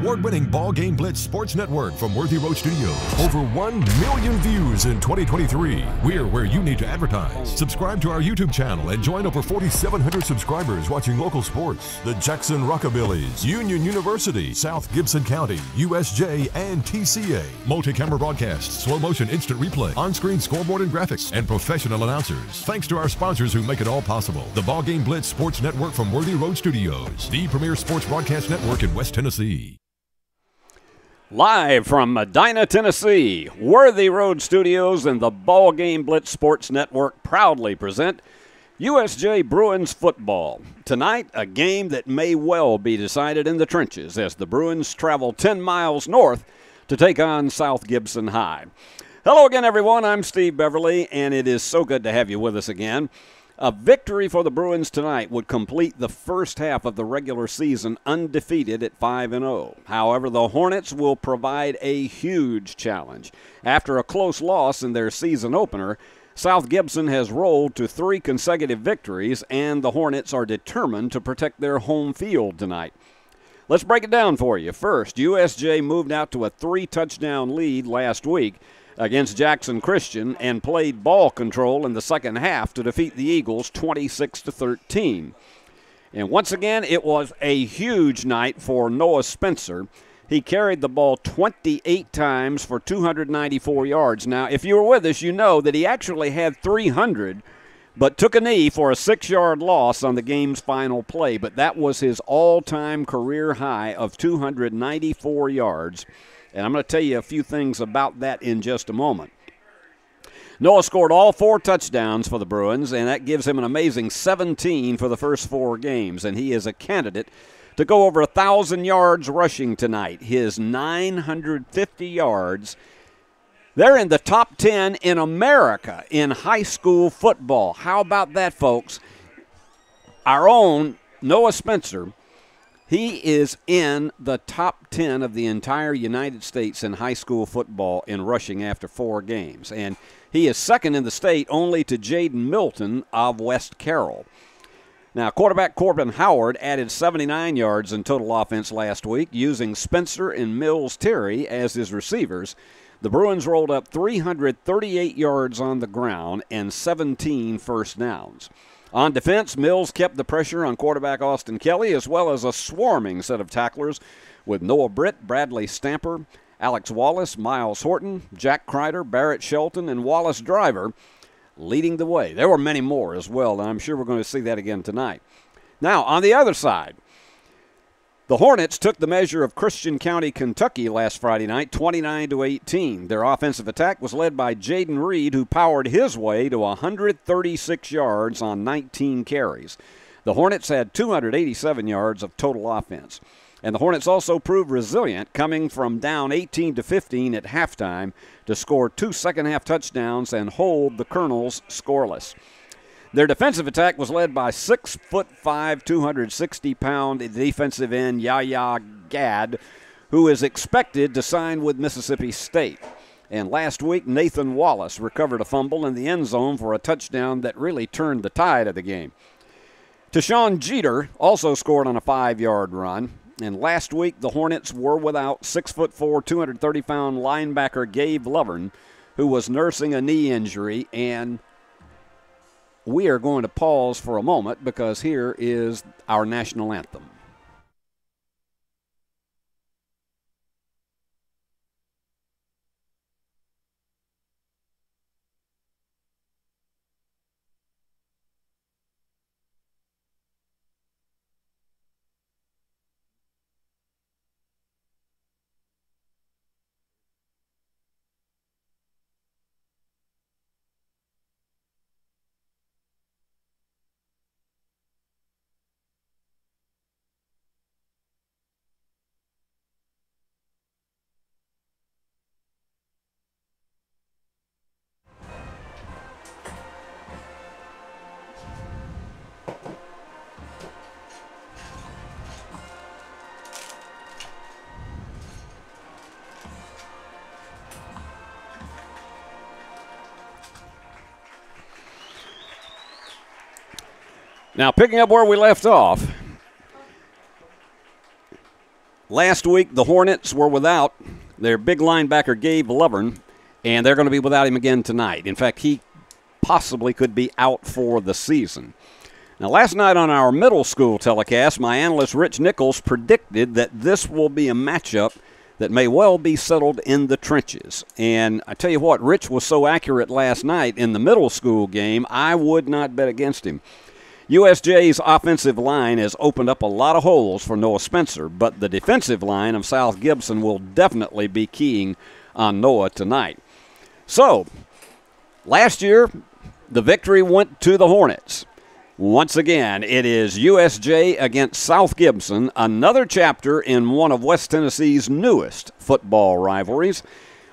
Award-winning BallGame Blitz Sports Network from Worthy Road Studios. Over 1 million views in 2023. We're where you need to advertise. Subscribe to our YouTube channel and join over 4,700 subscribers watching local sports. The Jackson Rockabillys, Union University, South Gibson County, USJ, and TCA. Multi-camera broadcasts, slow motion instant replay, on-screen scoreboard and graphics, and professional announcers. Thanks to our sponsors who make it all possible. The BallGame Blitz Sports Network from Worthy Road Studios, the premier sports broadcast network in West Tennessee. Live from Medina, Tennessee, Worthy Road Studios and the BallGame Blitz Sports Network proudly present USJ Bruins football. Tonight, a game that may well be decided in the trenches as the Bruins travel 10 miles north to take on South Gibson High. Hello again, everyone. I'm Steve Beverly, and it is so good to have you with us again. A victory for the Bruins tonight would complete the first half of the regular season undefeated at 5-0. However, the Hornets will provide a huge challenge. After a close loss in their season opener, South Gibson has rolled to 3 consecutive victories, and the Hornets are determined to protect their home field tonight. Let's break it down for you. First, USJ moved out to a 3-touchdown lead last week against Jackson Christian and played ball control in the second half to defeat the Eagles 26-13. And once again, it was a huge night for Noah Spencer. He carried the ball 28 times for 294 yards. Now, if you were with us, you know that he actually had 300, but took a knee for a 6-yard loss on the game's final play. But that was his all-time career high of 294 yards. And I'm going to tell you a few things about that in just a moment. Noah scored all 4 touchdowns for the Bruins, and that gives him an amazing 17 for the first 4 games. And he is a candidate to go over 1,000 yards rushing tonight. His 950 yards. They're in the top 10 in America in high school football. How about that, folks? Our own Noah Spencer, he is in the top 10 of the entire United States in high school football in rushing after 4 games. And he is second in the state only to Jaden Milton of West Carroll. Now, quarterback Corbin Howard added 79 yards in total offense last week using Spencer and Mills Terry as his receivers. The Bruins rolled up 338 yards on the ground and 17 first downs. On defense, Mills kept the pressure on quarterback Austin Kelly, as well as a swarming set of tacklers with Noah Britt, Bradley Stamper, Alex Wallace, Miles Horton, Jack Kreider, Barrett Shelton, and Wallace Driver leading the way. There were many more as well, and I'm sure we're going to see that again tonight. Now, on the other side, the Hornets took the measure of Christian County, Kentucky last Friday night, 29-18. Their offensive attack was led by Jaden Reed, who powered his way to 136 yards on 19 carries. The Hornets had 287 yards of total offense. And the Hornets also proved resilient, coming from down 18-15 at halftime to score 2 second-half touchdowns and hold the Colonels scoreless. Their defensive attack was led by 6'5", 260-pound defensive end Yahya Gad, who is expected to sign with Mississippi State. And last week, Nathan Wallace recovered a fumble in the end zone for a touchdown that really turned the tide of the game. Tashawn Jeter also scored on a 5-yard run. And last week, the Hornets were without 6'4", 230-pound linebacker Gabe Lovern, who was nursing a knee injury. And we are going to pause for a moment because here is our national anthem. Now, picking up where we left off, last week the Hornets were without their big linebacker Gabe Lovern, and they're going to be without him again tonight. In fact, he possibly could be out for the season. Now, last night on our middle school telecast, my analyst Rich Nichols predicted that this will be a matchup that may well be settled in the trenches. And I tell you what, Rich was so accurate last night in the middle school game, I would not bet against him. USJ's offensive line has opened up a lot of holes for Noah Spencer, but the defensive line of South Gibson will definitely be keying on Noah tonight. So, last year, the victory went to the Hornets. Once again, it is USJ against South Gibson, another chapter in one of West Tennessee's newest football rivalries.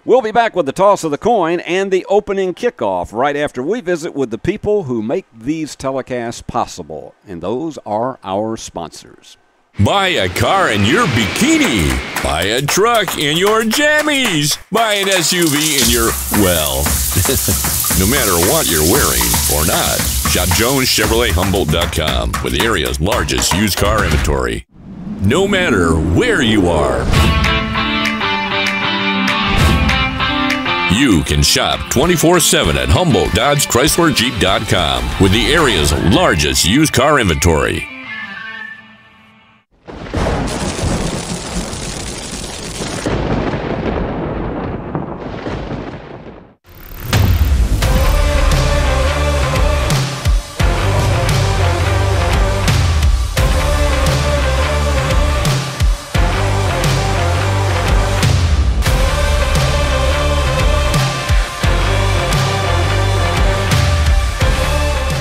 We'll be back with the toss of the coin and the opening kickoff right after we visit with the people who make these telecasts possible, and those are our sponsors. Buy a car in your bikini. Buy a truck in your jammies. Buy an SUV in your, well, no matter what you're wearing or not. Shop JonesChevroletHumboldt.com with the area's largest used car inventory. No matter where you are, you can shop 24/7 at HumboldtDodgeChryslerJeep.com with the area's largest used car inventory.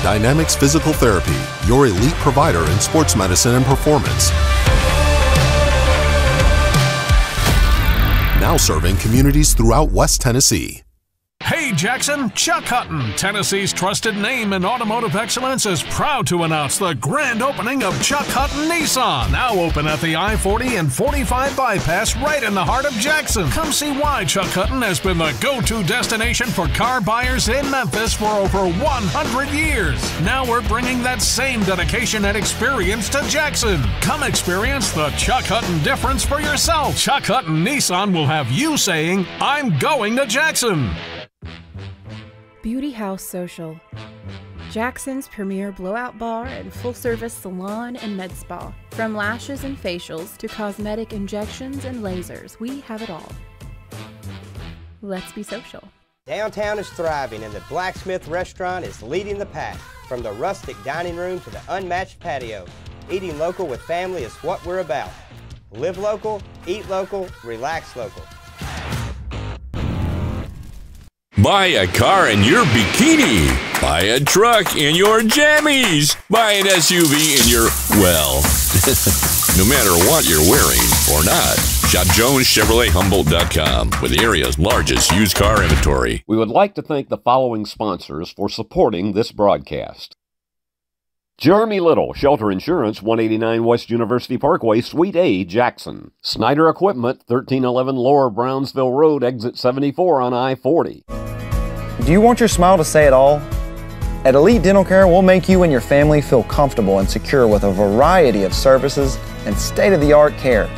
Dynamics Physical Therapy, your elite provider in sports medicine and performance. Now serving communities throughout West Tennessee. Hey Jackson, Chuck Hutton, Tennessee's trusted name in automotive excellence, is proud to announce the grand opening of Chuck Hutton Nissan, now open at the I-40 and 45 bypass right in the heart of Jackson. Come see why Chuck Hutton has been the go-to destination for car buyers in Memphis for over 100 years. Now we're bringing that same dedication and experience to Jackson. Come experience the Chuck Hutton difference for yourself. Chuck Hutton Nissan will have you saying, I'm going to Jackson. Beauty House Social, Jackson's premier blowout bar and full-service salon and med spa. From lashes and facials to cosmetic injections and lasers, we have it all. Let's be social. Downtown is thriving and the Blacksmith Restaurant is leading the pack. From the rustic dining room to the unmatched patio, eating local with family is what we're about. Live local, eat local, relax local. Buy a car in your bikini. Buy a truck in your jammies. Buy an SUV in your, well, no matter what you're wearing or not. Shop JonesChevroletHumboldt.com with the area's largest used car inventory. We would like to thank the following sponsors for supporting this broadcast. Jeremy Little, Shelter Insurance, 189 West University Parkway, Suite A, Jackson. Snyder Equipment, 1311 Lower Brownsville Road, Exit 74 on I-40. Do you want your smile to say it all? At Elite Dental Care, we'll make you and your family feel comfortable and secure with a variety of services and state-of-the-art care.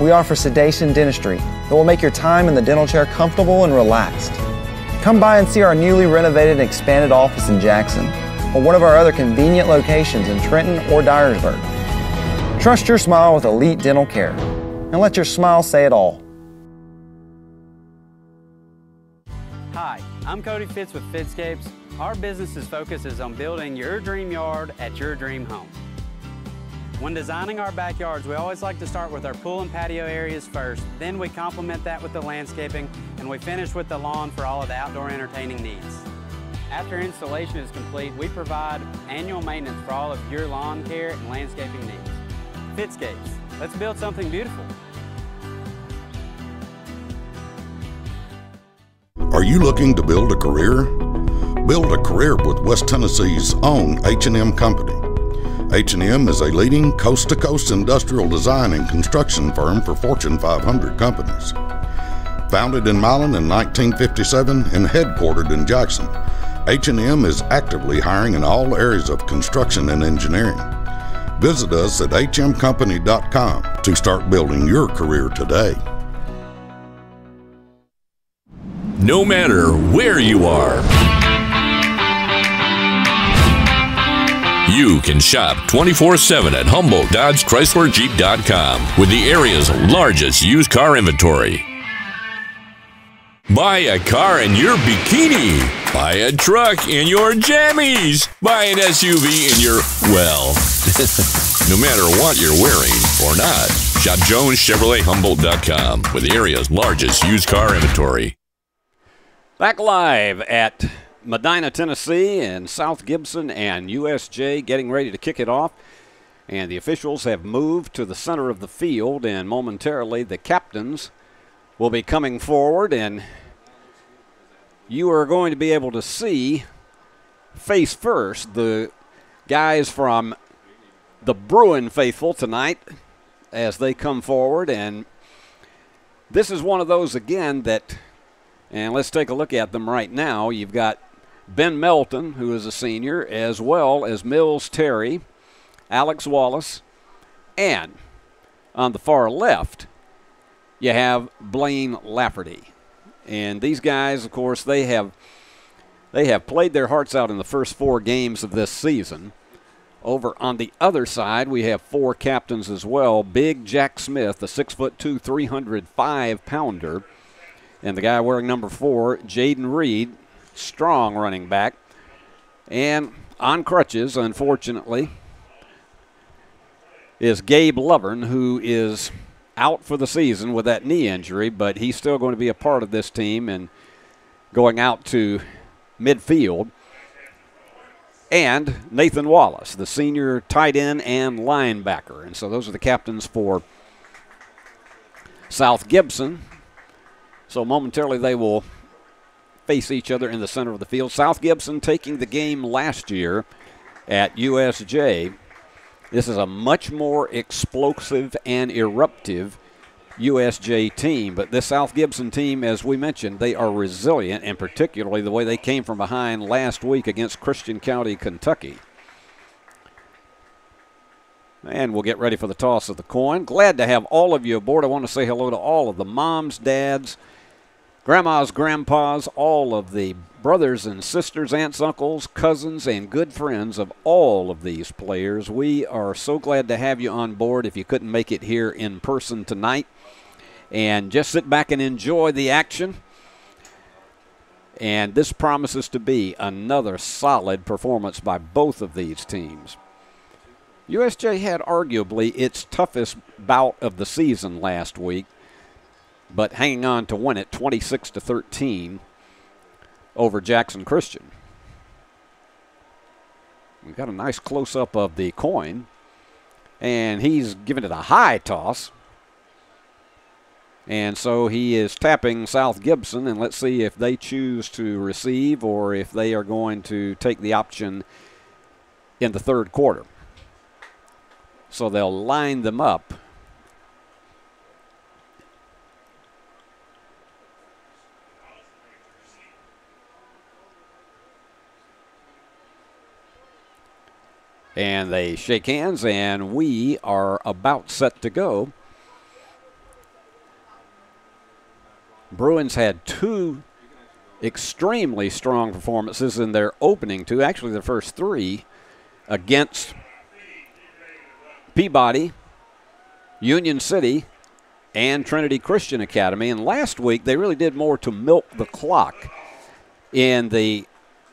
We offer sedation dentistry that will make your time in the dental chair comfortable and relaxed. Come by and see our newly renovated and expanded office in Jackson, or one of our other convenient locations in Trenton or Dyersburg. Trust your smile with elite dental care, and let your smile say it all. Hi, I'm Cody Fitz with Fitscapes. Our business's focus is on building your dream yard at your dream home. When designing our backyards, we always like to start with our pool and patio areas first, then we complement that with the landscaping, and we finish with the lawn for all of the outdoor entertaining needs. After installation is complete, we provide annual maintenance for all of your lawn care and landscaping needs. Fitscapes, let's build something beautiful. Are you looking to build a career? Build a career with West Tennessee's own H&M Company. H&M is a leading coast-to-coast industrial design and construction firm for Fortune 500 companies. Founded in Milan in 1957 and headquartered in Jackson, H&M is actively hiring in all areas of construction and engineering. Visit us at hmcompany.com to start building your career today. No matter where you are, you can shop 24/7 at Humboldt Dodge Chrysler Jeep.com with the area's largest used car inventory. Buy a car in your bikini. Buy a truck in your jammies. Buy an SUV in your, well, no matter what you're wearing or not, shop JonesChevroletHumboldt.com with the area's largest used car inventory. Back live at Medina, Tennessee, and South Gibson and USJ getting ready to kick it off. And the officials have moved to the center of the field, and momentarily the captains will be coming forward, and you are going to be able to see face first the guys from the Bruin faithful tonight as they come forward. And this is one of those, again, that, and let's take a look at them right now. You've got Ben Melton, who is a senior, as well as Mills Terry, Alex Wallace, and on the far left, you have Blaine Lafferty. And these guys, of course, they have played their hearts out in the first 4 games of this season. Over on the other side, we have 4 captains as well. Big Jack Smith, the 6'2", 305-pounder. And the guy wearing number 4, Jaden Reed, strong running back. And on crutches, unfortunately, is Gabe Lovern, who is out for the season with that knee injury, but he's still going to be a part of this team and going out to midfield. And Nathan Wallace, the senior tight end and linebacker. And so those are the captains for South Gibson. So momentarily they will face each other in the center of the field. South Gibson taking the game last year at USJ. This is a much more explosive and eruptive USJ team. But this South Gibson team, as we mentioned, they are resilient, and particularly the way they came from behind last week against Christian County, Kentucky. And we'll get ready for the toss of the coin. Glad to have all of you aboard. I want to say hello to all of the moms, dads, grandmas, grandpas, all of the brothers and sisters, aunts, uncles, cousins, and good friends of all of these players. We are so glad to have you on board if you couldn't make it here in person tonight. And just sit back and enjoy the action. And this promises to be another solid performance by both of these teams. USJ had arguably its toughest bout of the season last week, but hanging on to win it 26-13 over Jackson Christian. We've got a nice close-up of the coin, and he's giving it a high toss. And so he is tapping South Gibson, and let's see if they choose to receive or if they are going to take the option in the third quarter. So they'll line them up. And they shake hands, and we are about set to go. Bruins had 2 extremely strong performances in their opening 2, actually the first 3, against Peabody, Union City, and Trinity Christian Academy. And last week they really did more to milk the clock in the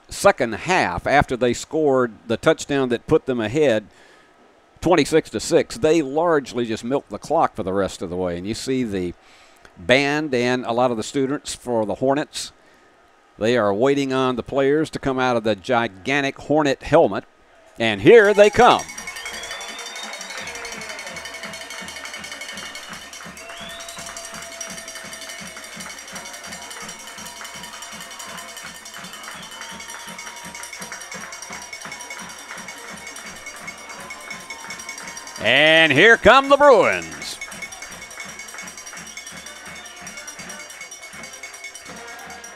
second half after they scored the touchdown that put them ahead 26-6. They largely just milked the clock for the rest of the way. And you see the band and a lot of the students for the Hornets. They are waiting on the players to come out of the gigantic Hornet helmet. And here they come. And here come the Bruins.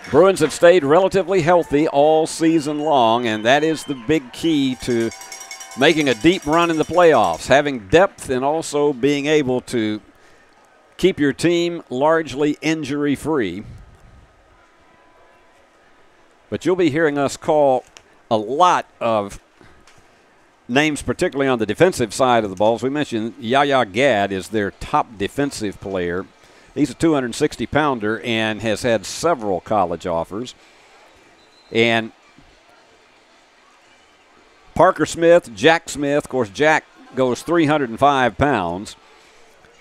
Bruins have stayed relatively healthy all season long, and that is the big key to making a deep run in the playoffs, having depth and also being able to keep your team largely injury-free. But you'll be hearing us call a lot of names, particularly on the defensive side of the ball. As we mentioned, Yaya Gadd is their top defensive player. He's a 260-pounder and has had several college offers. And Parker Smith, Jack Smith, of course, Jack goes 305 pounds.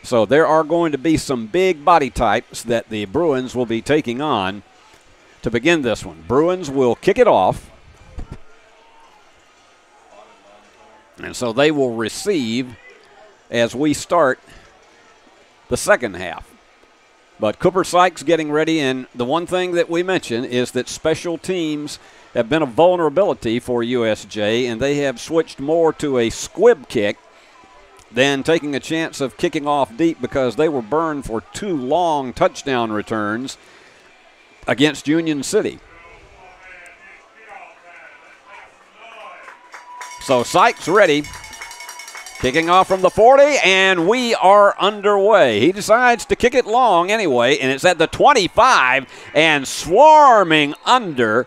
So there are going to be some big body types that the Bruins will be taking on to begin this one. Bruins will kick it off. And so they will receive as we start the second half. But Cooper Sykes getting ready, and the one thing that we mentioned is that special teams have been a vulnerability for USJ, and they have switched more to a squib kick than taking a chance of kicking off deep because they were burned for 2 long touchdown returns against Union City. So Sykes ready, kicking off from the 40, and we are underway. He decides to kick it long anyway, and it's at the 25, and swarming under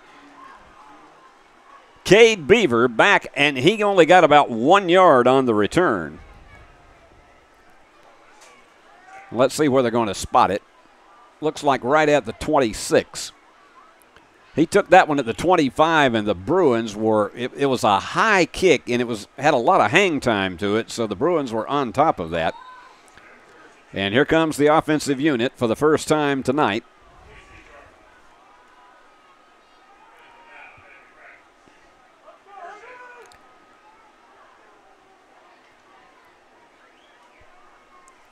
Cade Beaver back, and he only got about 1 yard on the return. Let's see where they're going to spot it. Looks like right at the 26. He took that one at the 25, and the Bruins were, it was a high kick, and it had a lot of hang time to it, so the Bruins were on top of that. And here comes the offensive unit for the first time tonight.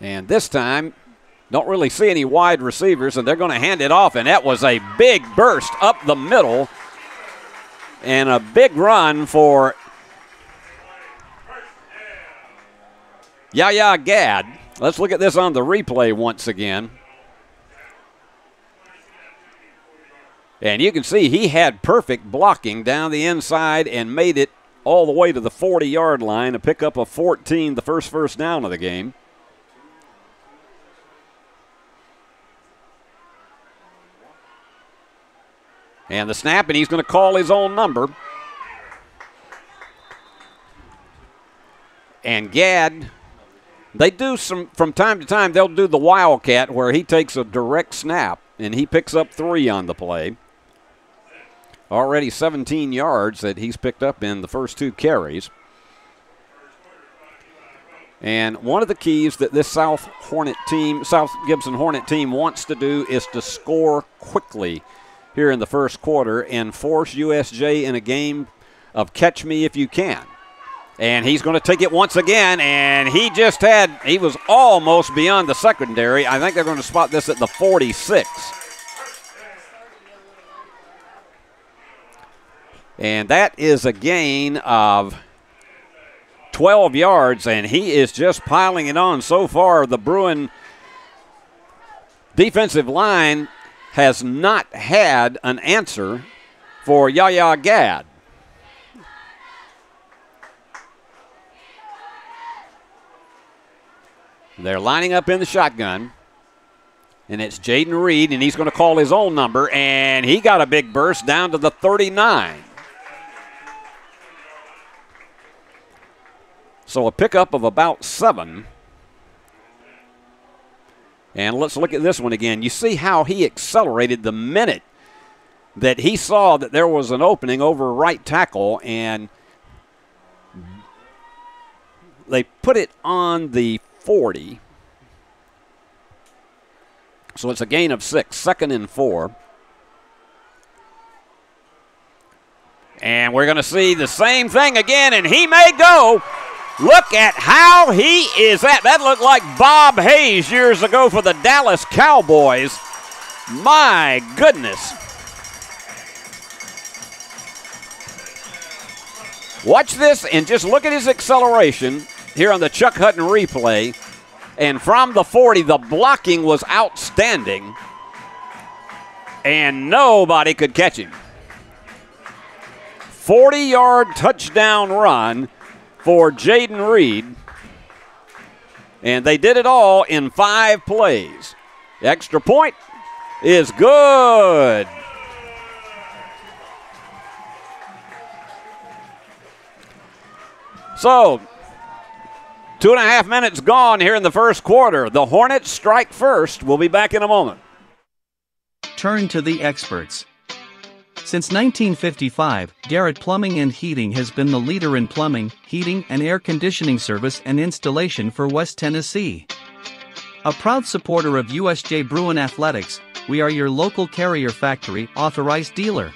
And this time, don't really see any wide receivers, and they're going to hand it off, and that was a big burst up the middle and a big run for Yaya Gadd. Let's look at this on the replay once again. And you can see he had perfect blocking down the inside and made it all the way to the 40-yard line to pick up a 14, the first down of the game. And the snap, and he's going to call his own number. And Gadd, they do from time to time, they'll do the Wildcat where he takes a direct snap, and he picks up 3 on the play. Already 17 yards that he's picked up in the first 2 carries. And one of the keys that this South Gibson Hornet team wants to do is to score quickly here in the first quarter and force USJ in a game of catch me if you can. And he's going to take it once again, and he was almost beyond the secondary. I think they're going to spot this at the 46. And that is a gain of 12 yards, and he is just piling it on. So far, the Bruin defensive line has not had an answer for Yaya Gadd. They're lining up in the shotgun. And it's Jaden Reed, and he's going to call his own number, and he got a big burst down to the 39. So a pickup of about 7. And let's look at this one again. You see how he accelerated the minute that he saw that there was an opening over right tackle, and they put it on the 40. So it's a gain of 6, 2nd and 4. And we're going to see the same thing again, and he may go. Look at how he is at. That looked like Bob Hayes years ago for the Dallas Cowboys. My goodness. Watch this and just look at his acceleration here on the Chuck Hutton replay. And from the 40, the blocking was outstanding. And nobody could catch him. 40-yard touchdown run for Jaden Reed. And they did it all in 5 plays. The extra point is good. So, 2.5 minutes gone here in the first quarter. The Hornets strike first. We'll be back in a moment. Turn to the experts. Since 1955, Garrett Plumbing and Heating has been the leader in plumbing, heating, and air conditioning service and installation for West Tennessee. A proud supporter of USJ Bruin Athletics, we are your local Carrier Factory authorized dealer.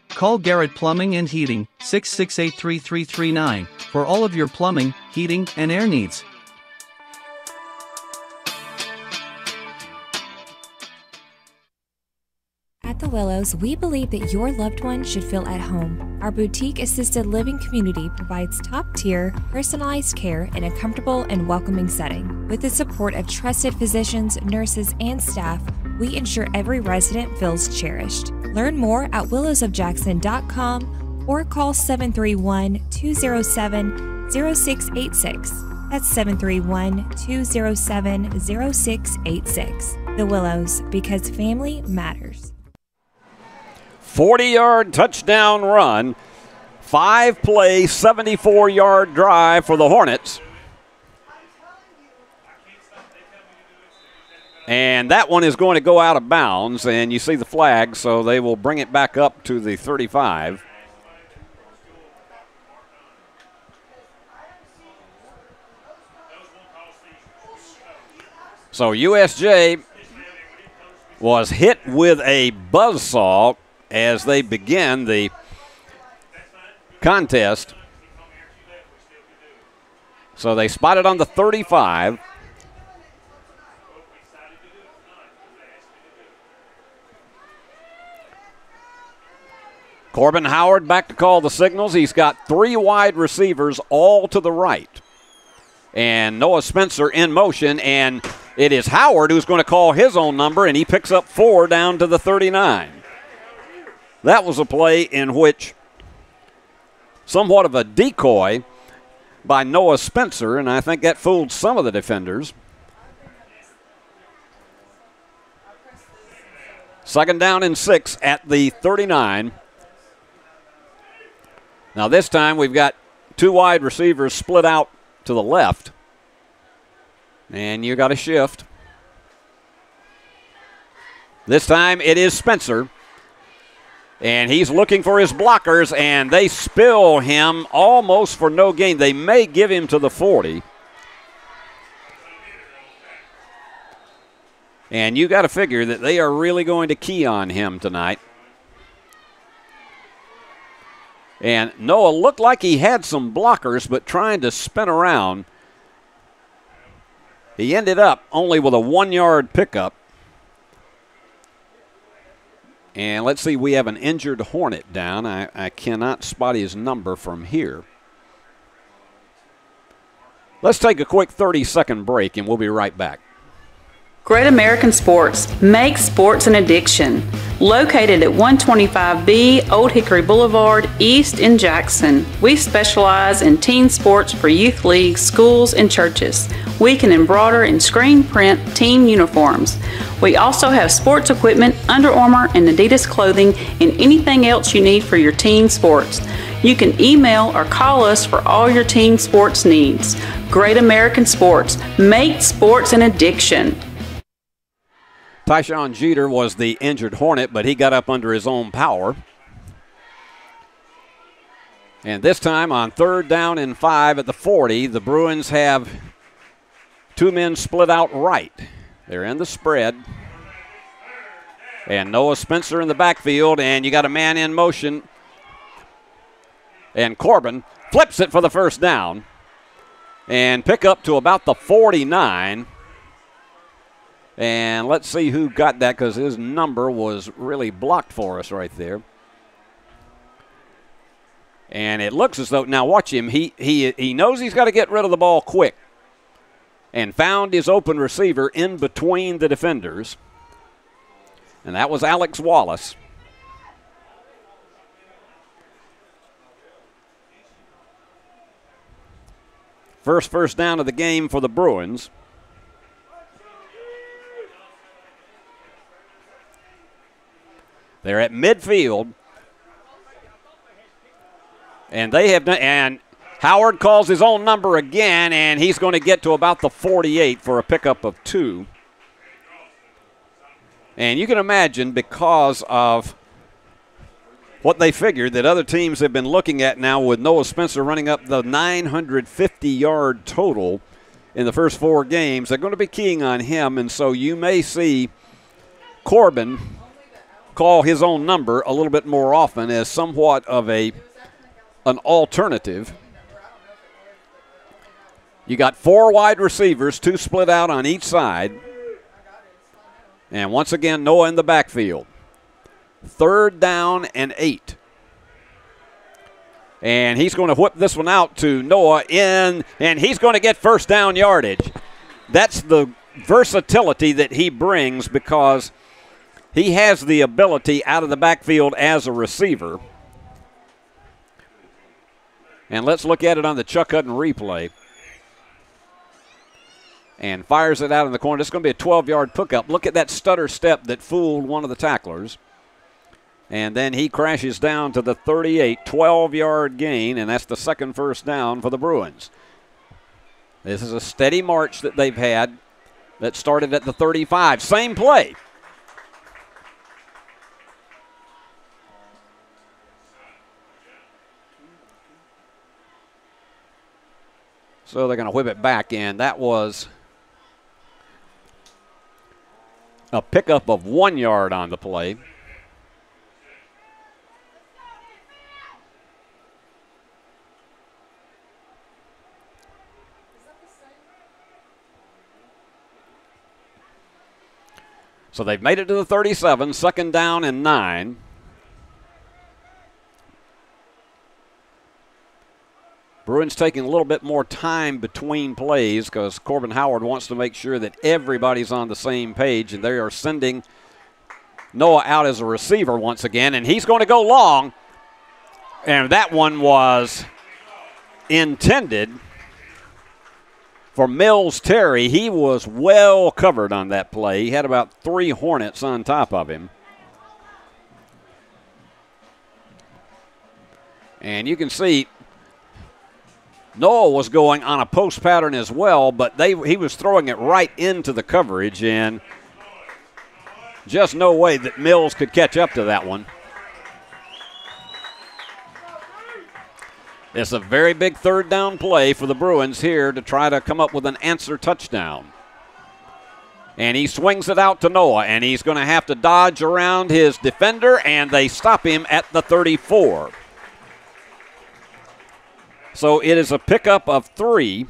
Call Garrett Plumbing and Heating, 668-3339, for all of your plumbing, heating, and air needs. At the Willows, we believe that your loved one should feel at home. Our boutique assisted living community provides top-tier, personalized care in a comfortable and welcoming setting. With the support of trusted physicians, nurses, and staff, we ensure every resident feels cherished. Learn more at willowsofjackson.com or call 731-207-0686. That's 731-207-0686. The Willows, because family matters. 40-yard touchdown run, 5-play, 74-yard drive for the Hornets. And that one is going to go out of bounds, and you see the flag, so they will bring it back up to the 35. So USJ was hit with a buzzsaw as they begin the contest. So they spot it on the 35. Corbin Howard back to call the signals. He's got 3 wide receivers all to the right. And Noah Spencer in motion, and it is Howard who's going to call his own number, and he picks up 4 down to the 39. That was a play in which somewhat of a decoy by Noah Spencer, and I think that fooled some of the defenders. 2nd down and 6 at the 39. Now this time we've got 2 wide receivers split out to the left. And you got a shift. This time it is Spencer. And he's looking for his blockers, and they spill him almost for no gain. They may give him to the 40. And you got to figure that they are really going to key on him tonight. And Noah looked like he had some blockers, but trying to spin around, he ended up only with a 1-yard pickup. And let's see, we have an injured Hornet down. I cannot spot his number from here. Let's take a quick 30-second break, and we'll be right back. Great American Sports makes sports an addiction. Located at 125B Old Hickory Boulevard, East in Jackson, we specialize in teen sports for youth leagues, schools, and churches. We can embroider and screen print team uniforms. We also have sports equipment, Under Armour, and Adidas clothing, and anything else you need for your teen sports. You can email or call us for all your team sports needs. Great American Sports. Make sports an addiction. Tyshawn Jeter was the injured Hornet, but he got up under his own power. And this time on 3rd down and 5 at the 40, the Bruins have 2 men split out right. They're in the spread. And Noah Spencer in the backfield, and you got a man in motion. And Corbin flips it for the first down and pick up to about the 49. And let's see who got that, because his number was really blocked for us right there. And it looks as though, now watch him, he knows he's got to get rid of the ball quick, and found his open receiver in between the defenders. And that was Alex Wallace. First down of the game for the Bruins. They're at midfield. And they have done, and Howard calls his own number again, and he's going to get to about the 48 for a pickup of 2. And you can imagine, because of what they figured that other teams have been looking at now, with Noah Spencer running up the 950-yard total in the first 4 games, they're going to be keying on him. And so you may see Corbin call his own number a little bit more often as somewhat of an alternative. You got 4 wide receivers, 2 split out on each side. And once again, Noah in the backfield. 3rd down and 8. And he's going to whip this one out to Noah in, and he's going to get first down yardage. That's the versatility that he brings, because he has the ability out of the backfield as a receiver. And let's look at it on the Chuck Hutton replay. And fires it out in the corner. It's going to be a 12-yard pickup. Look at that stutter step that fooled one of the tacklers. And then he crashes down to the 38, 12-yard gain, and that's the second first down for the Bruins. This is a steady march that they've had that started at the 35. Same play. So they're going to whip it back in. That was a pickup of 1 yard on the play. So they've made it to the 37, 2nd down and 9. Bruins taking a little bit more time between plays, because Corbin Howard wants to make sure that everybody's on the same page, and they are sending Noah out as a receiver once again, and he's going to go long. And that one was intended for Mills Terry. He was well covered on that play. He had about 3 Hornets on top of him. And you can see Noah was going on a post pattern as well, but he was throwing it right into the coverage, and just no way that Mills could catch up to that one. It's a very big 3rd down play for the Bruins here to try to come up with an answer touchdown. And he swings it out to Noah, and he's going to have to dodge around his defender, and they stop him at the 34. So it is a pickup of 3,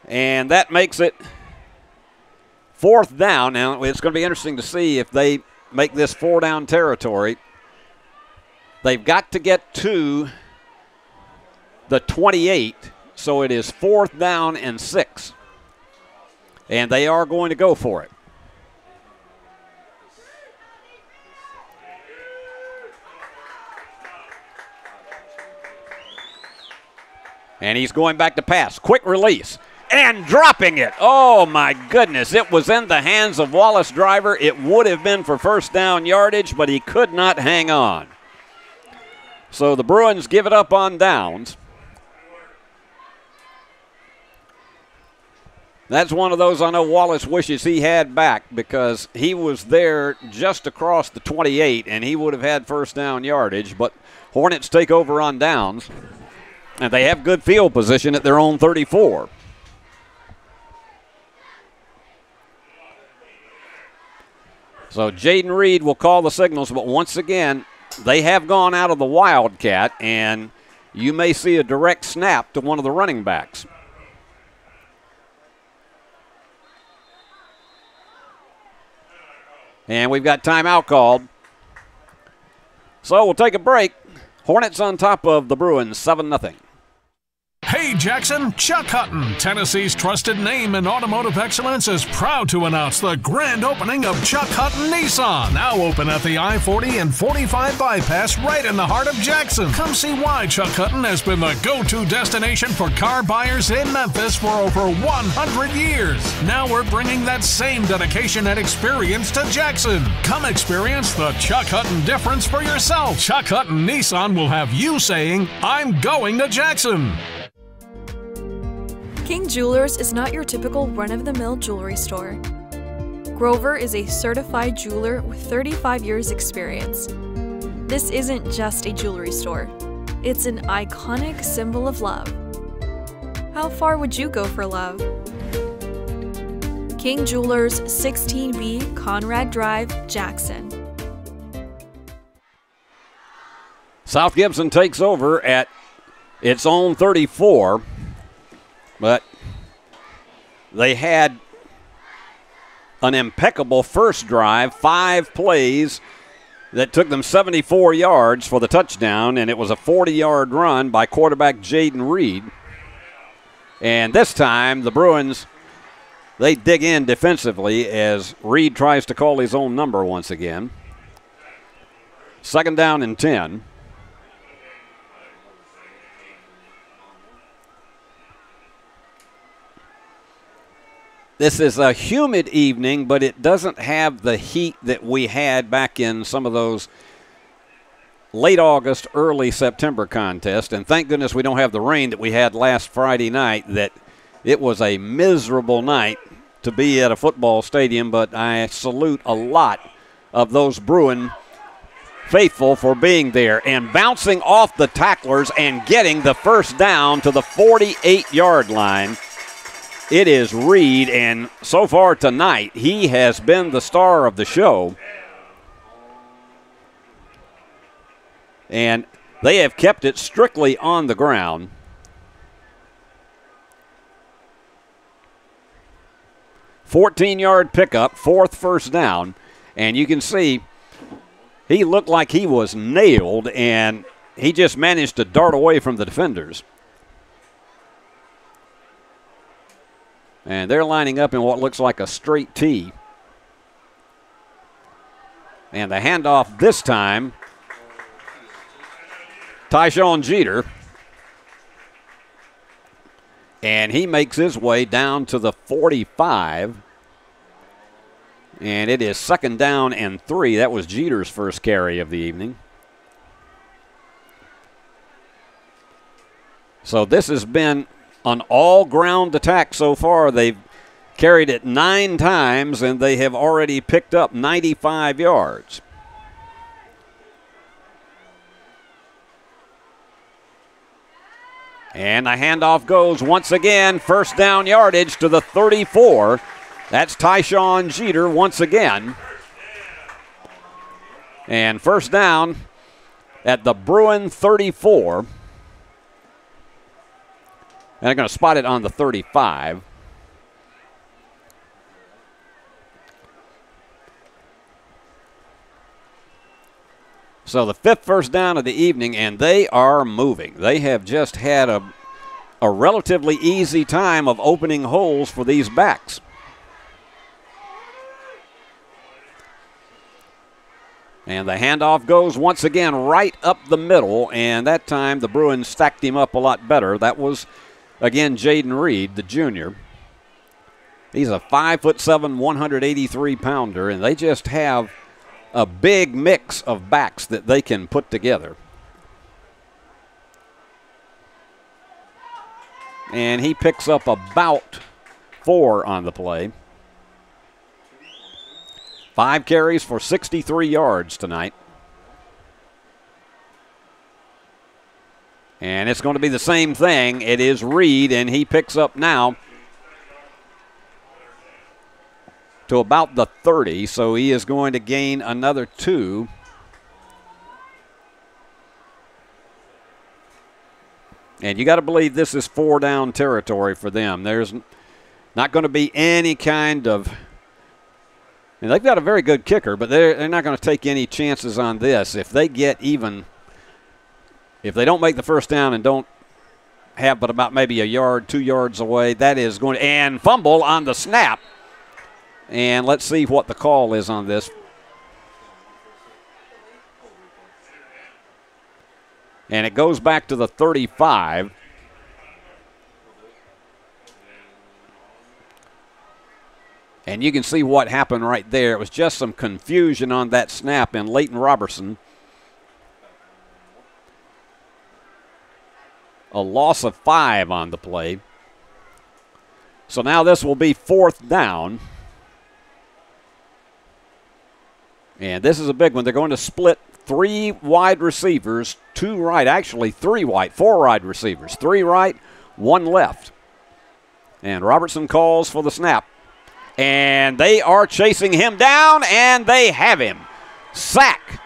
and that makes it 4th down. Now, it's going to be interesting to see if they make this 4-down territory. They've got to get to the 28, so it is 4th down and 6. And they are going to go for it. And he's going back to pass. Quick release. And dropping it. Oh, my goodness. It was in the hands of Wallace Driver. It would have been for first down yardage, but he could not hang on. So the Bruins give it up on downs. That's one of those I know Wallace wishes he had back, because he was there just across the 28, and he would have had first down yardage. But Hornets take over on downs. And they have good field position at their own 34. So Jaden Reed will call the signals, but once again, they have gone out of the Wildcat, and you may see a direct snap to one of the running backs. And we've got timeout called. So we'll take a break. Hornets on top of the Bruins, 7-0. Hey Jackson, Chuck Hutton, Tennessee's trusted name in automotive excellence, is proud to announce the grand opening of Chuck Hutton Nissan, now open at the I-40 and 45 bypass right in the heart of Jackson. Come see why Chuck Hutton has been the go-to destination for car buyers in Memphis for over 100 years. Now we're bringing that same dedication and experience to Jackson. Come experience the Chuck Hutton difference for yourself. Chuck Hutton Nissan will have you saying, "I'm going to Jackson." King Jewelers is not your typical run-of-the-mill jewelry store. Grover is a certified jeweler with 35 years experience. This isn't just a jewelry store. It's an iconic symbol of love. How far would you go for love? King Jewelers, 16B Conrad Drive, Jackson. South Gibson takes over at its own 34. But they had an impeccable first drive, 5 plays that took them 74 yards for the touchdown, and it was a 40-yard run by quarterback Jaden Reed. And this time, the Bruins, they dig in defensively as Reed tries to call his own number once again. 2nd down and 10. This is a humid evening, but it doesn't have the heat that we had back in some of those late August, early September contests. And thank goodness we don't have the rain that we had last Friday night. That it was a miserable night to be at a football stadium, but I salute a lot of those Bruin faithful for being there and bouncing off the tacklers and getting the first down to the 48-yard line. It is Reed, and so far tonight, he has been the star of the show. And they have kept it strictly on the ground. $14-yard pickup, 4th first down, and you can see he looked like he was nailed, and he just managed to dart away from the defenders. And they're lining up in what looks like a straight T. And the handoff this time, Tyshawn Jeter. And he makes his way down to the 45. And it is 2nd down and 3. That was Jeter's first carry of the evening. So this has been an all-ground attack so far. They've carried it 9 times, and they have already picked up 95 yards. And the handoff goes once again, first down yardage to the 34. That's Tyshawn Jeter once again. And first down at the Bruin 34. And they're going to spot it on the 35. So the 5th first down of the evening, and they are moving. They have just had a relatively easy time of opening holes for these backs. And the handoff goes once again right up the middle, and that time the Bruins stacked him up a lot better. That was, again, Jaden Reed, the junior. He's a 5'7", 183-pounder, and they just have a big mix of backs that they can put together. And he picks up about 4 on the play. 5 carries for 63 yards tonight. And it's going to be the same thing. It is Reed, and he picks up now to about the 30, so he is going to gain another 2. And you got to believe this is 4-down territory for them. There's not going to be any kind of... And they've got a very good kicker, but they're not going to take any chances on this. If they get even, if they don't make the first down and don't have but about maybe a yard, 2 yards away, that is going to, and fumble on the snap. And let's see what the call is on this. And it goes back to the 35. And you can see what happened right there. It was just some confusion on that snap, and Leighton Robertson, a loss of 5 on the play. So now this will be 4th down. And this is a big one. They're going to split 3 wide receivers, 2 right, actually 3 wide, 4 wide receivers, 3 right, 1 left. And Robertson calls for the snap. And they are chasing him down, and they have him. Sack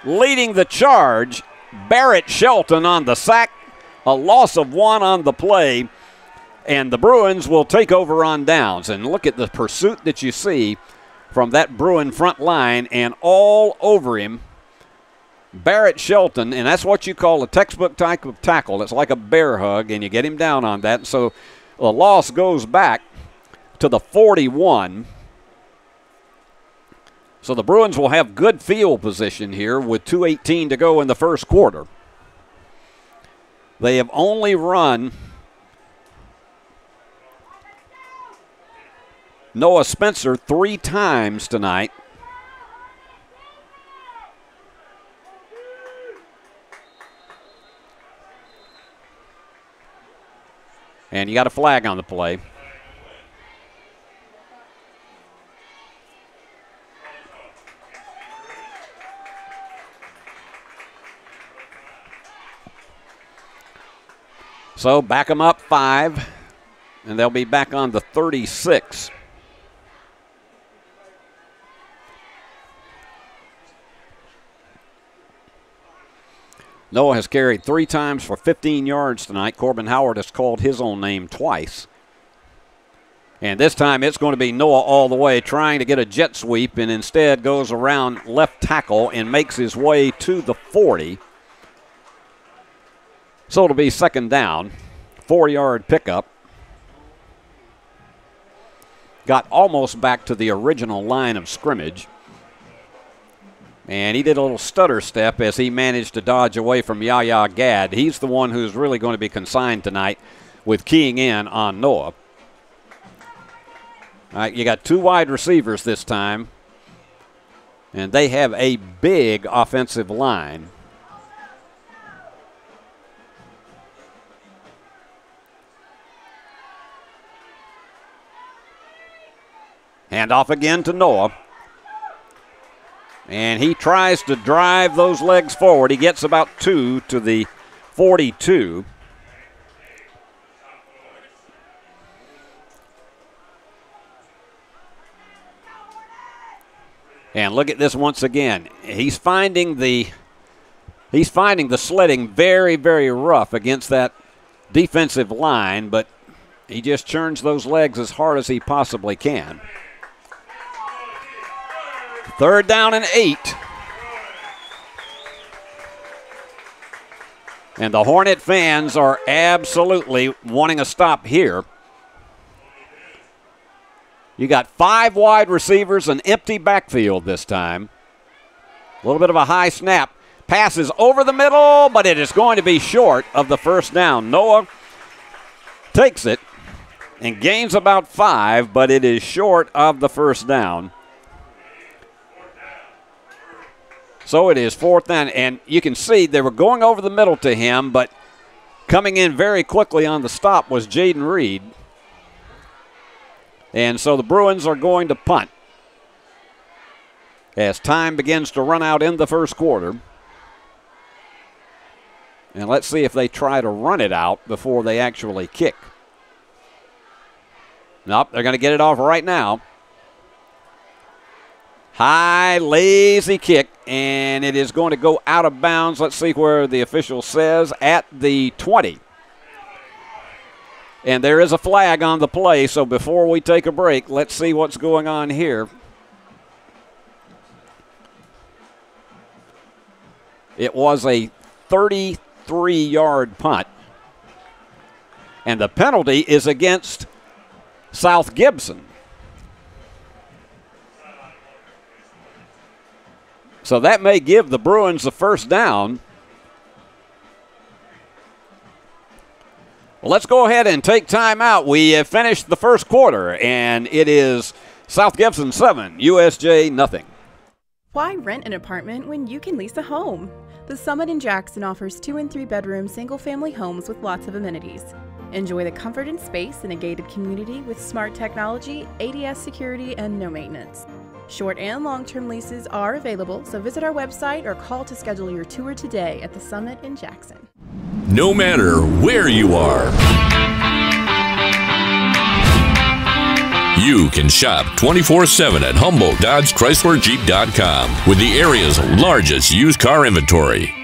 leading the charge. Barrett Shelton on the sack. A loss of 1 on the play. And the Bruins will take over on downs. And look at the pursuit that you see from that Bruin front line, and all over him, Barrett Shelton, and that's what you call a textbook type of tackle. It's like a bear hug, and you get him down on that. So the loss goes back to the 41. So the Bruins will have good field position here with 2:18 to go in the first quarter. They have only run Noah Spencer 3 times tonight. And you got a flag on the play. So back them up 5, and they'll be back on the 36. Noah has carried 3 times for 15 yards tonight. Corbin Howard has called his own name twice. And this time it's going to be Noah all the way, trying to get a jet sweep, and instead goes around left tackle and makes his way to the 40. So it'll be 2nd down, 4-yard pickup. Got almost back to the original line of scrimmage. And he did a little stutter step as he managed to dodge away from Yahya Gadd. He's the one who's really going to be consigned tonight with keying in on Noah. All right, you got 2 wide receivers this time. And they have a big offensive line. Hand off again to Noah. And he tries to drive those legs forward. He gets about 2 to the 42. And look at this once again. He's finding the sledding very, very rough against that defensive line, but he just churns those legs as hard as he possibly can. 3rd down and 8. And the Hornet fans are absolutely wanting a stop here. You got 5 wide receivers, an empty backfield this time. A little bit of a high snap. Passes over the middle, but it is going to be short of the first down. Noah takes it and gains about 5, but it is short of the first down. So it is 4th down, and you can see they were going over the middle to him, but coming in very quickly on the stop was Jaden Reed. And so the Bruins are going to punt as time begins to run out in the first quarter. And let's see if they try to run it out before they actually kick. Nope, they're going to get it off right now. High, lazy kick, and it is going to go out of bounds. Let's see where the official says, at the 20. And there is a flag on the play, so before we take a break, let's see what's going on here. It was a 33-yard punt, and the penalty is against South Gibson. So that may give the Bruins the first down. Well, let's go ahead and take time out. We have finished the first quarter, and it is South Gibson 7, USJ nothing. Why rent an apartment when you can lease a home? The Summit in Jackson offers 2- and 3-bedroom single-family homes with lots of amenities. Enjoy the comfort and space in a gated community with smart technology, ADS security, and no maintenance. Short and long-term leases are available, so visit our website or call to schedule your tour today at the Summit in Jackson. No matter where you are, you can shop 24/7 at HumboldtDodgeChryslerJeep.com with the area's largest used car inventory.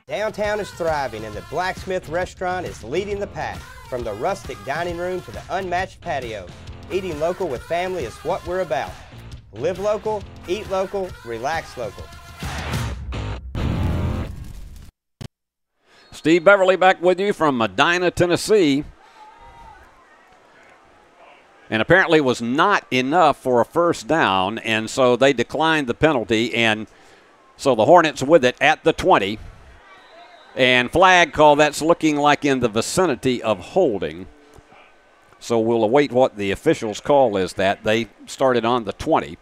Downtown is thriving, and the Blacksmith Restaurant is leading the pack. From the rustic dining room to the unmatched patio, eating local with family is what we're about. Live local, eat local, relax local. Steve Beverly back with you from Medina, Tennessee. And apparently was not enough for a first down, and so they declined the penalty, and so the Hornets with it at the 20. And flag call, that's looking like in the vicinity of holding. So we'll await what the officials' call is that. They started on the 20.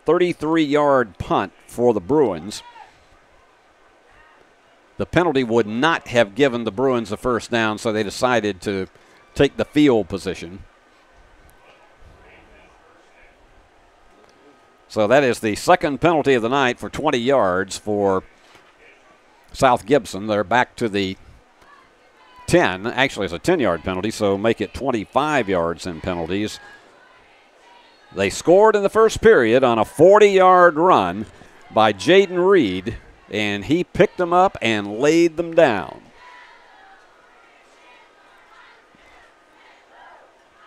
33-yard punt for the Bruins. The penalty would not have given the Bruins a first down, so they decided to take the field position. So that is the second penalty of the night for 20 yards for South Gibson. They're back to the 10. Actually, it's a 10-yard penalty, so make it 25 yards in penalties. They scored in the first period on a 40-yard run by Jaden Reed, and he picked them up and laid them down.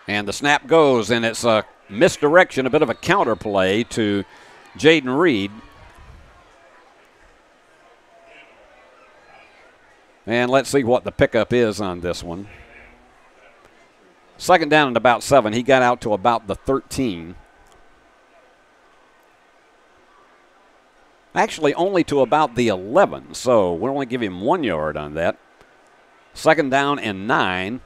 And the snap goes, and it's a misdirection, a bit of a counter play to Jaden Reed. And let's see what the pickup is on this one. Second down and about 7. He got out to about the 13. Actually, only to about the 11, so we'll only give him 1 yard on that. Second down and 9.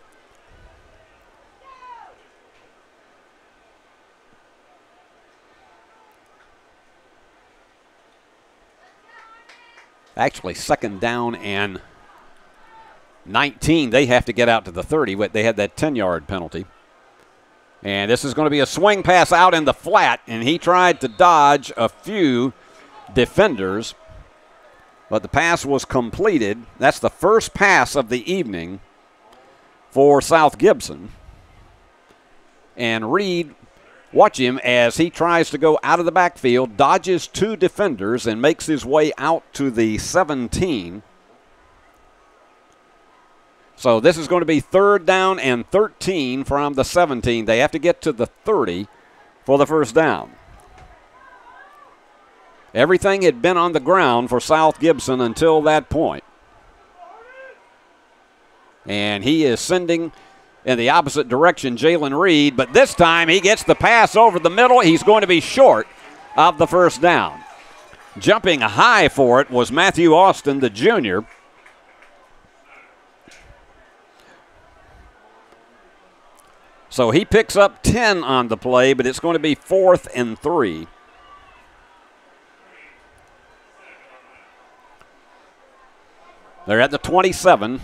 Actually, second down and 19. They have to get out to the 30, but they had that 10-yard penalty. And this is going to be a swing pass out in the flat, and he tried to dodge a few defenders, but the pass was completed. That's the first pass of the evening for South Gibson. And Reed, watch him as he tries to go out of the backfield, dodges 2 defenders, and makes his way out to the 17. So this is going to be third down and 13 from the 17. They have to get to the 30 for the first down. Everything had been on the ground for South Gibson until that point. And he is sending in the opposite direction Jalen Reed, but this time he gets the pass over the middle. He's going to be short of the first down. Jumping high for it was Matthew Austin, the junior. So he picks up 10 on the play, but it's going to be 4th and 3. They're at the 27.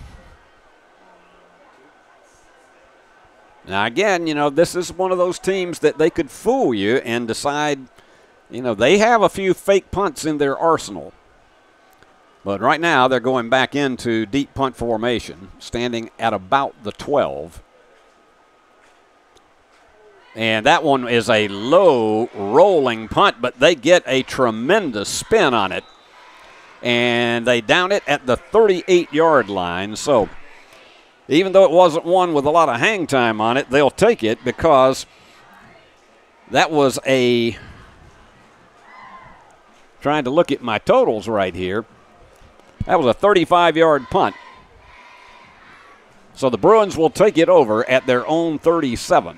Now, again, this is one of those teams that they could fool you and decide, they have a few fake punts in their arsenal. But right now, they're going back into deep punt formation, standing at about the 12. And that one is a low rolling punt, but they get a tremendous spin on it. And they down it at the 38-yard line. So even though it wasn't one with a lot of hang time on it, they'll take it because that was trying to look at my totals right here, that was a 35-yard punt. So the Bruins will take it over at their own 37.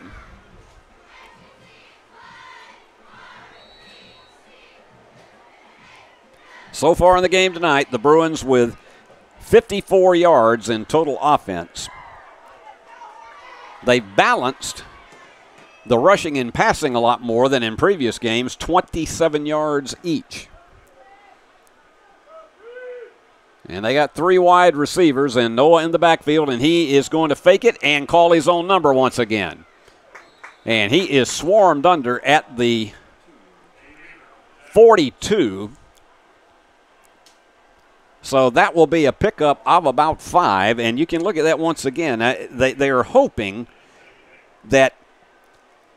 So far in the game tonight, the Bruins with 54 yards in total offense. They've balanced the rushing and passing a lot more than in previous games, 27 yards each. And they got 3 wide receivers and Noah in the backfield, and he is going to fake it and call his own number once again. And he is swarmed under at the 42. So that will be a pickup of about 5, and you can look at that once again. They are hoping that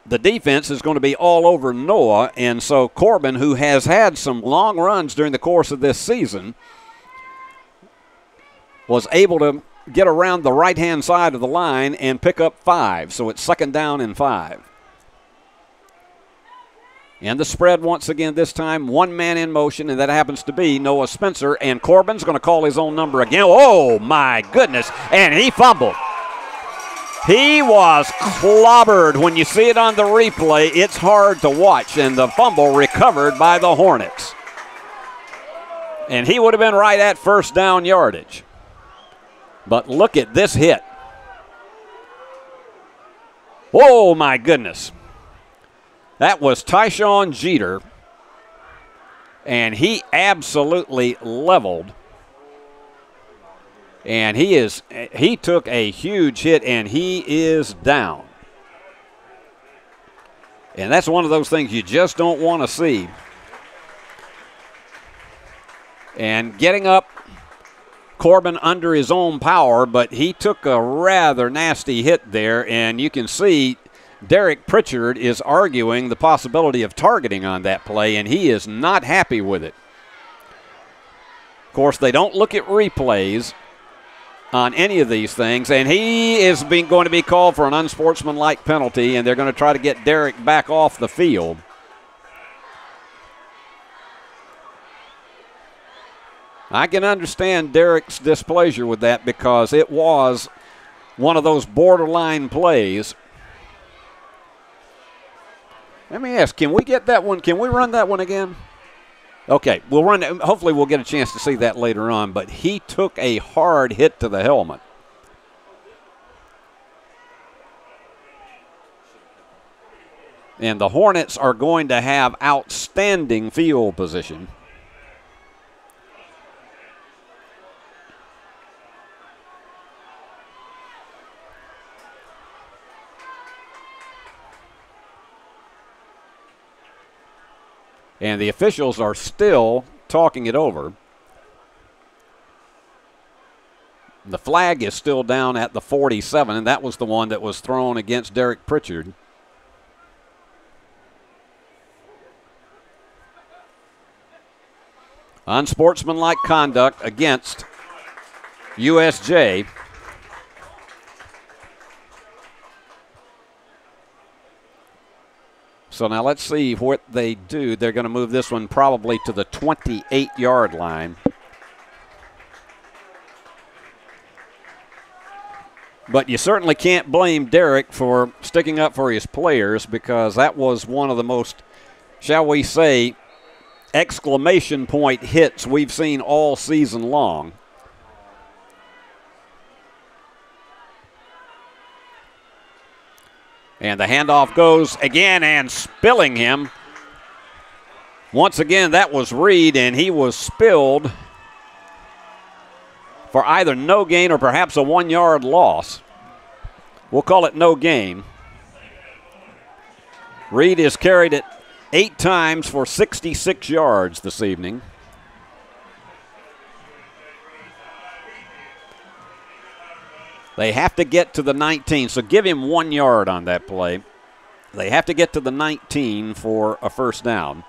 the defense is going to be all over Noah, and so Corbin, who has had some long runs during the course of this season, was able to get around the right-hand side of the line and pick up 5. So it's 2nd down and 5. And the spread once again this time, 1 man in motion, and that happens to be Noah Spencer. And Corbin's going to call his own number again. Oh, my goodness. And he fumbled. He was clobbered. When you see it on the replay, it's hard to watch. And the fumble recovered by the Hornets. And he would have been right at 1st down yardage. But look at this hit. Oh, my goodness. That was Tyshawn Jeter, and he absolutely leveled. And he took a huge hit, and he is down. And that's one of those things you just don't want to see. And getting up, Corbin under his own power, but he took a rather nasty hit there, and you can see Derek Pritchard is arguing the possibility of targeting on that play, and he is not happy with it. Of course, they don't look at replays on any of these things, and he is going to be called for an unsportsmanlike penalty, and they're going to try to get Derek back off the field. I can understand Derek's displeasure with that because it was one of those borderline plays. Let me ask, can we get that one? Can we run that one again? Okay, we'll run it. Hopefully we'll get a chance to see that later on, but he took a hard hit to the helmet. And the Hornets are going to have outstanding field position. And the officials are still talking it over. The flag is still down at the 47, and that was the one that was thrown against Derek Pritchard. Unsportsmanlike conduct against USJ. So now let's see what they do. They're going to move this one probably to the 28-yard line. But you certainly can't blame Derek for sticking up for his players, because that was one of the most shall we say, exclamation point hits we've seen all season long. And the handoff goes again, and spilling him. Once again, that was Reed, and he was spilled for either no gain or perhaps a 1-yard loss. We'll call it no gain. Reed has carried it 8 times for 66 yards this evening. They have to get to the 19, so give him 1 yard on that play. They have to get to the 19 for a first down.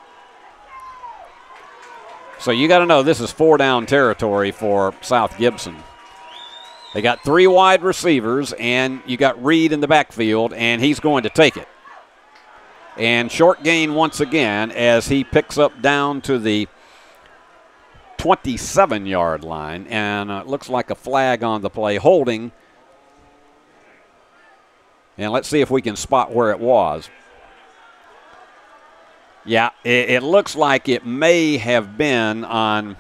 So you got to know this is 4-down territory for South Gibson. They got 3 wide receivers, and you got Reed in the backfield, and he's going to take it. And short gain once again as he picks up down to the 27-yard line, and it looks like a flag on the play, holding. And let's see if we can spot where it was. Yeah, it looks like it may have been on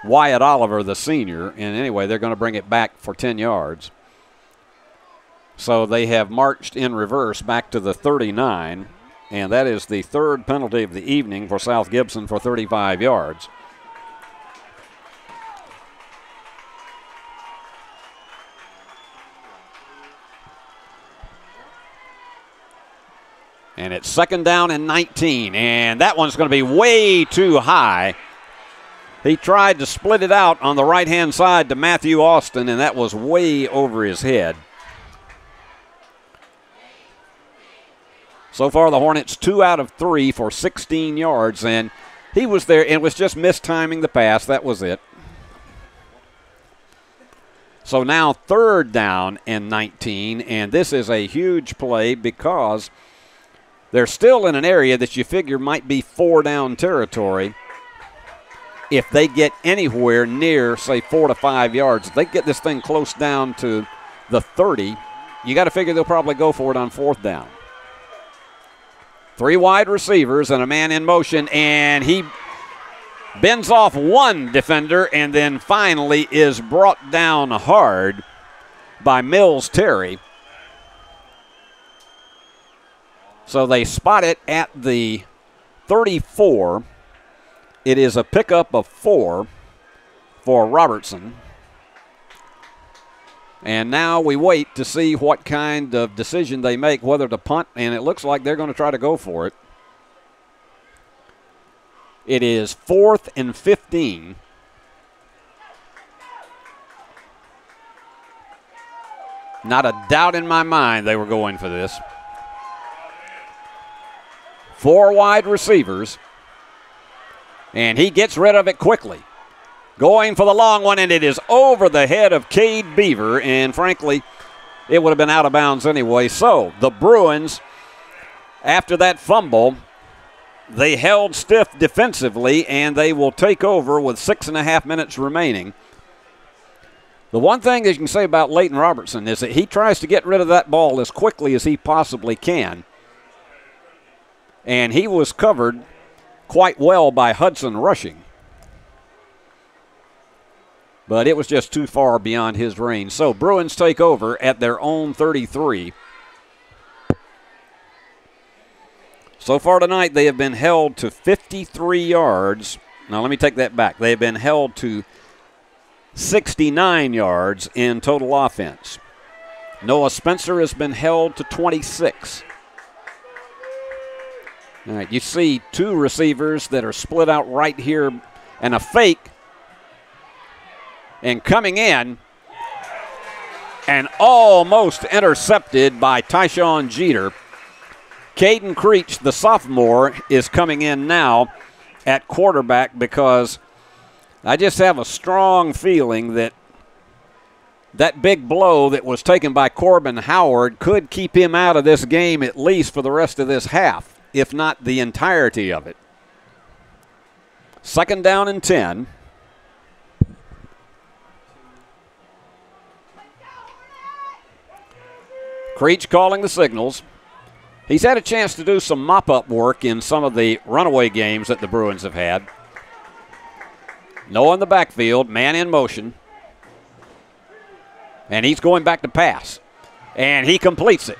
Wyatt Oliver, the senior. And anyway, they're going to bring it back for 10 yards. So they have marched in reverse back to the 39. And that is the 3rd penalty of the evening for South Gibson for 35 yards. And it's 2nd down and 19, and that one's going to be way too high. He tried to split it out on the right-hand side to Matthew Austin, and that was way over his head. So far, the Hornets 2 out of 3 for 16 yards, and he was there, and it was just mistiming the pass. That was it. So now 3rd down and 19, and this is a huge play because they're still in an area that you figure might be 4-down territory. If they get anywhere near, say, 4 to 5 yards, if they get this thing close down to the 30, you got to figure they'll probably go for it on 4th down. 3 wide receivers and a man in motion, and he bends off one defender and then finally is brought down hard by Mills Terry. So they spot it at the 34. It is a pickup of 4 for Robertson. And now we wait to see what kind of decision they make, whether to punt, and it looks like they're going to try to go for it. It is 4th and 15. Not a doubt in my mind they were going for this. 4 wide receivers, and he gets rid of it quickly. Going for the long one, and it is over the head of Cade Beaver, and frankly, it would have been out of bounds anyway. So the Bruins, after that fumble, they held stiff defensively, and they will take over with 6.5 minutes remaining. The one thing that you can say about Leighton Robertson is that he tries to get rid of that ball as quickly as he possibly can. And he was covered quite well by Hudson rushing. But it was just too far beyond his range. So Bruins take over at their own 33. So far tonight, they have been held to 53 yards. Now, let me take that back. They have been held to 69 yards in total offense. Noah Spencer has been held to 26. All right, you see 2 receivers that are split out right here and a fake. And coming in and almost intercepted by Tyshawn Jeter. Caden Creech, the sophomore, is coming in now at quarterback because I just have a strong feeling that that big blow that was taken by Corbin Howard could keep him out of this game at least for the rest of this half, if not the entirety of it. 2nd down and 10. Creech calling the signals. He's had a chance to do some mop-up work in some of the runaway games that the Bruins have had. Noah in the backfield, man in motion. And he's going back to pass. And he completes it.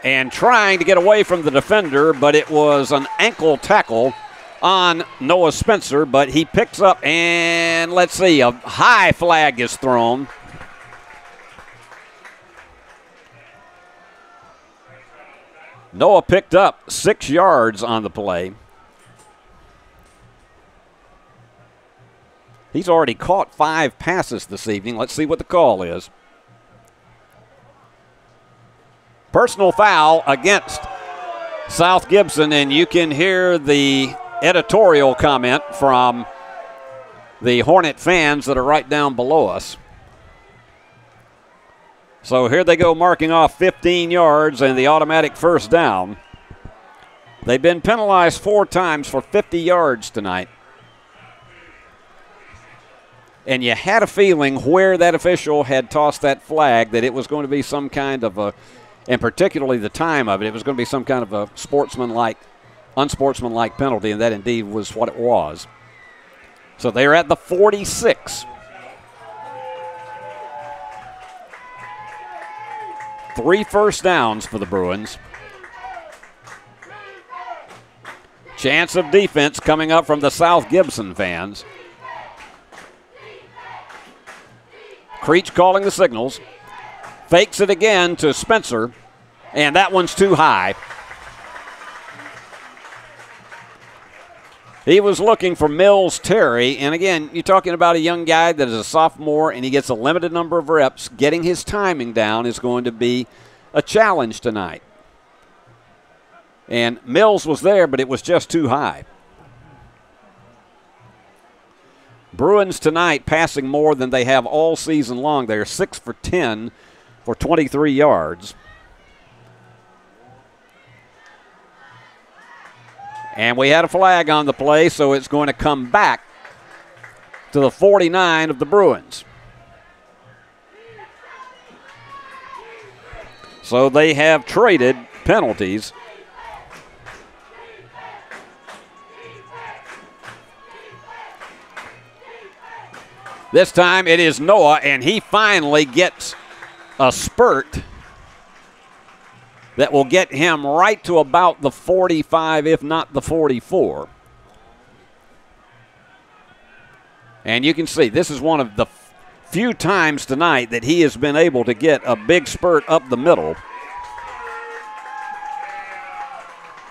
And trying to get away from the defender, but it was an ankle tackle on Noah Spencer, but he picks up, and let's see, a high flag is thrown. Noah picked up 6 yards on the play. He's already caught 5 passes this evening. Let's see what the call is. Personal foul against South Gibson, and you can hear the editorial comment from the Hornet fans that are right down below us. So here they go, marking off 15 yards and the automatic first down. They've been penalized 4 times for 50 yards tonight. And you had a feeling where that official had tossed that flag that it was going to be some kind of a, and particularly the time of it, it was going to be some kind of a unsportsmanlike penalty, and that indeed was what it was. So they're at the 46. 3 first downs for the Bruins. Chance of defense coming up from the South Gibson fans. Creech calling the signals. Fakes it again to Spencer, and that one's too high. He was looking for Mills Terry, and again, you're talking about a young guy that is a sophomore and he gets a limited number of reps. Getting his timing down is going to be a challenge tonight. And Mills was there, but it was just too high. Bruins tonight passing more than they have all season long. They're 6 for 10 for 23 yards. And we had a flag on the play, so it's going to come back to the 49 of the Bruins. So they have traded penalties. This time it is Noah, and he finally gets a spurt that will get him right to about the 45, if not the 44. And you can see this is one of the few times tonight that he has been able to get a big spurt up the middle.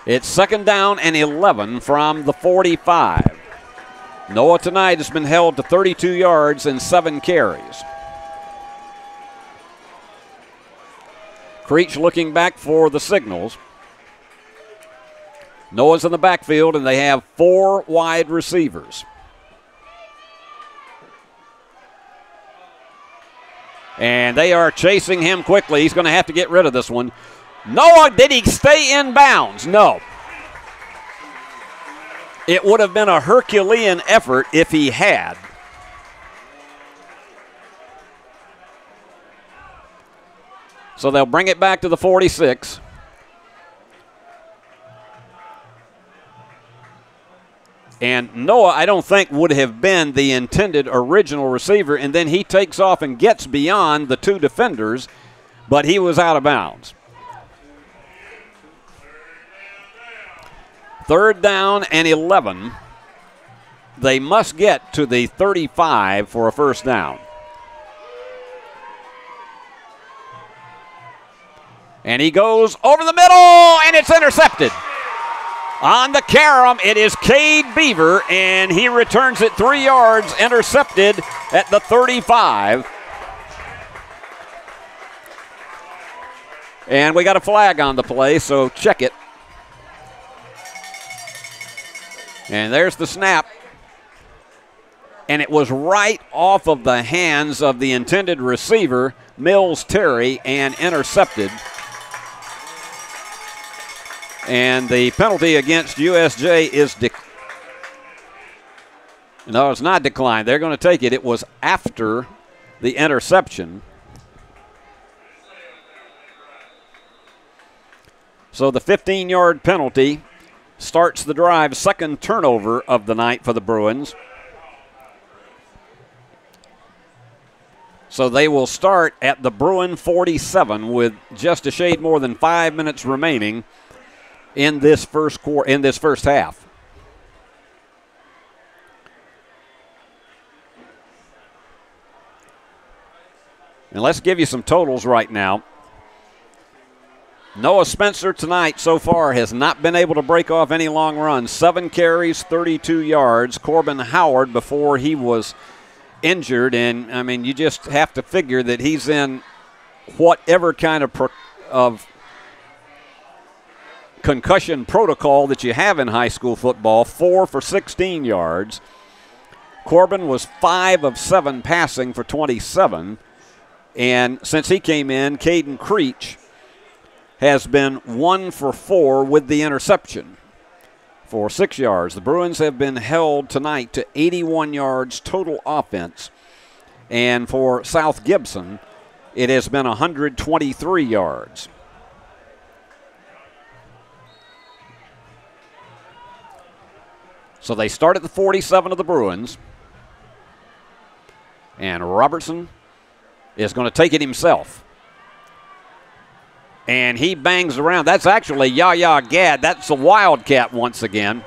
It's 2nd down and 11 from the 45. Noah tonight has been held to 32 yards and 7 carries. Creech looking back for the signals. Noah's in the backfield, and they have 4 wide receivers. And they are chasing him quickly. He's going to have to get rid of this one. Noah, did he stay in bounds? No. It would have been a Herculean effort if he had. So they'll bring it back to the 46. And Noah, I don't think, would have been the intended original receiver, and then he takes off and gets beyond the 2 defenders, but he was out of bounds. 3rd down and 11. They must get to the 35 for a first down. And he goes over the middle, and it's intercepted. On the carom, it is Cade Beaver, and he returns it 3 yards, intercepted at the 35. And we got a flag on the play, so check it. And there's the snap. And it was right off of the hands of the intended receiver, Mills Terry, and intercepted. And the penalty against USJ is no, it's not declined. They're going to take it. It was after the interception. So the 15-yard penalty starts the drive, second turnover of the night for the Bruins. So they will start at the Bruin 47 with just a shade more than 5 minutes remaining in this first half. And let's give you some totals right now. Noah Spencer tonight so far has not been able to break off any long runs. 7 carries, 32 yards. Corbin Howard before he was injured, and I mean, you just have to figure that he's in whatever kind of concussion protocol that you have in high school football. 4 for 16 yards. Corbin was 5 of 7 passing for 27, and since he came in, Caden Creech has been 1 for 4 with the interception for 6 yards. The Bruins have been held tonight to 81 yards total offense. And for South Gibson, it has been 123 yards. So they start at the 47 of the Bruins. And Robertson is going to take it himself. And he bangs around. That's actually Yahya Gadd. That's the Wildcat once again.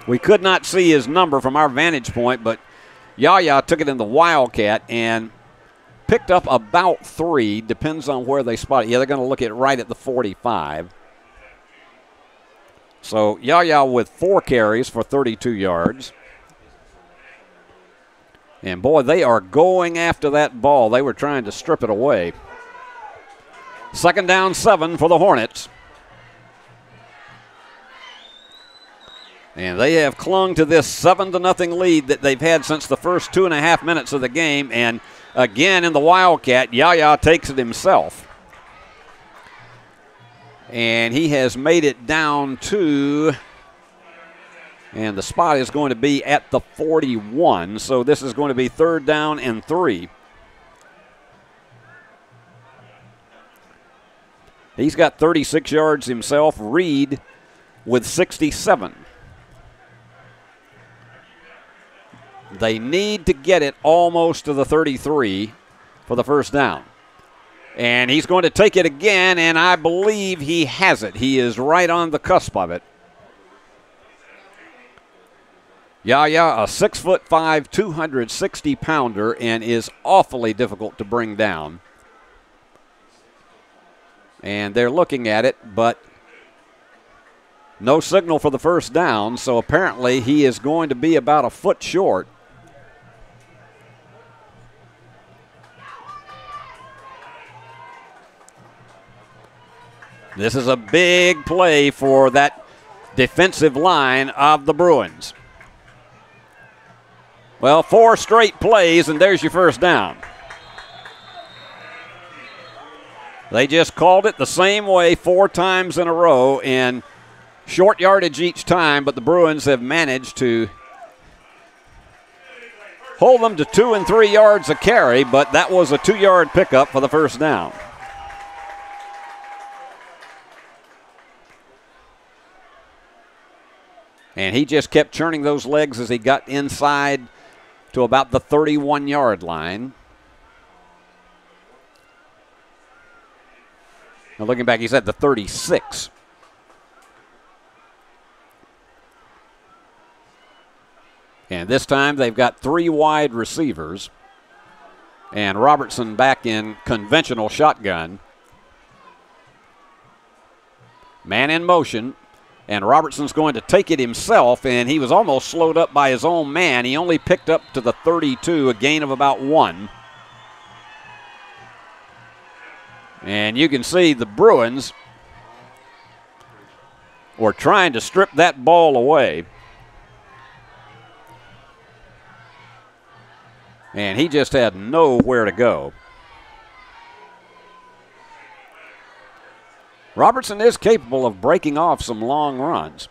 We could not see his number from our vantage point, but Yahya took it in the Wildcat and picked up about 3. Depends on where they spot it. Yeah, they're going to look at right at the 45. So Yahya with 4 carries for 32 yards. And boy, they are going after that ball. They were trying to strip it away. Second down 7 for the Hornets. And they have clung to this 7-0 lead that they've had since the first 2.5 minutes of the game. And again in the Wildcat, Yahya takes it himself. And he has made it down to, and the spot is going to be at the 41. So this is going to be 3rd down and 3. He's got 36 yards himself. Reed with 67. They need to get it almost to the 33 for the first down. And he's going to take it again, and I believe he has it. He is right on the cusp of it. Yahya, a 6'5", 260-pounder, and is awfully difficult to bring down. And they're looking at it, but no signal for the first down, so apparently he is going to be about a foot short. This is a big play for that defensive line of the Bruins. Well, 4 straight plays, and there's your first down. They just called it the same way 4 times in a row, and short yardage each time, but the Bruins have managed to hold them to 2 and 3 yards a carry, but that was a 2-yard pickup for the first down. And he just kept churning those legs as he got inside to about the 31-yard line. Now looking back, he's at the 36. And this time they've got 3 wide receivers. And Robertson back in conventional shotgun. Man in motion. And Robertson's going to take it himself, and he was almost slowed up by his own man. He only picked up to the 32, a gain of about 1. And you can see the Bruins were trying to strip that ball away. And he just had nowhere to go. Robertson is capable of breaking off some long runs.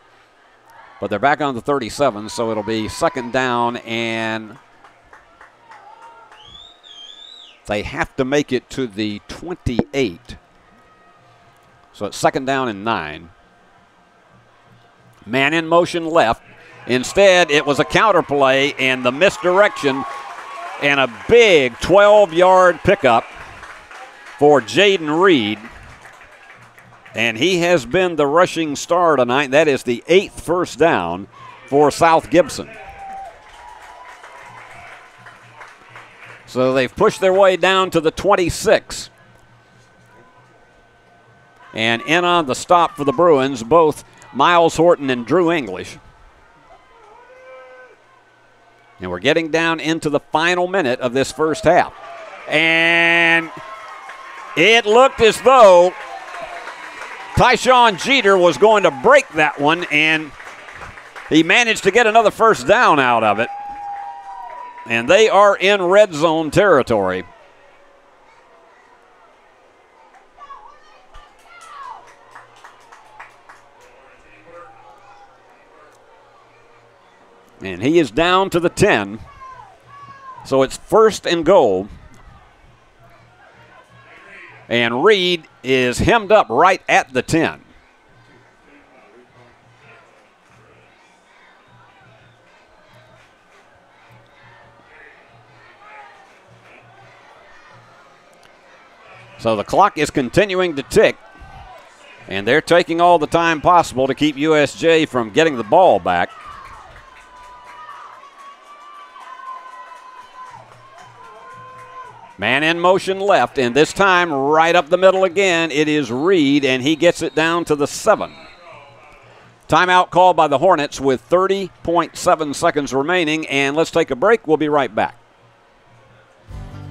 But they're back on the 37, so it'll be second down, and they have to make it to the 28. So it's 2nd down and 9. Man in motion left. Instead, it was a counter play and the misdirection and a big 12-yard pickup for Jaden Reed. And he has been the rushing star tonight. That is the 8th first down for South Gibson. So they've pushed their way down to the 26. And in on the stop for the Bruins, both Miles Horton and Drew English. And we're getting down into the final minute of this first half. And it looked as though Tyshawn Jeter was going to break that one, and he managed to get another first down out of it. And they are in red zone territory. And he is down to the 10. So it's 1st and goal. And Reed is hemmed up right at the 10. So the clock is continuing to tick, and they're taking all the time possible to keep USJ from getting the ball back. Man in motion left, and this time right up the middle again, it is Reed, and he gets it down to the 7. Timeout called by the Hornets with 30.7 seconds remaining, and let's take a break. We'll be right back.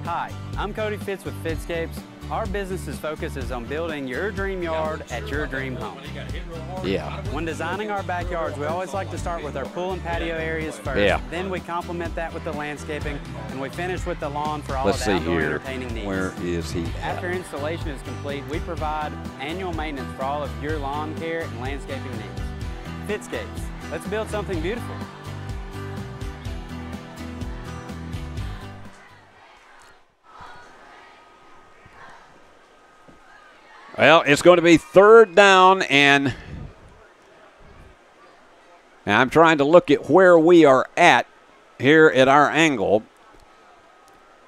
Hi, I'm Cody Fitz with Fitzscapes. Our business's focus is on building your dream yard at your dream home. Yeah. When designing our backyards, we always like to start with our pool and patio areas first. Yeah. Then we complement that with the landscaping, and we finish with the lawn for all Let's of see the outdoor here. entertaining needs. Where is he at? After installation is complete, we provide annual maintenance for all of your lawn care and landscaping needs. Fitzscapes, let's build something beautiful. Well, it's going to be 3rd down, and I'm trying to look at where we are at here at our angle.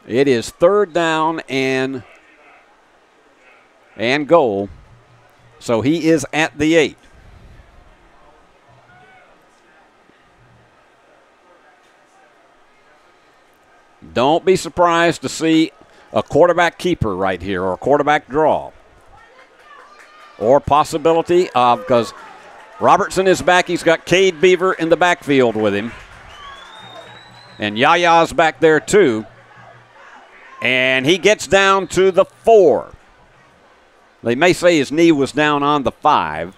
It is 3rd down and goal. So he is at the 8. Don't be surprised to see a quarterback keeper right here or a quarterback draw. Or possibility of, because Robertson is back. He's got Cade Beaver in the backfield with him. And Yaya's back there too. And he gets down to the 4. They may say his knee was down on the 5.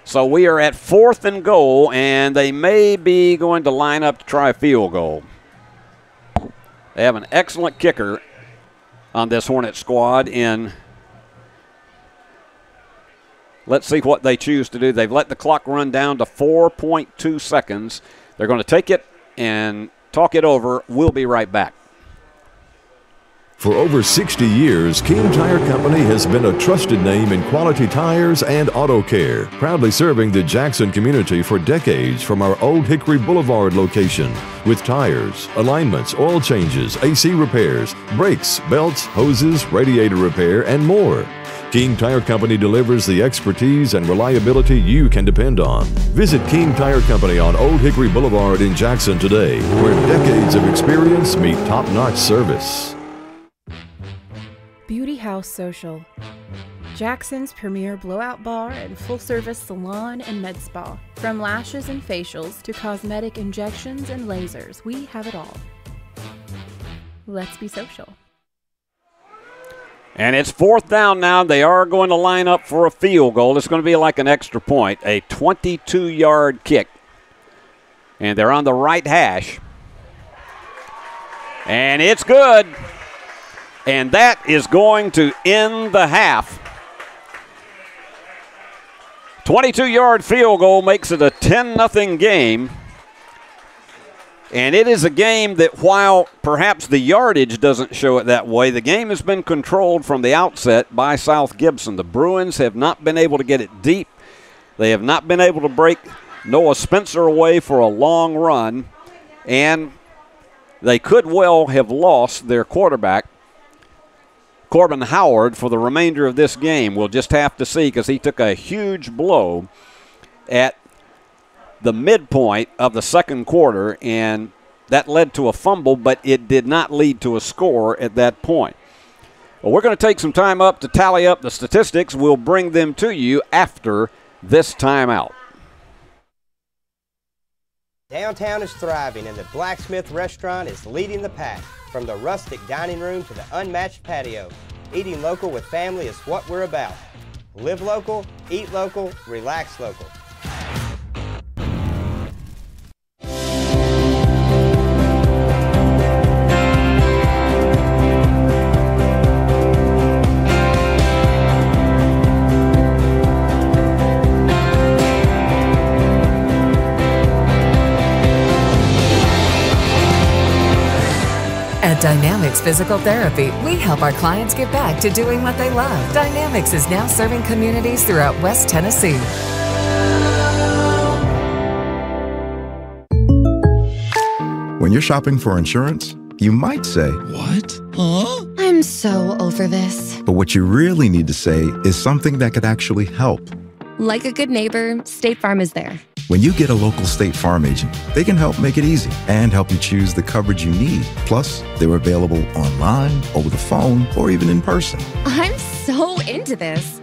So we are at 4th and goal, and they may be going to line up to try a field goal. They have an excellent kicker on this Hornet squad in. Let's see what they choose to do. They've let the clock run down to 4.2 seconds. They're going to take it and talk it over. We'll be right back. For over 60 years, King Tire Company has been a trusted name in quality tires and auto care, proudly serving the Jackson community for decades from our Old Hickory Boulevard location. With tires, alignments, oil changes, AC repairs, brakes, belts, hoses, radiator repair, and more. King Tire Company delivers the expertise and reliability you can depend on. Visit King Tire Company on Old Hickory Boulevard in Jackson today, where decades of experience meet top-notch service. Beauty House Social, Jackson's premier blowout bar and full-service salon and med spa. From lashes and facials to cosmetic injections and lasers, we have it all. Let's be social. And it's 4th down now. They are going to line up for a field goal. It's going to be like an extra point, a 22-yard kick. And they're on the right hash. And it's good. And that is going to end the half. 22-yard field goal makes it a 10-0 game. And it is a game that, while perhaps the yardage doesn't show it that way, the game has been controlled from the outset by South Gibson. The Bruins have not been able to get it deep. They have not been able to break Noah Spencer away for a long run, and they could well have lost their quarterback, Corbin Howard, for the remainder of this game. We'll just have to see, because he took a huge blow at the midpoint of the second quarter, and that led to a fumble, but it did not lead to a score at that point. Well, we're going to take some time up to tally up the statistics. We'll bring them to you after this timeout. Downtown is thriving, and the Blacksmith Restaurant is leading the pack. From the rustic dining room to the unmatched patio, eating local with family is what we're about. Live local, eat local, relax local. At Dynamics Physical Therapy, we help our clients get back to doing what they love. Dynamics is now serving communities throughout West Tennessee. When you're shopping for insurance, you might say, "What? Huh?" I'm so over this. But what you really need to say is something that could actually help. Like a good neighbor, State Farm is there. When you get a local State Farm agent, they can help make it easy and help you choose the coverage you need. Plus, they're available online, over the phone, or even in person. I'm so into this.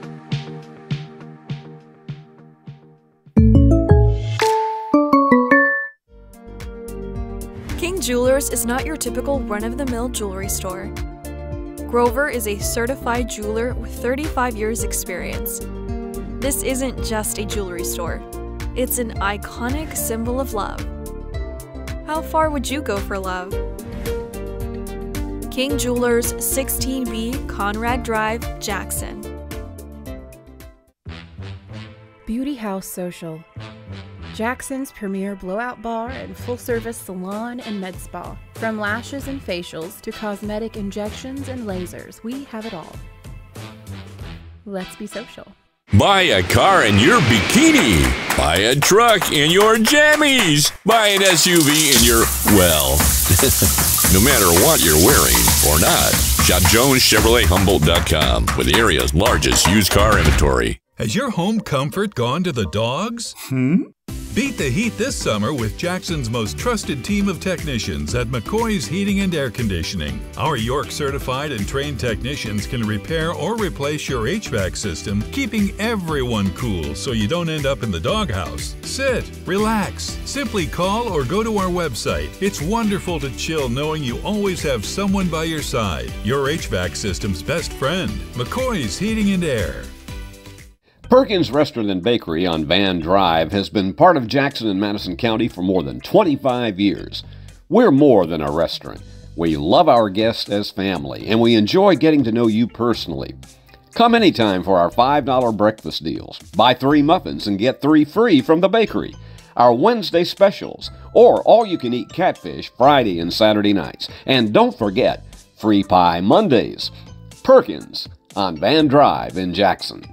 King Jewelers is not your typical run-of-the-mill jewelry store. Grover is a certified jeweler with 35 years experience. This isn't just a jewelry store. It's an iconic symbol of love. How far would you go for love? King Jewelers, 16B Conrad Drive, Jackson. Beauty House Social. Jackson's premier blowout bar and full-service salon and med spa. From lashes and facials to cosmetic injections and lasers, we have it all. Let's be social. Buy a car in your bikini. Buy a truck in your jammies. Buy an SUV in your, well, no matter what you're wearing or not. Shop JonesChevroletHumboldt.com with the area's largest used car inventory. Has your home comfort gone to the dogs? Beat the heat this summer with Jackson's most trusted team of technicians at McCoy's Heating and Air Conditioning. Our York certified and trained technicians can repair or replace your HVAC system, keeping everyone cool so you don't end up in the doghouse. Sit, relax, simply call or go to our website. It's wonderful to chill knowing you always have someone by your side. Your HVAC system's best friend, McCoy's Heating and Air. Perkins Restaurant and Bakery on Van Drive has been part of Jackson and Madison County for more than 25 years. We're more than a restaurant. We love our guests as family, and we enjoy getting to know you personally. Come anytime for our $5 breakfast deals. Buy 3 muffins and get 3 free from the bakery. Our Wednesday specials, or all-you-can-eat catfish Friday and Saturday nights. And don't forget, free pie Mondays. Perkins on Van Drive in Jackson.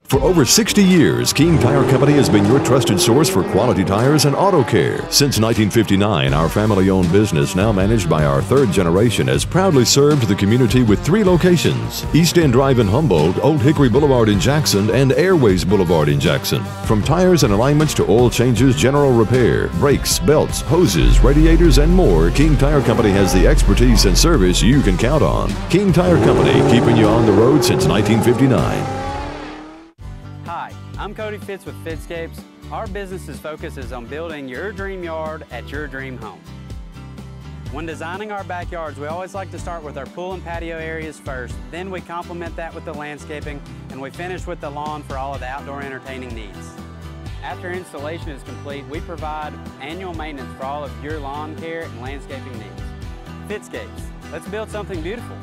For over 60 years, King Tire Company has been your trusted source for quality tires and auto care. Since 1959, our family-owned business, now managed by our 3rd generation, has proudly served the community with 3 locations: East End Drive in Humboldt, Old Hickory Boulevard in Jackson, and Airways Boulevard in Jackson. From tires and alignments to oil changes, general repair, brakes, belts, hoses, radiators, and more, King Tire Company has the expertise and service you can count on. King Tire Company, keeping you on the road since 1959. Hi, I'm Cody Fitz with Fitscapes. Our business's focus is on building your dream yard at your dream home. When designing our backyards, we always like to start with our pool and patio areas first, then we complement that with the landscaping, and we finish with the lawn for all of the outdoor entertaining needs. After installation is complete, we provide annual maintenance for all of your lawn care and landscaping needs. Fitscapes, let's build something beautiful.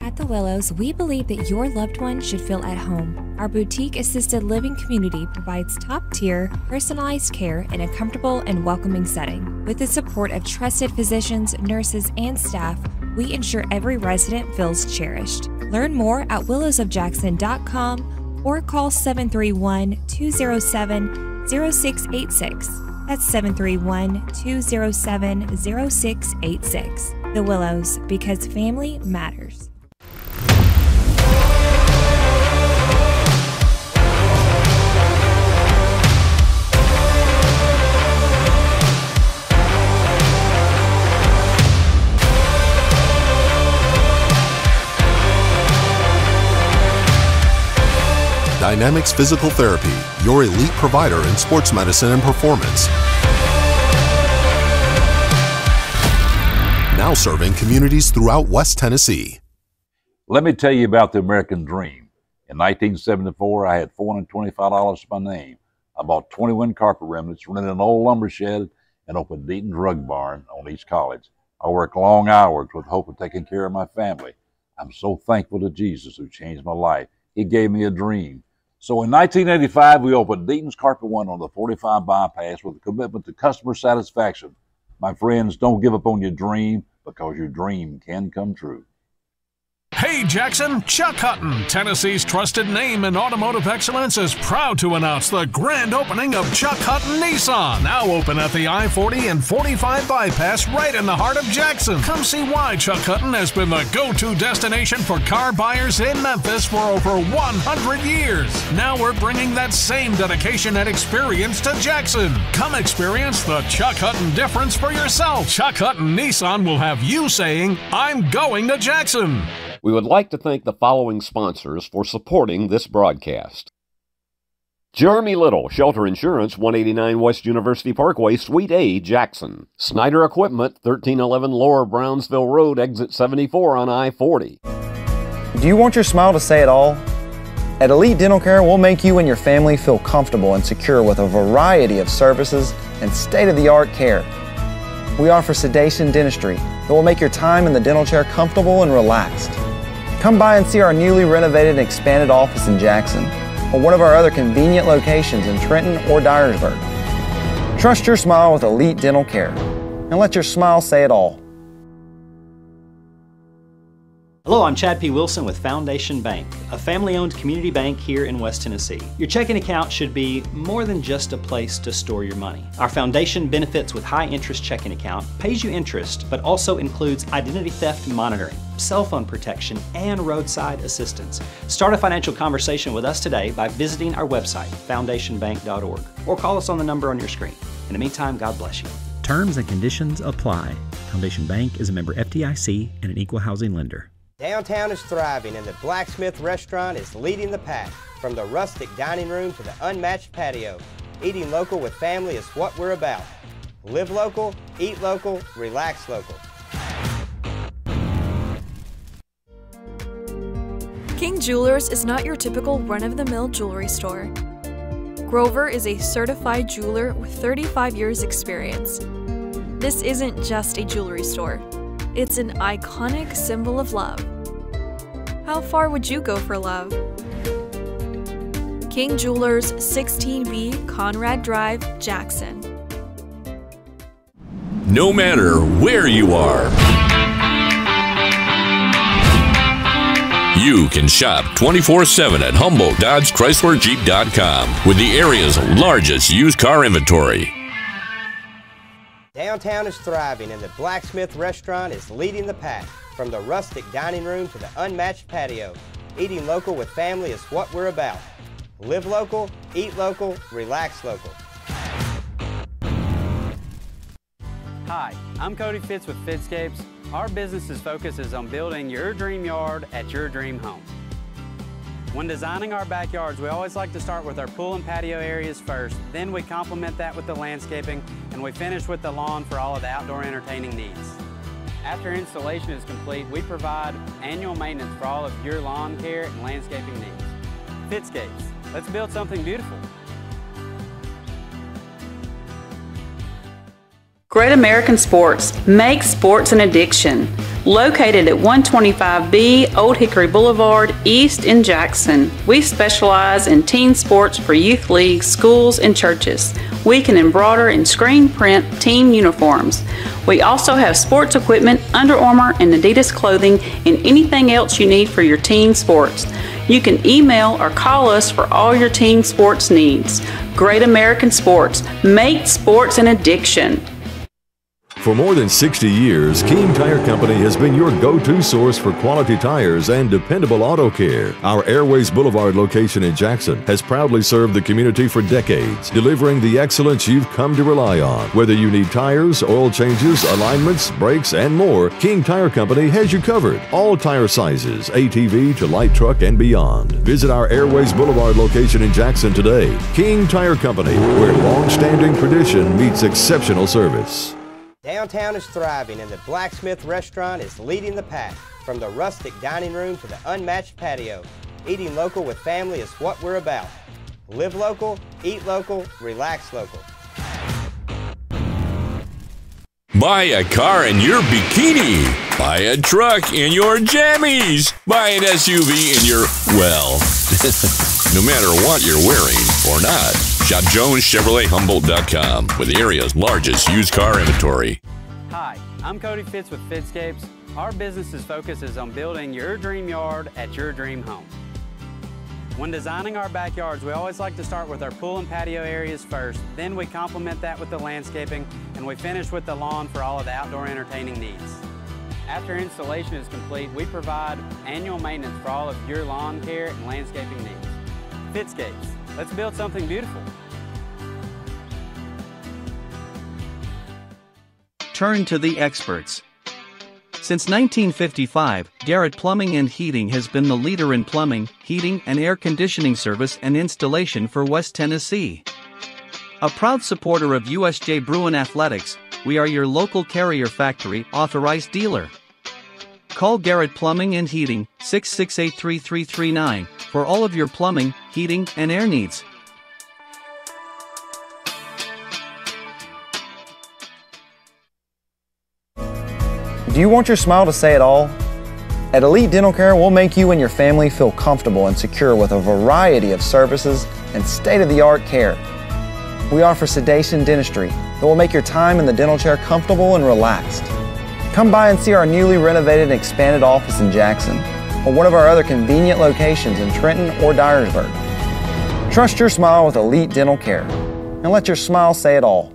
At the Willows, we believe that your loved one should feel at home. Our boutique assisted living community provides top-tier, personalized care in a comfortable and welcoming setting. With the support of trusted physicians, nurses, and staff, we ensure every resident feels cherished. Learn more at willowsofjackson.com or call 731-207-0686. That's 731-207-0686. The Willows, because family matters. Dynamics Physical Therapy, your elite provider in sports medicine and performance. Now serving communities throughout West Tennessee. Let me tell you about the American dream. In 1974, I had $425 to my name. I bought 21 carpet remnants, rented an old lumber shed, and opened Deaton's Rug Barn on East College. I worked long hours with hope of taking care of my family. I'm so thankful to Jesus who changed my life. He gave me a dream. So in 1985, we opened Deaton's Carpet One on the 45 bypass with a commitment to customer satisfaction. My friends, don't give up on your dream, because your dream can come true. Hey Jackson, Chuck Hutton, Tennessee's trusted name in automotive excellence, is proud to announce the grand opening of Chuck Hutton Nissan, now open at the I-40 and 45 bypass right in the heart of Jackson. Come see why Chuck Hutton has been the go-to destination for car buyers in Memphis for over 100 years. Now we're bringing that same dedication and experience to Jackson. Come experience the Chuck Hutton difference for yourself. Chuck Hutton Nissan will have you saying, "I'm going to Jackson." We would like to thank the following sponsors for supporting this broadcast. Jeremy Little, Shelter Insurance, 189 West University Parkway, Suite A, Jackson. Snyder Equipment, 1311 Lower Brownsville Road, Exit 74 on I-40. Do you want your smile to say it all? At Elite Dental Care, we'll make you and your family feel comfortable and secure with a variety of services and state-of-the-art care. We offer sedation dentistry that will make your time in the dental chair comfortable and relaxed. Come by and see our newly renovated and expanded office in Jackson, or one of our other convenient locations in Trenton or Dyersburg. Trust your smile with Elite Dental Care, and let your smile say it all. Hello, I'm Chad P. Wilson with Foundation Bank, a family-owned community bank here in West Tennessee. Your checking account should be more than just a place to store your money. Our Foundation Benefits with High Interest checking account pays you interest, but also includes identity theft monitoring, cell phone protection, and roadside assistance. Start a financial conversation with us today by visiting our website, foundationbank.org, or call us on the number on your screen. In the meantime, God bless you. Terms and conditions apply. Foundation Bank is a member FDIC and an equal housing lender. Downtown is thriving and the Blacksmith Restaurant is leading the pack. From the rustic dining room to the unmatched patio, eating local with family is what we're about. Live local, eat local, relax local. King Jewelers is not your typical run-of-the-mill jewelry store. Grover is a certified jeweler with 35 years experience. This isn't just a jewelry store. It's an iconic symbol of love. How far would you go for love? King Jewelers, 16B Conrad Drive, Jackson. No matter where you are, you can shop 24/7 at HumboldtDodgeChryslerJeep.com with the area's largest used car inventory. Downtown is thriving and the Blacksmith Restaurant is leading the pack. From the rustic dining room to the unmatched patio, eating local with family is what we're about. Live local, eat local, relax local. Hi, I'm Cody Fitz with Fitscapes. Our business's focus is on building your dream yard at your dream home. When designing our backyards, we always like to start with our pool and patio areas first. Then we complement that with the landscaping, and we finish with the lawn for all of the outdoor entertaining needs. After installation is complete, we provide annual maintenance for all of your lawn care and landscaping needs. Fitscapes, let's build something beautiful. Great American Sports. Make sports an addiction. Located at 125B Old Hickory Boulevard, East in Jackson. We specialize in teen sports for youth leagues, schools, and churches. We can embroider and screen print team uniforms. We also have sports equipment, Under Armour and Adidas clothing, and anything else you need for your teen sports. You can email or call us for all your teen sports needs. Great American Sports. Make sports an addiction. For more than 60 years, King Tire Company has been your go-to source for quality tires and dependable auto care. Our Airways Boulevard location in Jackson has proudly served the community for decades, delivering the excellence you've come to rely on. Whether you need tires, oil changes, alignments, brakes, and more, King Tire Company has you covered. All tire sizes, ATV to light truck and beyond. Visit our Airways Boulevard location in Jackson today. King Tire Company, where long-standing tradition meets exceptional service. Downtown is thriving and the Blacksmith Restaurant is leading the pack. From the rustic dining room to the unmatched patio, eating local with family is what we're about. Live local, eat local, relax local. Buy a car in your bikini. Buy a truck in your jammies. Buy an SUV in your, well, no matter what you're wearing or not. Shop JonesChevroletHumboldt.com with the area's largest used car inventory. Hi, I'm Cody Fitz with Fitzscapes. Our business's focus is on building your dream yard at your dream home. When designing our backyards, we always like to start with our pool and patio areas first. Then we complement that with the landscaping, and we finish with the lawn for all of the outdoor entertaining needs. After installation is complete, we provide annual maintenance for all of your lawn care and landscaping needs. Fitzscapes, let's build something beautiful. Turn to the experts. Since 1955, Garrett Plumbing and Heating has been the leader in plumbing, heating, and air conditioning service and installation for West Tennessee. A proud supporter of USJ Bruin Athletics, we are your local Carrier Factory authorized dealer. Call Garrett Plumbing and Heating 668-3339 for all of your plumbing, heating, and air needs. Do you want your smile to say it all? At Elite Dental Care, we'll make you and your family feel comfortable and secure with a variety of services and state-of-the-art care. We offer sedation dentistry that will make your time in the dental chair comfortable and relaxed. Come by and see our newly renovated and expanded office in Jackson or one of our other convenient locations in Trenton or Dyersburg. Trust your smile with Elite Dental Care and let your smile say it all.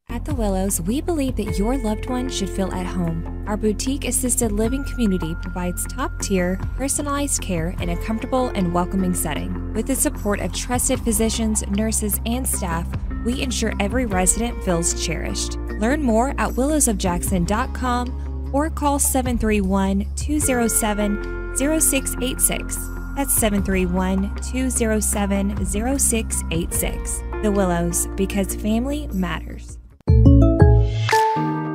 At the Willows, we believe that your loved one should feel at home. Our boutique assisted living community provides top-tier, personalized care in a comfortable and welcoming setting. With the support of trusted physicians, nurses, and staff, we ensure every resident feels cherished. Learn more at willowsofjackson.com or call 731-207-0686. That's 731-207-0686. The Willows, because family matters.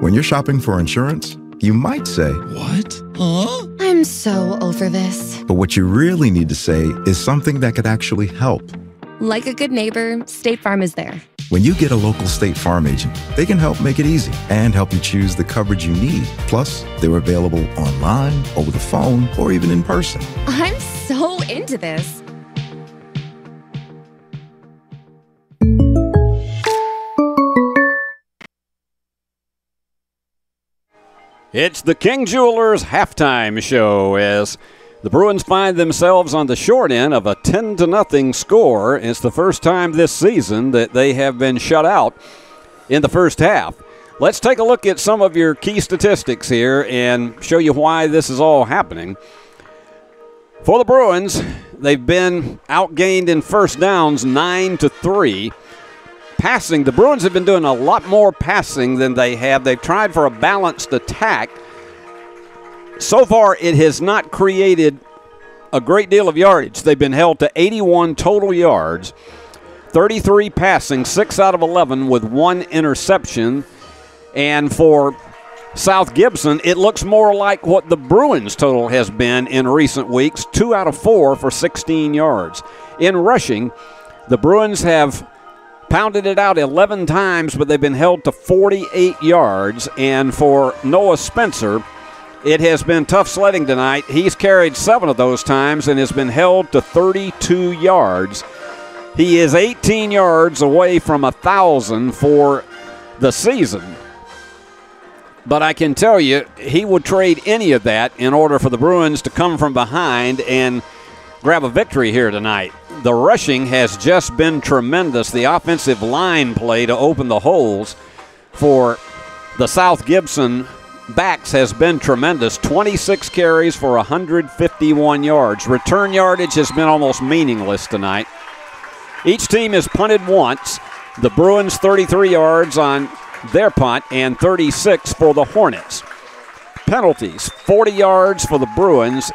When you're shopping for insurance, you might say, "What? Huh? I'm so over this." But what you really need to say is something that could actually help. Like a good neighbor, State Farm is there. When you get a local State Farm agent, they can help make it easy and help you choose the coverage you need. Plus, they're available online, over the phone, or even in person. I'm so into this. It's the King Jewelers halftime show as the Bruins find themselves on the short end of a 10-0 score. It's the first time this season that they have been shut out in the first half. Let's take a look at some of your key statistics here and show you why this is all happening. For the Bruins, they've been outgained in first downs 9-3. Passing, the Bruins have been doing a lot more passing than they have. They've tried for a balanced attack. So far, it has not created a great deal of yardage. They've been held to 81 total yards, 33 passing, 6 out of 11 with 1 interception. And for South Gibson, it looks more like what the Bruins total has been in recent weeks, 2 out of 4 for 16 yards. In rushing, the Bruins have pounded it out 11 times, but they've been held to 48 yards. And for Noah Spencer, it has been tough sledding tonight. He's carried 7 of those times and has been held to 32 yards. He is 18 yards away from 1,000 for the season. But I can tell you, he would trade any of that in order for the Bruins to come from behind and grab a victory here tonight. The rushing has just been tremendous. The offensive line play to open the holes for the South Gibson backs has been tremendous. 26 carries for 151 yards. Return yardage has been almost meaningless tonight. Each team has punted once. The Bruins 33 yards on their punt and 36 for the Hornets. Penalties, 40 yards for the Bruins.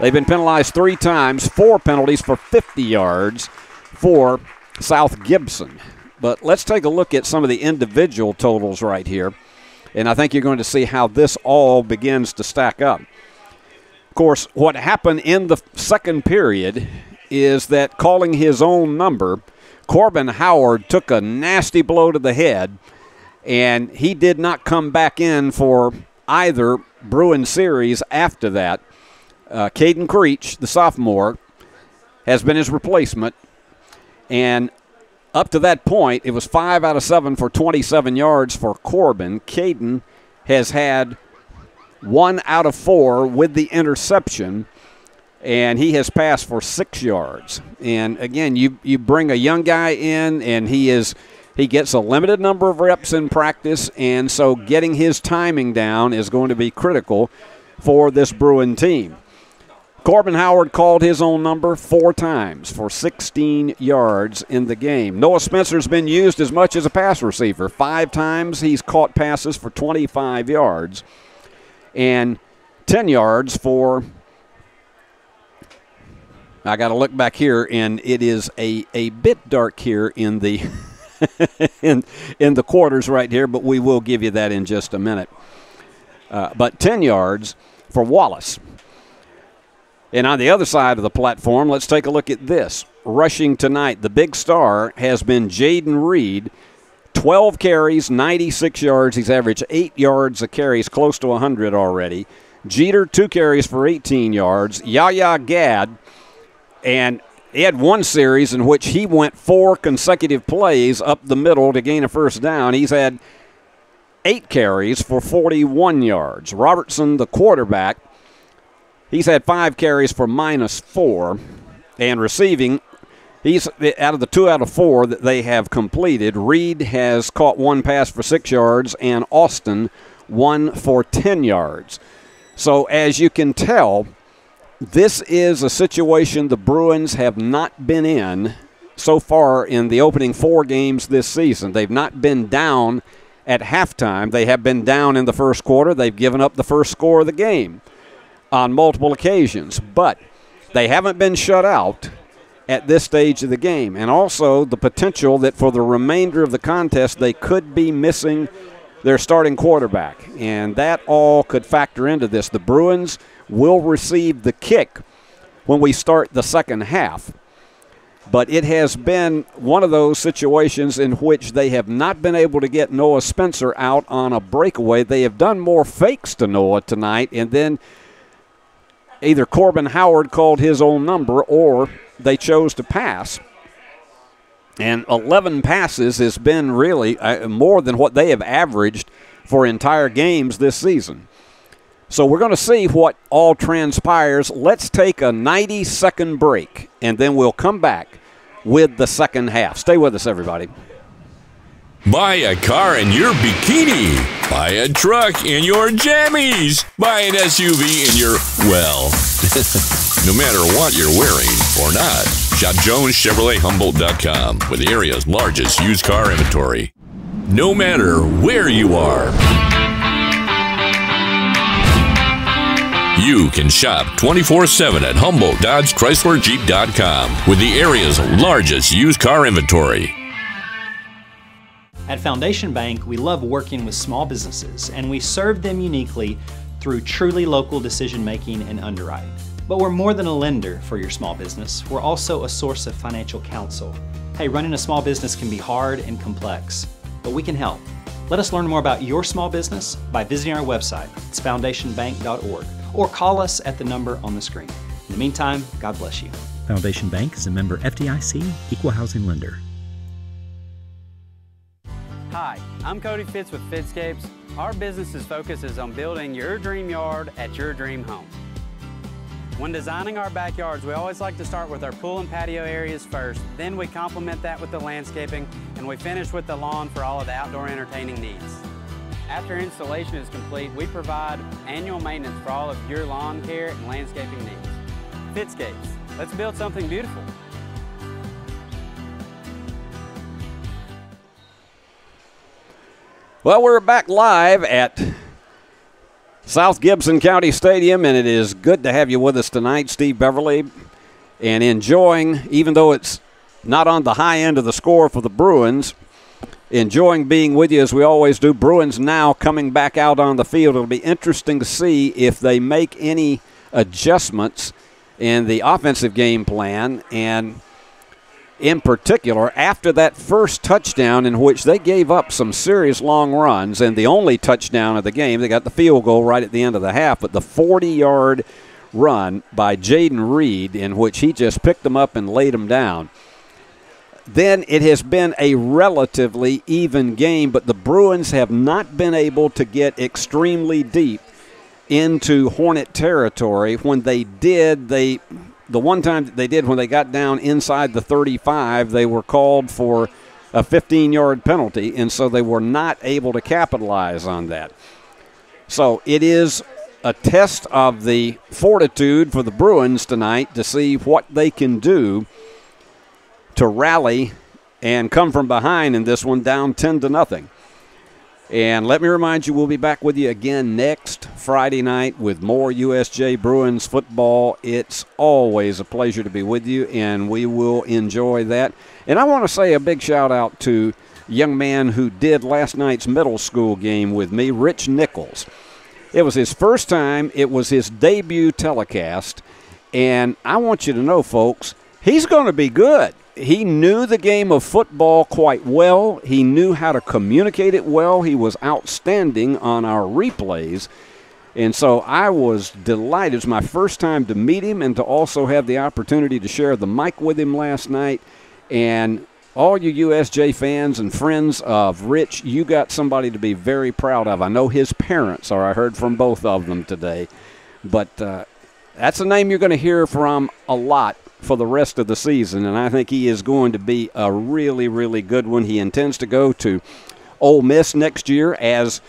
They've been penalized 3 times, 4 penalties for 50 yards for South Gibson. But let's take a look at some of the individual totals right here. And I think you're going to see how this all begins to stack up. Of course, what happened in the second period is that calling his own number, Corbin Howard took a nasty blow to the head, and he did not come back in for either Bruin series after that. Caden Creech, the sophomore, has been his replacement, and up to that point, it was 5 out of 7 for 27 yards for Corbin. Caden has had 1 out of 4 with the interception, and he has passed for 6 yards. And again, you bring a young guy in, and he gets a limited number of reps in practice, and so getting his timing down is going to be critical for this Bruin team. Corbin Howard called his own number 4 times for 16 yards in the game. Noah Spencer's been used as much as a pass receiver. 5 times he's caught passes for 25 yards and 10 yards for, I got to look back here, and it is a bit dark here in the in the quarters right here, but we will give you that in just a minute. But 10 yards for Wallace. And on the other side of the platform, let's take a look at this. Rushing tonight, the big star has been Jaden Reed. 12 carries, 96 yards. He's averaged 8 yards a carry. He's close to 100 already. Jeter, 2 carries for 18 yards. Yahya Gad, and he had 1 series in which he went 4 consecutive plays up the middle to gain a first down. He's had 8 carries for 41 yards. Robertson, the quarterback, he's had 5 carries for -4, and receiving, he's out of the 2 out of 4 that they have completed. Reed has caught 1 pass for 6 yards, and Austin 1 for 10 yards. So as you can tell, this is a situation the Bruins have not been in so far in the opening 4 games this season. They've not been down at halftime. They have been down in the first quarter. They've given up the first score of the game on multiple occasions, but they haven't been shut out at this stage of the game. And also the potential that for the remainder of the contest they could be missing their starting quarterback, and that all could factor into this. The Bruins will receive the kick when we start the second half, but it has been one of those situations in which they have not been able to get Noah Spencer out on a breakaway. They have done more fakes to Noah tonight, and then either Corbin Howard called his own number or they chose to pass. And 11 passes has been really more than what they have averaged for entire games this season. So we're going to see what all transpires. Let's take a 90-second break, and then we'll come back with the second half. Stay with us, everybody. Buy a car in your bikini. Buy a truck in your jammies. Buy an SUV in your, well, no matter what you're wearing or not. Shop JonesChevroletHumboldt.com with the area's largest used car inventory. No matter where you are, you can shop 24/7 at HumboldtDodgeChryslerJeep.com with the area's largest used car inventory. At Foundation Bank, we love working with small businesses, and we serve them uniquely through truly local decision-making and underwriting. But we're more than a lender for your small business. We're also a source of financial counsel. Hey, running a small business can be hard and complex, but we can help. Let us learn more about your small business by visiting our website. It's foundationbank.org, or call us at the number on the screen. In the meantime, God bless you. Foundation Bank is a member FDIC, equal housing lender. Hi, I'm Cody Fitz with Fitscapes. Our business's focus is on building your dream yard at your dream home. When designing our backyards, we always like to start with our pool and patio areas first. Then we complement that with the landscaping, and we finish with the lawn for all of the outdoor entertaining needs. After installation is complete, we provide annual maintenance for all of your lawn care and landscaping needs. Fitscapes, let's build something beautiful. Well, we're back live at South Gibson County Stadium, and it is good to have you with us tonight, Steve Beverly, and enjoying, even though it's not on the high end of the score for the Bruins, enjoying being with you as we always do. Bruins now coming back out on the field. It'll be interesting to see if they make any adjustments in the offensive game plan, and in particular, after that first touchdown in which they gave up some serious long runs, and the only touchdown of the game, they got the field goal right at the end of the half, but the 40-yard run by Jaden Reed in which he just picked them up and laid them down. Then it has been a relatively even game, but the Bruins have not been able to get extremely deep into Hornet territory. When they did, the one time that they did, when they got down inside the 35, they were called for a 15-yard penalty, and so they were not able to capitalize on that. So it is a test of the fortitude for the Bruins tonight to see what they can do to rally and come from behind in this one, down 10-0. And let me remind you, we'll be back with you again next Friday night with more USJ Bruins football. It's always a pleasure to be with you, and we will enjoy that. And I want to say a big shout-out to a young man who did last night's middle school game with me, Rich Nichols. It was his first time. It was his debut telecast. And I want you to know, folks, he's going to be good. He knew the game of football quite well. He knew how to communicate it well. He was outstanding on our replays. And so I was delighted. It was my first time to meet him and to also have the opportunity to share the mic with him last night. And all you USJ fans and friends of Rich, you got somebody to be very proud of. I know his parents are. I heard from both of them today. But that's a name you're going to hear from a lot for the rest of the season, and I think he is going to be a really, really good one. He intends to go to Ole Miss next year, as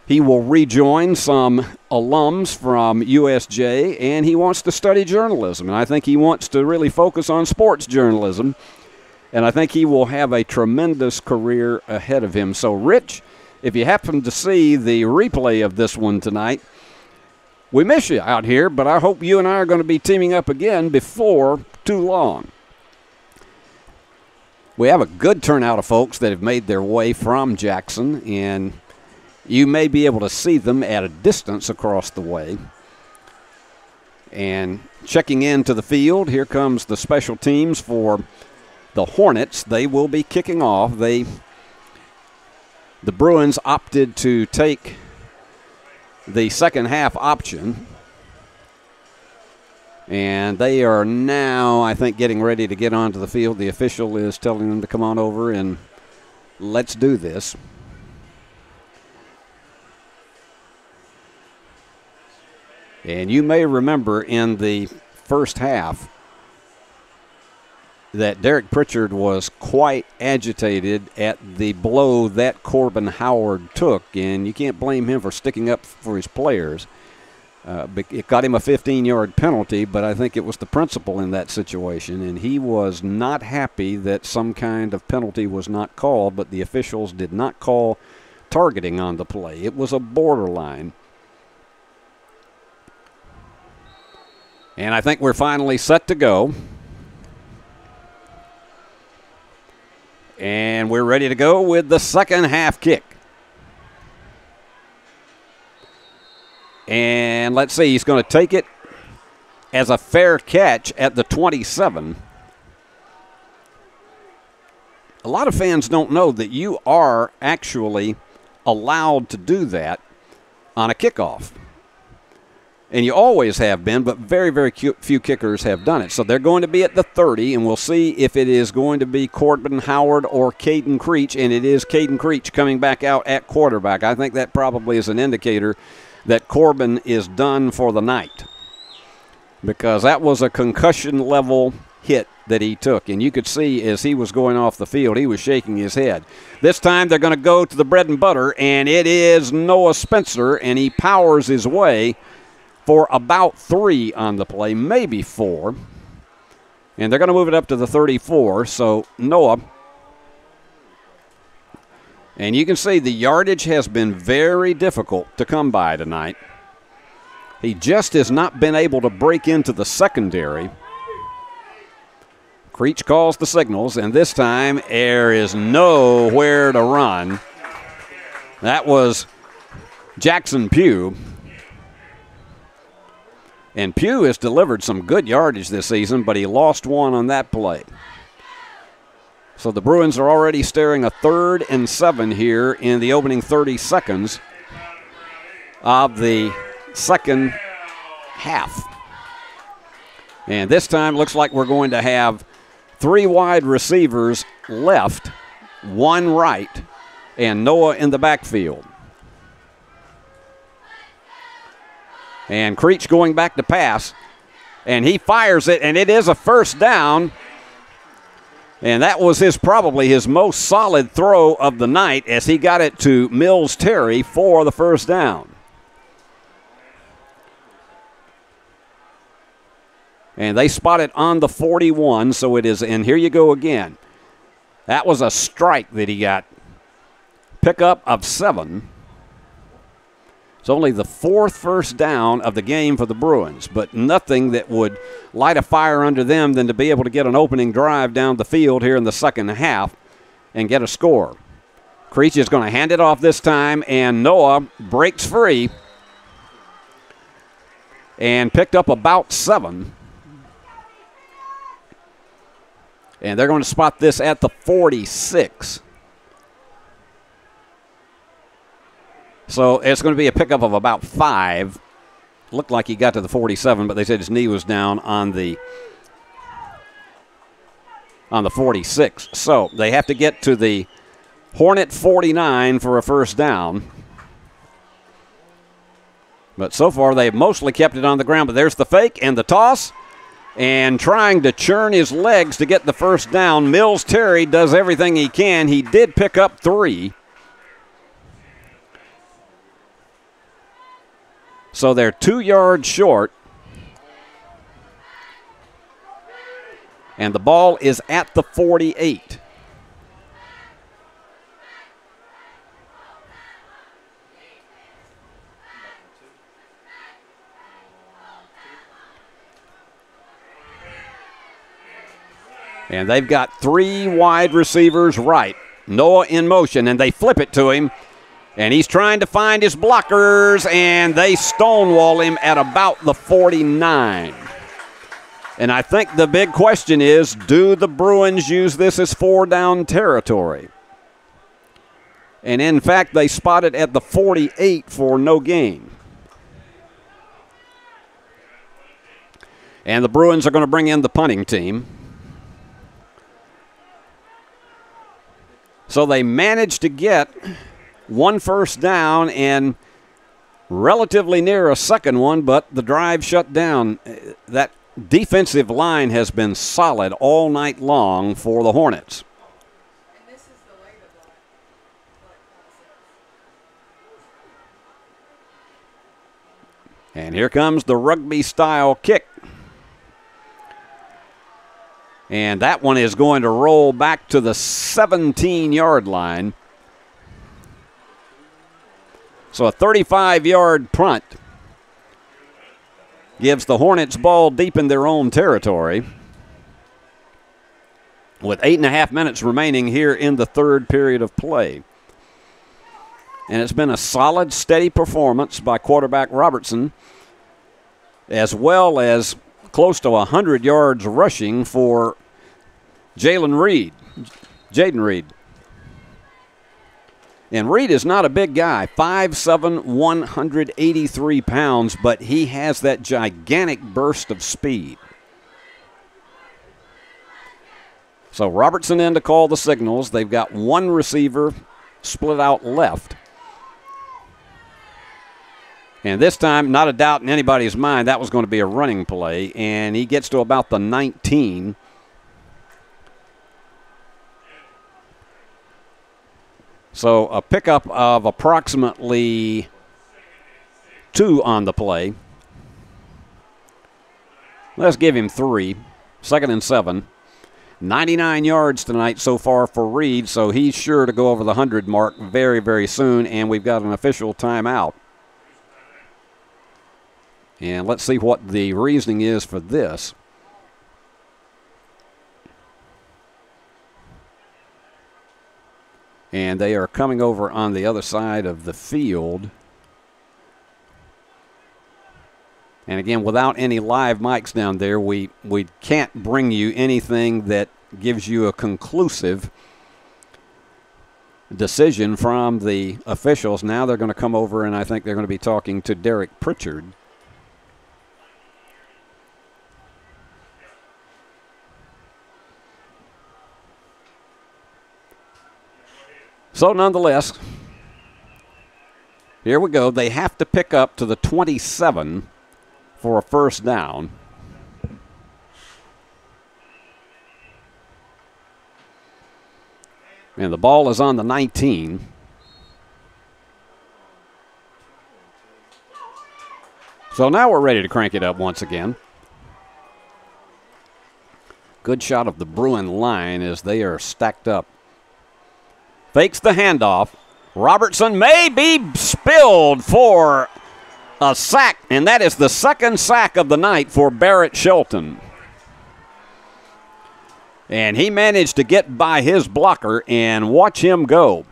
he will rejoin some alums from USJ, and he wants to study journalism, and I think he wants to really focus on sports journalism, and I think he will have a tremendous career ahead of him. So, Rich, if you happen to see the replay of this one tonight, we miss you out here, but I hope you and I are going to be teaming up again before too long. We have a good turnout of folks that have made their way from Jackson, and you may be able to see them at a distance across the way. And checking into the field, here comes the special teams for the Hornets. They will be kicking off. The Bruins opted to take the second half option, and they are now, I think, getting ready to get onto the field. The official is telling them to come on over and let's do this. And you may remember in the first half that Derek Pritchard was quite agitated at the blow that Corbin Howard took, and you can't blame him for sticking up for his players. It got him a 15-yard penalty, but I think it was the principal in that situation, and he was not happy that some kind of penalty was not called, but the officials did not call targeting on the play. It was a borderline. And I think we're finally set to go. And we're ready to go with the second half kick. And let's see, he's going to take it as a fair catch at the 27. a lot of fans don't know that you are actually allowed to do that on a kickoff. And you always have been, but very, very few kickers have done it. So they're going to be at the 30, and we'll see if it is going to be Corbin Howard or Caden Creech, and it is Caden Creech coming back out at quarterback. I think that probably is an indicator that Corbin is done for the night, because that was a concussion-level hit that he took. And you could see as he was going off the field, he was shaking his head. This time they're going to go to the bread and butter, and it is Noah Spencer, and he powers his way for about 3 on the play, maybe 4. And they're going to move it up to the 34. So Noah, and you can see the yardage has been very difficult to come by tonight. He just has not been able to break into the secondary. Creech calls the signals, and this time there is nowhere to run. That was Jackson Pugh. And Pugh has delivered some good yardage this season, but he lost 1 on that play. So the Bruins are already staring a 3rd and 7 here in the opening 30 seconds of the second half. And this time looks like we're going to have 3 wide receivers left, 1 right, and Noah in the backfield. And Creech going back to pass, and he fires it, and it is a first down. And that was probably his most solid throw of the night, as he got it to Mills Terry for the first down. And they spot it on the 41, so it is, and here you go again. That was a strike that he got. Pickup of 7. It's only the 4th first down of the game for the Bruins, but nothing that would light a fire under them than to be able to get an opening drive down the field here in the second half and get a score. Creech is going to hand it off this time, and Noah breaks free and picked up about 7. And they're going to spot this at the 46. So it's going to be a pickup of about 5. Looked like he got to the 47, but they said his knee was down on the 46. So they have to get to the Hornet 49 for a first down. But so far they've mostly kept it on the ground. But there's the fake and the toss. And trying to churn his legs to get the first down. Mills Terry does everything he can. He did pick up 3. So they're 2 yards short. And the ball is at the 48. And they've got 3 wide receivers right. Noah in motion, and they flip it to him. And he's trying to find his blockers, and they stonewall him at about the 49. And I think the big question is, do the Bruins use this as 4-down territory? And in fact, they spot it at the 48 for no gain. And the Bruins are going to bring in the punting team. So they managed to get 1 first down and relatively near a second one, but the drive shut down. That defensive line has been solid all night long for the Hornets. And here comes the rugby-style kick. And that one is going to roll back to the 17-yard line. So a 35-yard punt gives the Hornets ball deep in their own territory with 8.5 minutes remaining here in the 3rd period of play. And it's been a solid, steady performance by quarterback Robertson, as well as close to 100 yards rushing for Jalen Reed. Jaden Reed. And Reed is not a big guy, 5'7", 183 pounds, but he has that gigantic burst of speed. So Robertson in to call the signals. They've got one receiver split out left. And this time, not a doubt in anybody's mind, that was going to be a running play. And he gets to about the 19. So a pickup of approximately 2 on the play. Let's give him 3. 2nd and 7. 99 yards tonight so far for Reed, so he's sure to go over the 100 mark very, very soon, and we've got an official timeout. And let's see what the reasoning is for this. And they are coming over on the other side of the field. And again, without any live mics down there, we can't bring you anything that gives you a conclusive decision from the officials. Now they're going to come over, and I think they're going to be talking to Derek Pritchard. So nonetheless, here we go. They have to pick up to the 27 for a first down. And the ball is on the 19. So now we're ready to crank it up once again. Good shot of the Bruin line as they are stacked up. Fakes the handoff. Robertson may be spilled for a sack, and that is the second sack of the night for Barrett Shelton. And he managed to get by his blocker and watch him go.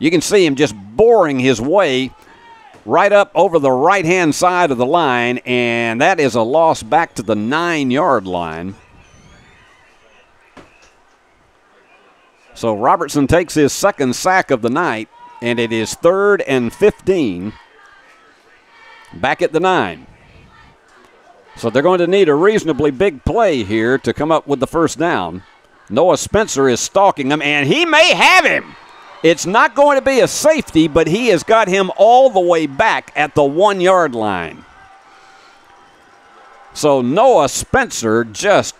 You can see him just boring his way right up over the right-hand side of the line, and that is a loss back to the 9-yard line. So Robertson takes his second sack of the night, and it is 3rd and 15. Back at the 9. So they're going to need a reasonably big play here to come up with the first down. Noah Spencer is stalking him, and he may have him. It's not going to be a safety, but he has got him all the way back at the 1-yard line. So Noah Spencer just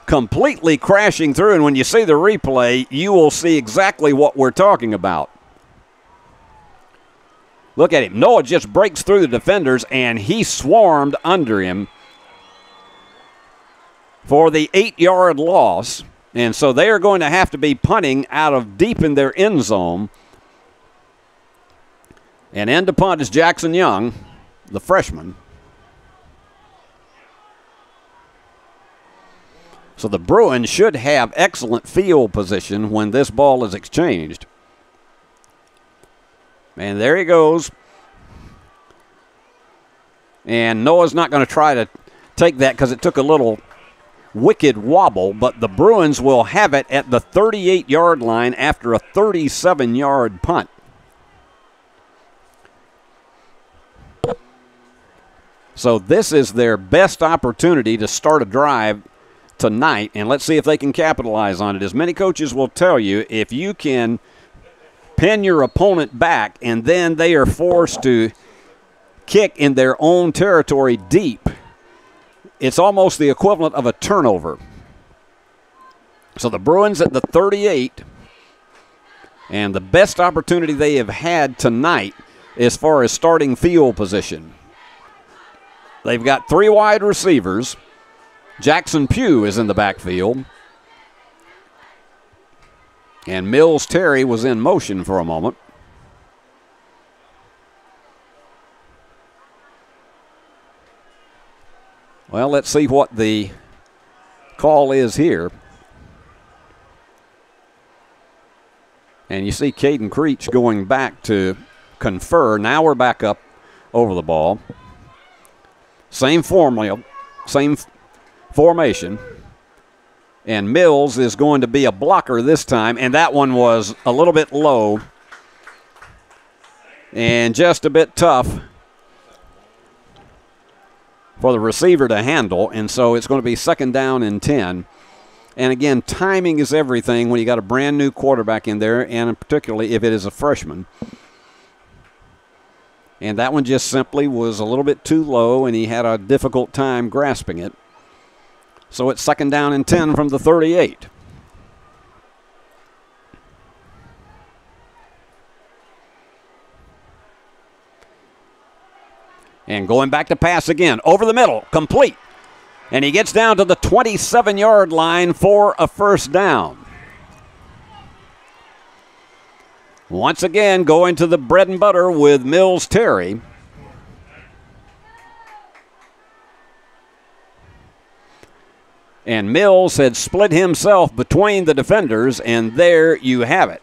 completely crashing through, and when you see the replay, you will see exactly what we're talking about. Look at him. Noah just breaks through the defenders, and he swarmed under him for the 8-yard loss. And so they are going to have to be punting out of deep in their end zone. And end to punt is Jackson Young, the freshman. So the Bruins should have excellent field position when this ball is exchanged. And there he goes. And Noah's not going to try to take that because it took a little wicked wobble, but the Bruins will have it at the 38-yard line after a 37-yard punt. So this is their best opportunity to start a drive tonight, and let's see if they can capitalize on it. As many coaches will tell you, if you can pin your opponent back and then they are forced to kick in their own territory deep, it's almost the equivalent of a turnover. So the Bruins at the 38, and the best opportunity they have had tonight as far as starting field position. They've got 3 wide receivers. Jackson Pugh is in the backfield. And Mills Terry was in motion for a moment. Well, let's see what the call is here. And you see Caden Creech going back to confer. Now we're back up over the ball. Same formula, same formation. And Mills is going to be a blocker this time, and that one was a little bit low and just a bit tough for the receiver to handle, and so it's going to be 2nd down and 10. And again, timing is everything when you got a brand new quarterback in there, and particularly if it is a freshman. And that one just simply was a little bit too low, and he had a difficult time grasping it. So it's 2nd down and 10 from the 38. And going back to pass again, over the middle, complete. And he gets down to the 27-yard line for a 1st down. Once again, going to the bread and butter with Mills Terry. And Mills had split himself between the defenders, and there you have it.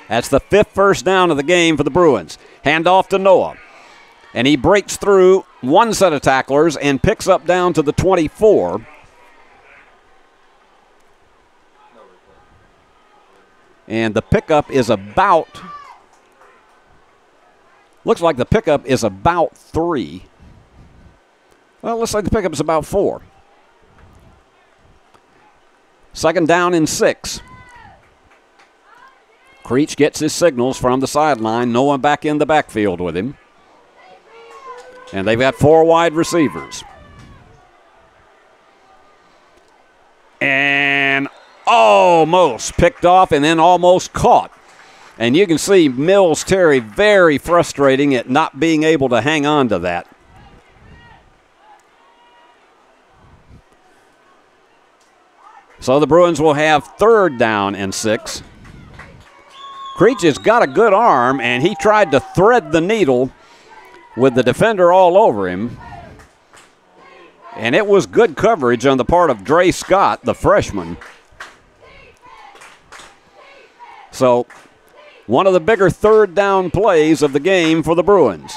That's the 5th 1st down of the game for the Bruins. Hand off to Noah. And he breaks through one set of tacklers and picks up down to the 24. And the pickup is about, looks like the pickup is about 3. Well, looks like the pickup is about 4. 2nd down and 6. Creech gets his signals from the sideline. Noah back in the backfield with him. And they've got 4 wide receivers. And almost picked off and then almost caught. And you can see Mills Terry very frustrating at not being able to hang on to that. So the Bruins will have 3rd down and 6. Creech has got a good arm, and he tried to thread the needle with the defender all over him. And it was good coverage on the part of Dre Scott, the freshman. So one of the bigger 3rd down plays of the game for the Bruins.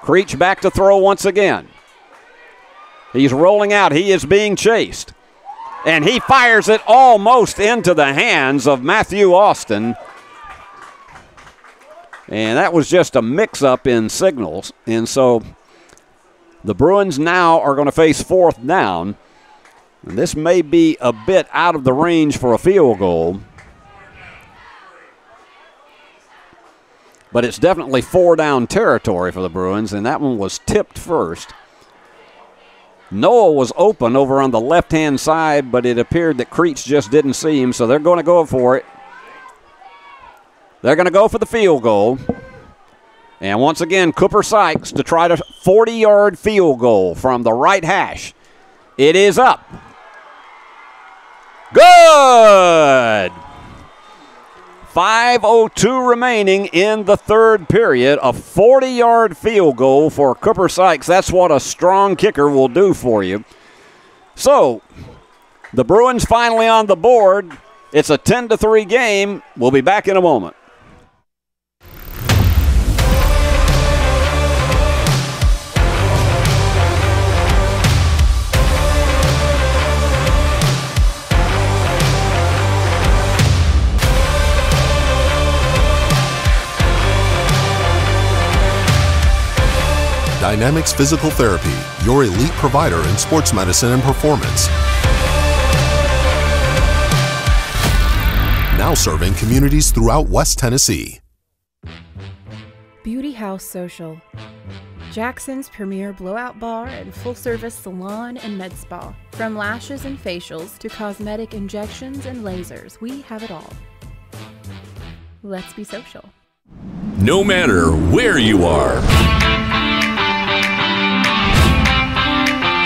Creech back to throw once again. He's rolling out. He is being chased. And he fires it almost into the hands of Matthew Austin. And that was just a mix-up in signals. And so the Bruins now are going to face 4th down. And this may be a bit out of the range for a field goal. But it's definitely 4-down territory for the Bruins, and that one was tipped first. Noah was open over on the left-hand side, but it appeared that Creech just didn't see him, so they're going to go for it. They're going to go for the field goal. And once again, Cooper Sykes to try to 40-yard field goal from the right hash. It is up. Good! 5:02 remaining in the 3rd period. A 40-yard field goal for Cooper Sykes. That's what a strong kicker will do for you. So, the Bruins finally on the board. It's a 10-3 game. We'll be back in a moment. Dynamics Physical Therapy, your elite provider in sports medicine and performance. Now serving communities throughout West Tennessee. Beauty House Social. Jackson's premier blowout bar and full-service salon and med spa. From lashes and facials to cosmetic injections and lasers, we have it all. Let's be social. No matter where you are,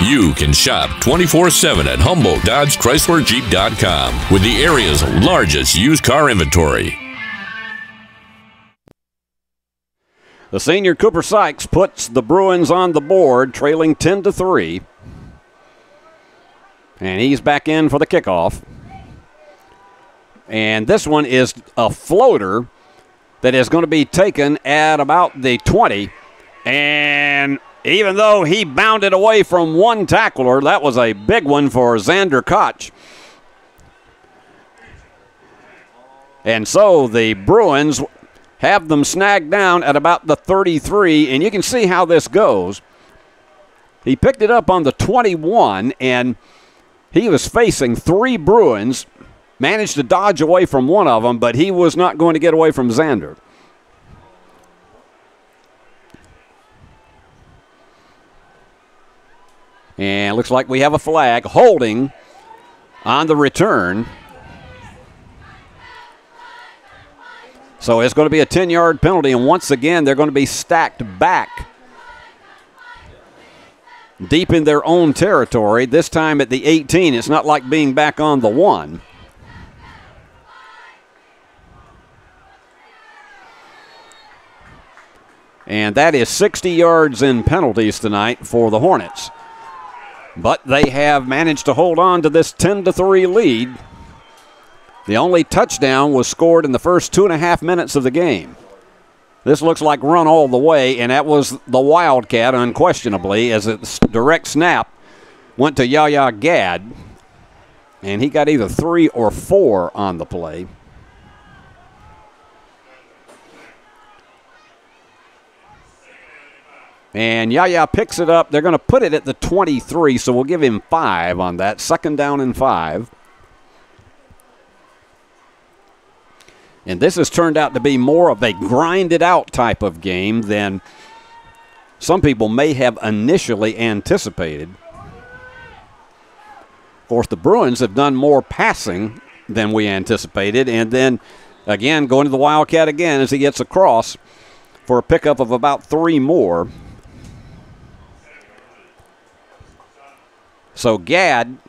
you can shop 24/7 at HumboldtDodgeChryslerJeep.com with the area's largest used car inventory. The senior Cooper Sykes puts the Bruins on the board, trailing 10-3. And he's back in for the kickoff. And this one is a floater that is going to be taken at about the 20. And even though he bounded away from one tackler. That was a big one for Xander Koch. And so the Bruins have them snagged down at about the 33, and you can see how this goes. He picked it up on the 21, and he was facing 3 Bruins, managed to dodge away from one of them, but he was not going to get away from Xander. And looks like we have a flag holding on the return. So it's going to be a 10-yard penalty, and once again, they're going to be stacked back deep in their own territory, this time at the 18. It's not like being back on the 1. And that is 60 yards in penalties tonight for the Hornets. But they have managed to hold on to this 10-3 lead. The only touchdown was scored in the first 2.5 minutes of the game. This looks like run all the way, and that was the Wildcat, unquestionably, as its direct snap went to Yaya Gad, and he got either 3 or 4 on the play. And Yaya picks it up. They're going to put it at the 23, so we'll give him 5 on that. 2nd down and 5. And this has turned out to be more of a grinded-out type of game than some people may have initially anticipated. Of course, the Bruins have done more passing than we anticipated, and then, again, going to the Wildcat again as he gets across for a pickup of about 3 more. So Gad,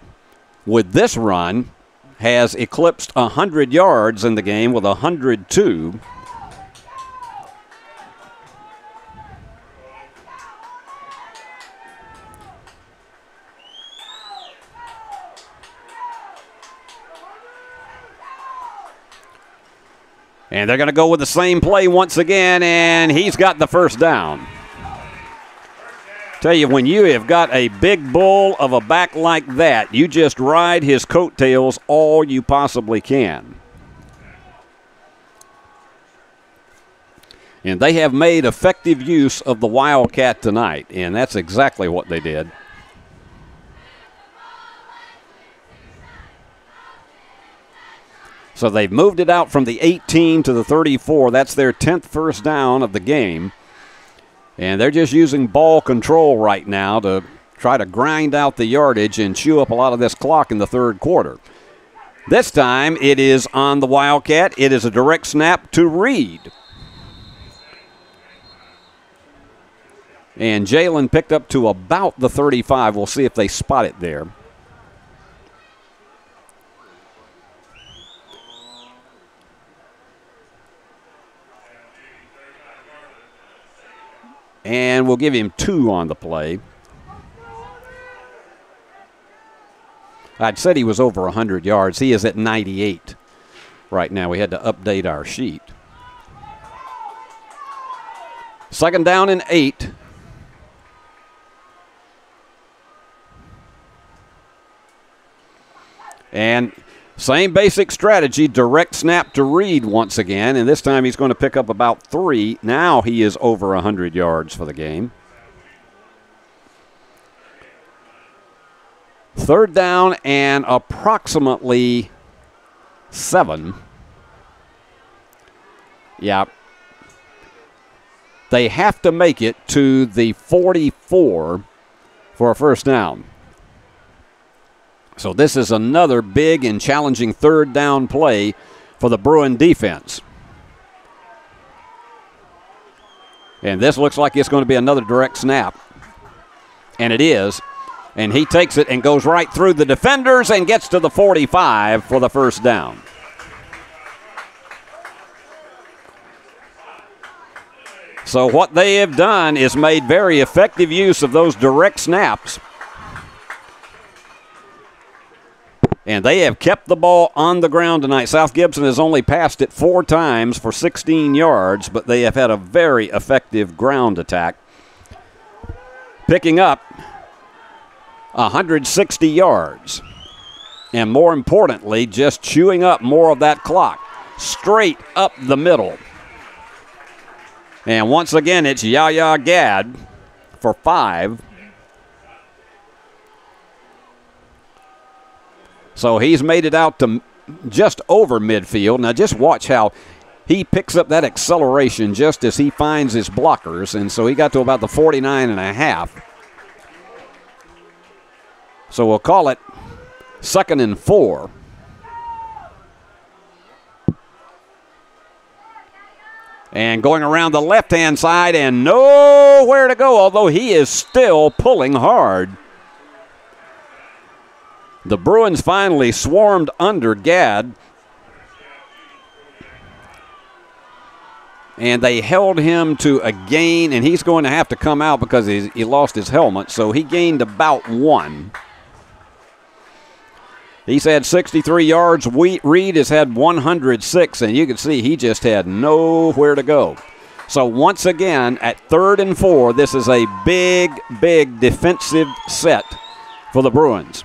with this run, has eclipsed 100 yards in the game with 102. And they're going to go with the same play once again, and he's got the first down. Tell you, when you have got a big bull of a back like that, you just ride his coattails all you possibly can. And they have made effective use of the Wildcat tonight, and that's exactly what they did. So they've moved it out from the 18 to the 34. That's their 10th first down of the game. And they're just using ball control right now to try to grind out the yardage and chew up a lot of this clock in the third quarter. This time it is on the Wildcat. It is a direct snap to Reed. And Jalen picked up to about the 35. We'll see if they spot it there. And we'll give him 2 on the play. I'd said he was over 100 yards. He is at 98 right now. We had to update our sheet. 2nd down and 8. And same basic strategy, direct snap to Reed once again, and this time he's going to pick up about 3. Now he is over 100 yards for the game. 3rd down and approximately 7. Yeah. They have to make it to the 44 for a first down. So this is another big and challenging 3rd down play for the Bruin defense. And this looks like it's going to be another direct snap. And it is. And he takes it and goes right through the defenders and gets to the 45 for the first down. So what they have done is made very effective use of those direct snaps. And they have kept the ball on the ground tonight. South Gibson has only passed it 4 times for 16 yards, but they have had a very effective ground attack. picking up 160 yards. And more importantly, just chewing up more of that clock. Straight up the middle. And once again, it's Yahya Gad for 5. So he's made it out to just over midfield. Now just watch how he picks up that acceleration just as he finds his blockers. And so he got to about the 49.5. So we'll call it 2nd and 4. And going around the left-hand side and nowhere to go, although he is still pulling hard. The Bruins finally swarmed under Gad. And they held him to a gain, and he's going to have to come out because he lost his helmet. So he gained about 1. He's had 63 yards. Reed has had 106, and you can see he just had nowhere to go. So once again, at 3rd and 4, this is a big, big defensive set for the Bruins.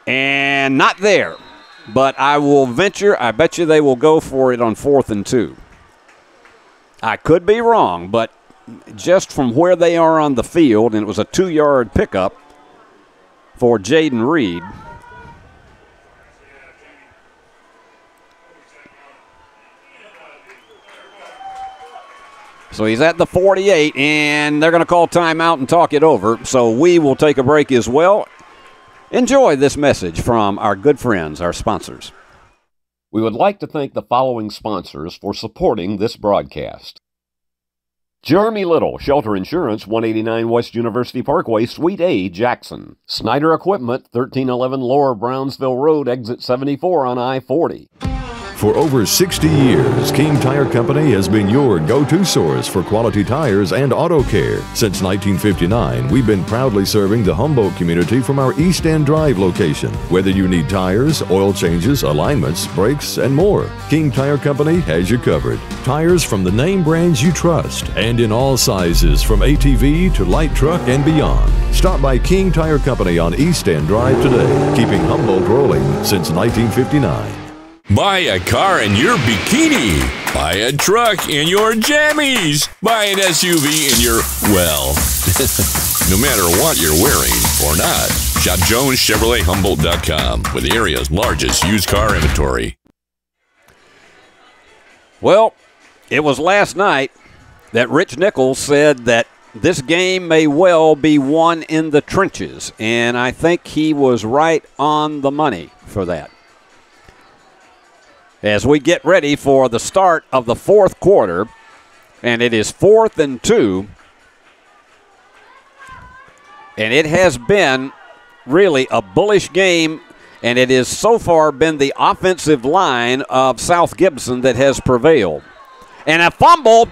And not there. But I will venture, I bet you they will go for it on 4th and 2. I could be wrong, but just from where they are on the field, and it was a 2-yard pickup for Jaden Reed. So he's at the 48, and they're going to call timeout and talk it over. So we will take a break as well. Enjoy this message from our good friends, our sponsors. We would like to thank the following sponsors for supporting this broadcast. Jeremy Little, Shelter Insurance, 189 West University Parkway, Suite A, Jackson. Snyder Equipment, 1311 Lower Brownsville Road, Exit 74 on I-40. For over 60 years, King Tire Company has been your go-to source for quality tires and auto care. Since 1959, we've been proudly serving the Humboldt community from our East End Drive location. Whether you need tires, oil changes, alignments, brakes, and more, King Tire Company has you covered. Tires from the name brands you trust, and in all sizes, from ATV to light truck and beyond. Stop by King Tire Company on East End Drive today, keeping Humboldt rolling since 1959. Buy a car in your bikini. Buy a truck in your jammies. Buy an SUV in your, well, no matter what you're wearing or not. Shop JonesChevroletHumboldt.com with the area's largest used car inventory. Well, it was last night that Rich Nichols said that this game may well be won in the trenches, and I think he was right on the money for that. As we get ready for the start of the 4th quarter, and it is 4th and 2, and it has been really a bullish game, and it has so far been the offensive line of South Gibson that has prevailed. And a fumble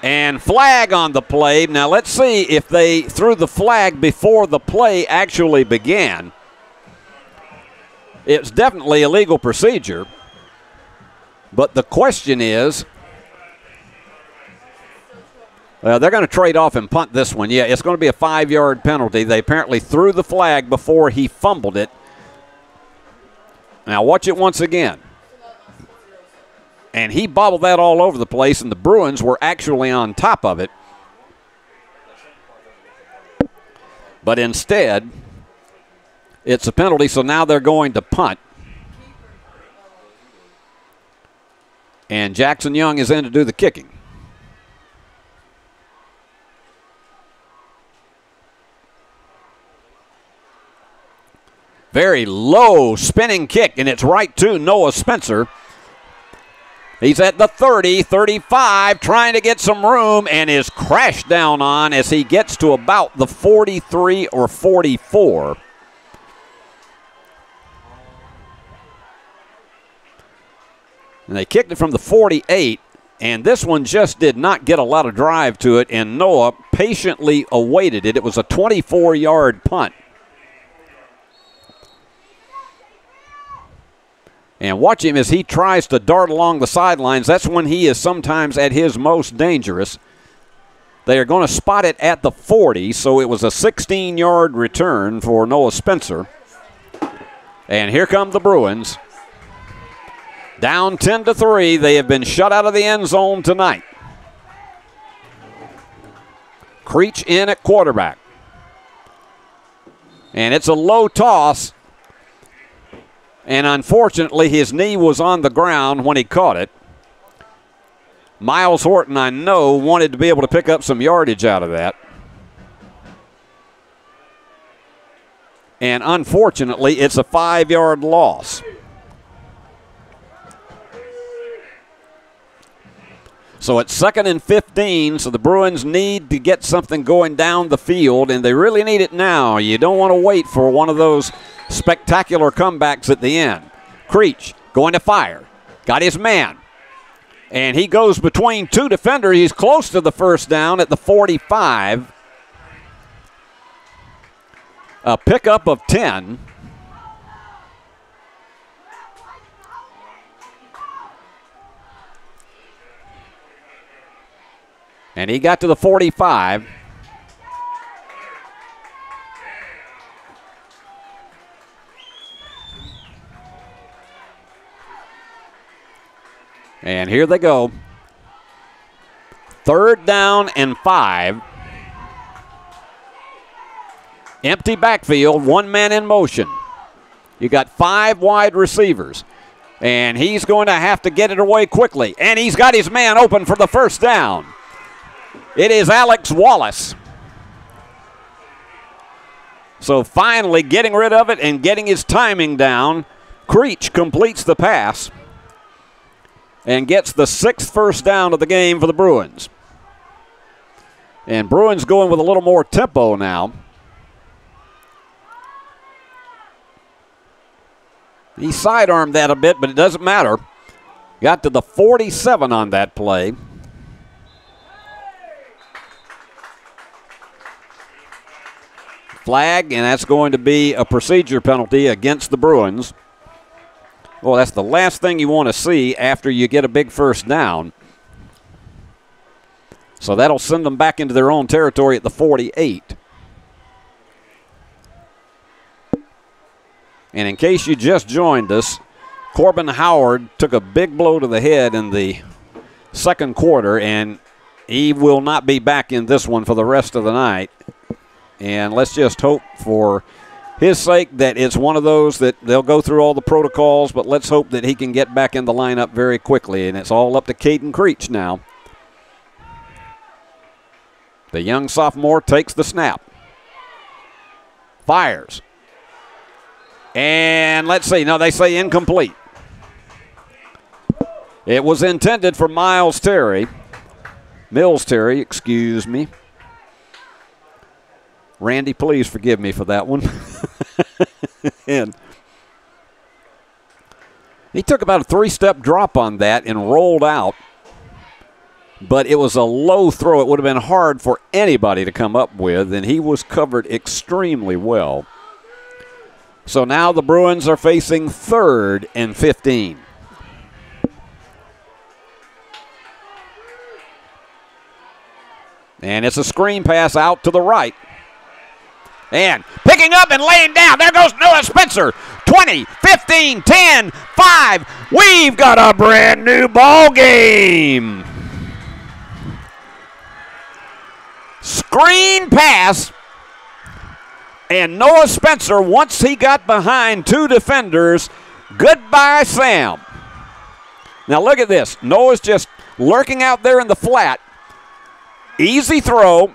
and flag on the play. Now let's see if they threw the flag before the play actually began. It's definitely a legal procedure, but the question is, they're going to trade off and punt this one. Yeah, it's going to be a 5-yard penalty. They apparently threw the flag before he fumbled it. Now watch it once again. And he bobbled that all over the place, and the Bruins were actually on top of it. But instead, it's a penalty, so now they're going to punt. And Jackson Young is in to do the kicking. Very low spinning kick, and it's right to Noah Spencer. He's at the 30, 35, trying to get some room, and is crashed down on as he gets to about the 43 or 44. And they kicked it from the 48, and this one just did not get a lot of drive to it, and Noah patiently awaited it. It was a 24-yard punt. And watch him as he tries to dart along the sidelines. That's when he is sometimes at his most dangerous. They are going to spot it at the 40, so it was a 16-yard return for Noah Spencer. And here come the Bruins. Down 10-3. They have been shut out of the end zone tonight. Creech in at quarterback. And it's a low toss. And unfortunately, his knee was on the ground when he caught it. Miles Horton, I know, wanted to be able to pick up some yardage out of that. And unfortunately, it's a 5-yard loss. So it's 2nd and 15, so the Bruins need to get something going down the field, and they really need it now. You don't want to wait for one of those spectacular comebacks at the end. Creech going to fire. Got his man. And he goes between two defenders. He's close to the first down at the 45. A pickup of 10. And he got to the 45. And here they go. 3rd down and 5. Empty backfield, one man in motion. You got 5 wide receivers. And he's going to have to get it away quickly. And he's got his man open for the first down. It is Alex Wallace. So finally getting rid of it and getting his timing down. Creech completes the pass and gets the 6th first down of the game for the Bruins. And Bruins going with a little more tempo now. He sidearmed that a bit, but it doesn't matter. Got to the 47 on that play. Flag, and that's going to be a procedure penalty against the Bruins. Well, that's the last thing you want to see after you get a big first down. So that'll send them back into their own territory at the 48. And in case you just joined us, Corbin Howard took a big blow to the head in the second quarter, and he will not be back in this one for the rest of the night. And let's just hope for his sake that it's one of those that they'll go through all the protocols, but let's hope that he can get back in the lineup very quickly. And it's all up to Caden Creech now. The young sophomore takes the snap. Fires. And let's see. No, they say incomplete. It was intended for Mills Terry, excuse me. Randy, please forgive me for that one. And he took about a 3-step drop on that and rolled out. But it was a low throw. It would have been hard for anybody to come up with, and he was covered extremely well. So now the Bruins are facing 3rd and 15. And it's a screen pass out to the right. And picking up and laying down. There goes Noah Spencer. 20, 15, 10, 5. We've got a brand new ball game. Screen pass. And Noah Spencer, once he got behind 2 defenders, goodbye, Sam. Now look at this. Noah's just lurking out there in the flat. Easy throw.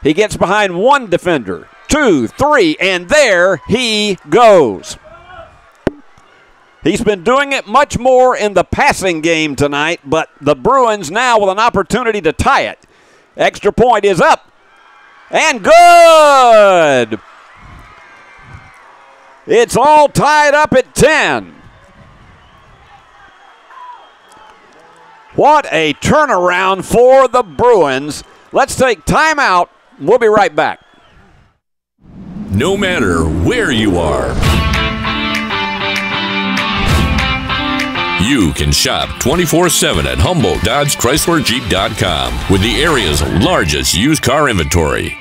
He gets behind 1 defender. 2, 3, and there he goes. He's been doing it much more in the passing game tonight, but the Bruins now with an opportunity to tie it. Extra point is up. And good. It's all tied up at 10. What a turnaround for the Bruins. Let's take time out. We'll be right back. No matter where you are, you can shop 24/7 at HumboldtDodgeChryslerJeep.com with the area's largest used car inventory.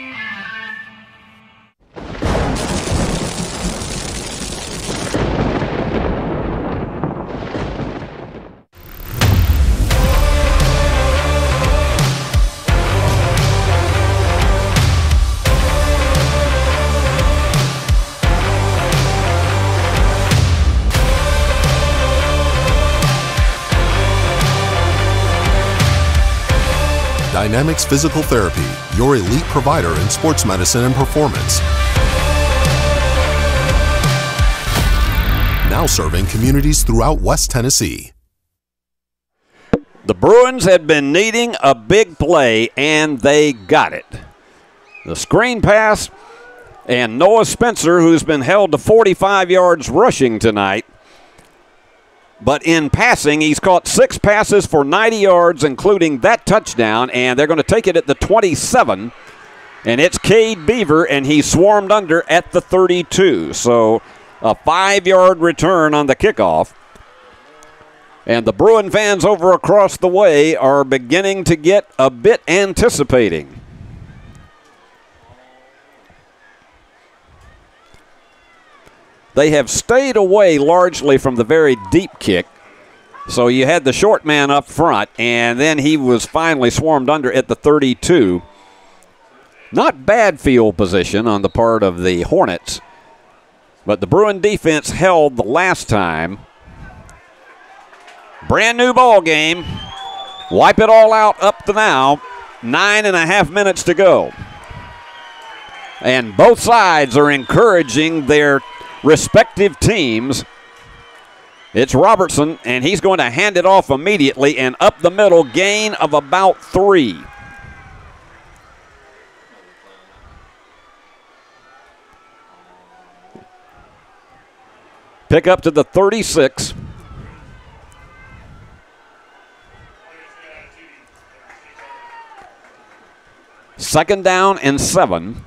Dynamics Physical Therapy, your elite provider in sports medicine and performance. Now serving communities throughout West Tennessee. The Bruins had been needing a big play, and they got it. The screen pass, and Noah Spencer, who's been held to 45 yards rushing tonight. But in passing, he's caught 6 passes for 90 yards, including that touchdown, and they're going to take it at the 27. And it's Cade Beaver, and he swarmed under at the 32. So a 5-yard return on the kickoff. And the Bruin fans over across the way are beginning to get a bit anticipating. They have stayed away largely from the very deep kick. So you had the short man up front, and then he was finally swarmed under at the 32. Not bad field position on the part of the Hornets, but the Bruin defense held the last time. Brand new ball game. Wipe it all out up to now. 9.5 minutes to go. And both sides are encouraging their respective teams. It's Robertson, and he's going to hand it off immediately, and up the middle, gain of about 3. Pick up to the 36. Second down and 7.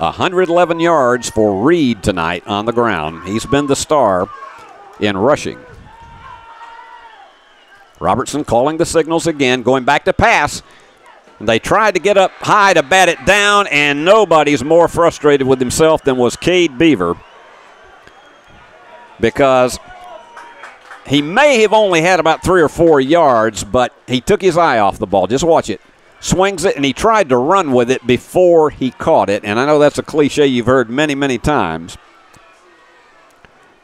111 yards for Reed tonight on the ground. He's been the star in rushing. Robertson calling the signals again, going back to pass. They tried to get up high to bat it down, and nobody's more frustrated with himself than was Cade Beaver, because he may have only had about 3 or 4 yards, but he took his eye off the ball. Just watch it. Swings it, and he tried to run with it before he caught it. And I know that's a cliche you've heard many, many times.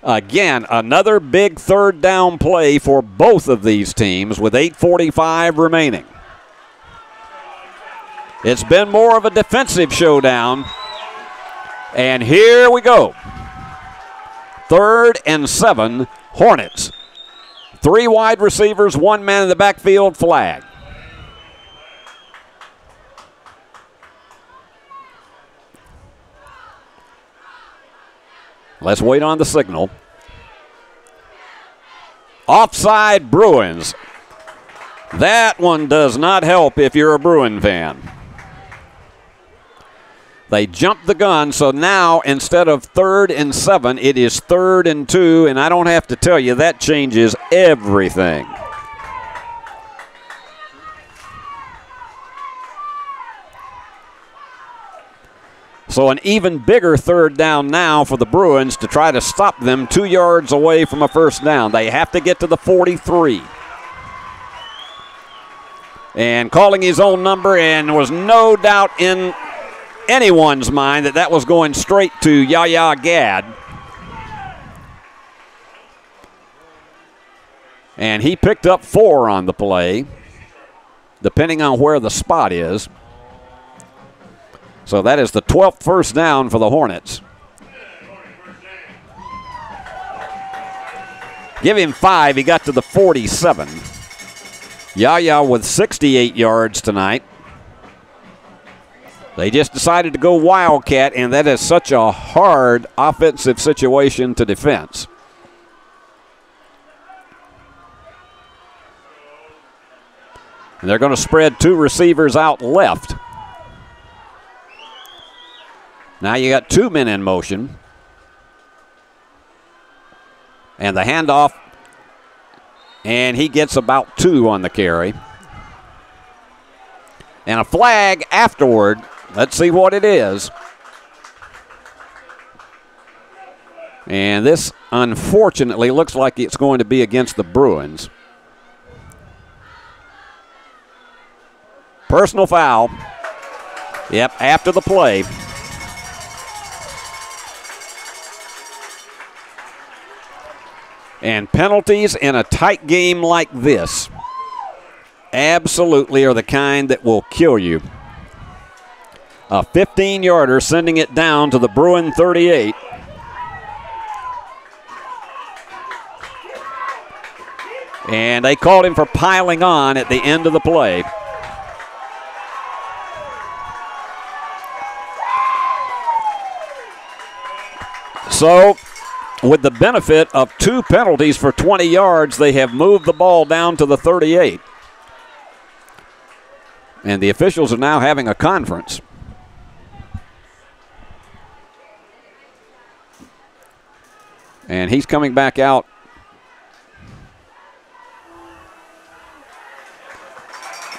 Again, another big third down play for both of these teams with 8:45 remaining. It's been more of a defensive showdown. And here we go. 3rd and 7, Hornets. 3 wide receivers, 1 man in the backfield, flag. Let's wait on the signal. Offside Bruins. That one does not help if you're a Bruin fan. They jumped the gun, so now instead of 3rd and 7, it is 3rd and 2, and I don't have to tell you, that changes everything. So an even bigger 3rd down now for the Bruins to try to stop them 2 yards away from a first down. They have to get to the 43. And calling his own number, and was no doubt in anyone's mind that that was going straight to Yahya Gad. And he picked up 4 on the play, depending on where the spot is. So that is the 12th first down for the Hornets. Give him 5. He got to the 47. Yahya with 68 yards tonight. They just decided to go Wildcat, and that is such a hard offensive situation to defense. And they're going to spread 2 receivers out left. Now you got 2 men in motion. And the handoff, and he gets about 2 on the carry. And a flag afterward. Let's see what it is. And this, unfortunately, looks like it's going to be against the Bruins. Personal foul. Yep, after the play. And penalties in a tight game like this absolutely are the kind that will kill you. A 15-yarder sending it down to the Bruin 38. And they called him for piling on at the end of the play. So, with the benefit of 2 penalties for 20 yards, they have moved the ball down to the 38. And the officials are now having a conference. And he's coming back out.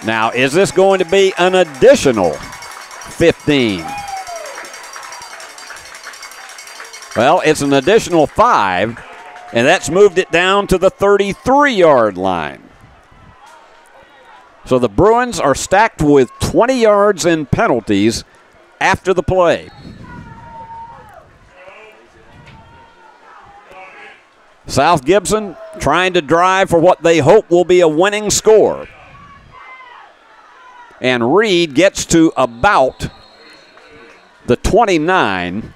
Now, is this going to be an additional 15? Well, it's an additional 5, and that's moved it down to the 33-yard line. So the Bruins are stacked with 20 yards in penalties after the play. South Gibson trying to drive for what they hope will be a winning score. And Reed gets to about the 29.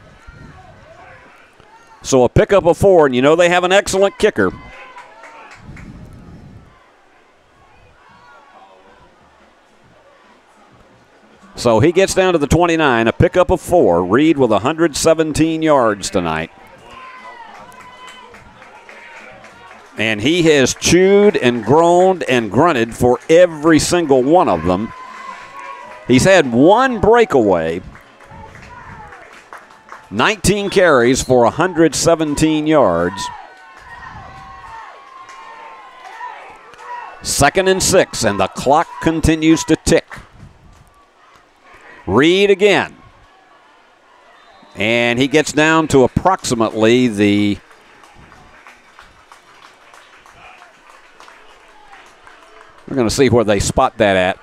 So a pickup of 4, and you know they have an excellent kicker. So he gets down to the 29, a pickup of 4. Reed with 117 yards tonight. And he has chewed and groaned and grunted for every single one of them. He's had 1 breakaway, 19 carries for 117 yards. 2nd and 6, and the clock continues to tick. Reed again. And he gets down to approximately the we're going to see where they spot that at.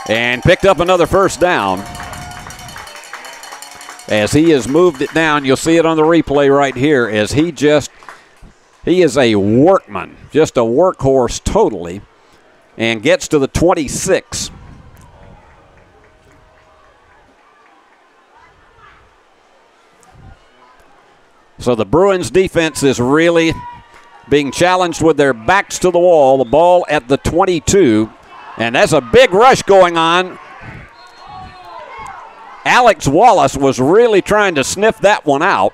And picked up another first down. As he has moved it down, you'll see it on the replay right here, as he is a workman, just a workhorse totally, and gets to the 26. So the Bruins defense is really being challenged with their backs to the wall. The ball at the 22, and that's a big rush going on. Alex Wallace was really trying to sniff that one out.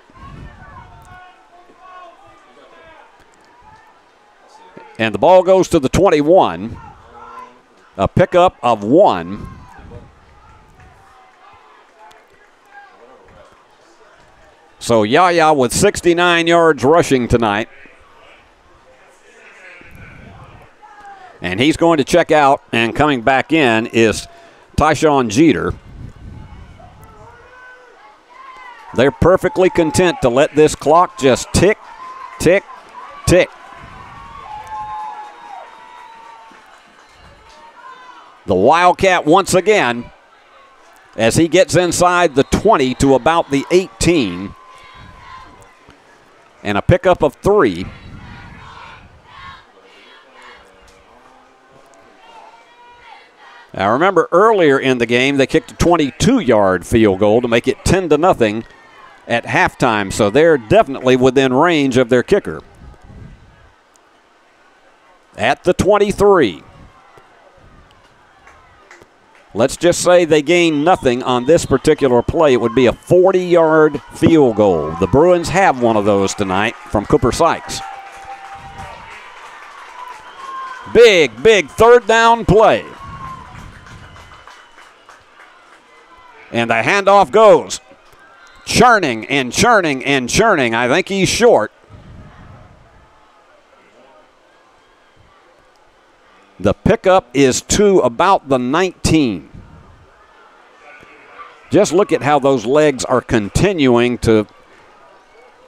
And the ball goes to the 21. A pickup of 1. So Yaya with 69 yards rushing tonight. And he's going to check out, and coming back in is Tyshawn Jeter. They're perfectly content to let this clock just tick, tick, tick. The Wildcat once again, as he gets inside the 20 to about the 18. And a pickup of 3. Now remember, earlier in the game, they kicked a 22-yard field goal to make it 10-0 at halftime, so they're definitely within range of their kicker. At the 23. Let's just say they gain nothing on this particular play. It would be a 40-yard field goal. The Bruins have one of those tonight from Cooper Sykes. Big 3rd down play. And the handoff goes churning and churning and churning. I think he's short. The pickup is to about the 19. Just look at how those legs are continuing to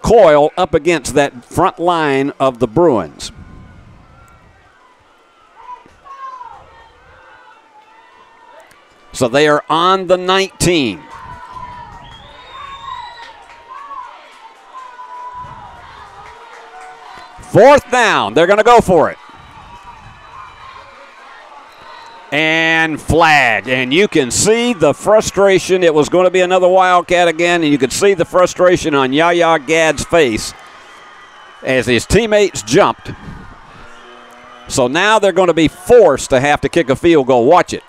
coil up against that front line of the Bruins. So they are on the 19. Fourth down. They're going to go for it. And flag. And you can see the frustration. It was going to be another Wildcat again, and you could see the frustration on Yaya Gad's face as his teammates jumped. So now they're going to be forced to have to kick a field goal. Watch it.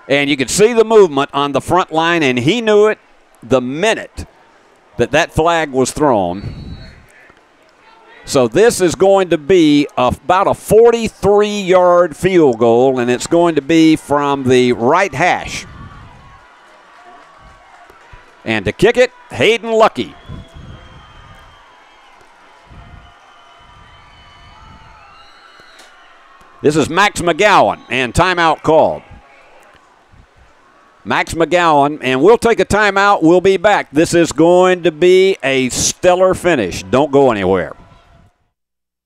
And you could see the movement on the front line, and he knew it the minute that that flag was thrown. So this is going to be about a 43-yard field goal, and it's going to be from the right hash. And to kick it, Hayden Lucky. This is Max McGowan, and timeout called. Max McGowan, and we'll take a timeout. We'll be back. This is going to be a stellar finish. Don't go anywhere.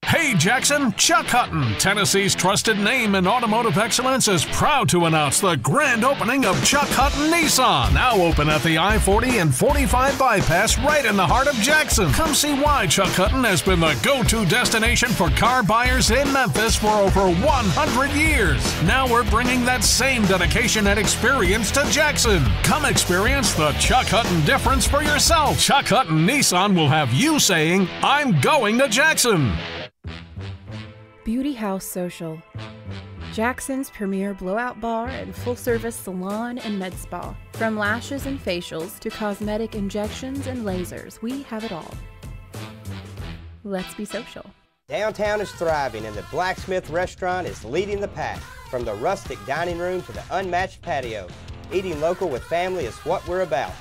Hey Jackson, Chuck Hutton, Tennessee's trusted name in automotive excellence, is proud to announce the grand opening of Chuck Hutton Nissan, now open at the I-40 and 45 bypass right in the heart of Jackson. Come see why Chuck Hutton has been the go-to destination for car buyers in Memphis for over 100 years. Now we're bringing that same dedication and experience to Jackson. Come experience the Chuck Hutton difference for yourself. Chuck Hutton Nissan will have you saying, "I'm going to Jackson." Beauty House Social. Jackson's premier blowout bar and full-service salon and med spa. From lashes and facials to cosmetic injections and lasers, we have it all. Let's be social. Downtown is thriving, and the Blacksmith Restaurant is leading the pack. From the rustic dining room to the unmatched patio, eating local with family is what we're about.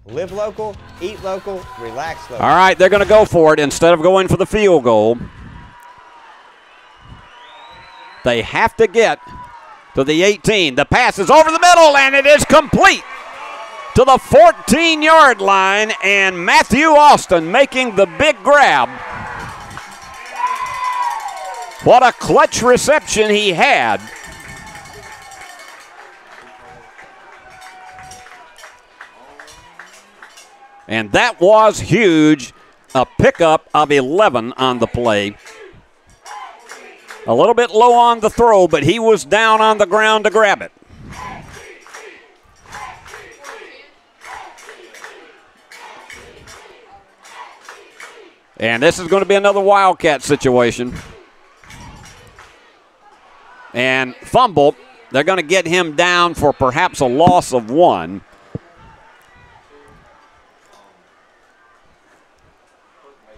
Live local, eat local, relax local. All right, they're going to go for it instead of going for the field goal. They have to get to the 18. The pass is over the middle, and it is complete to the 14-yard line, and Matthew Austin making the big grab. What a clutch reception he had. And that was huge, a pickup of 11 on the play. A little bit low on the throw, but he was down on the ground to grab it. And this is going to be another Wildcat situation. And fumble, they're going to get him down for perhaps a loss of 1.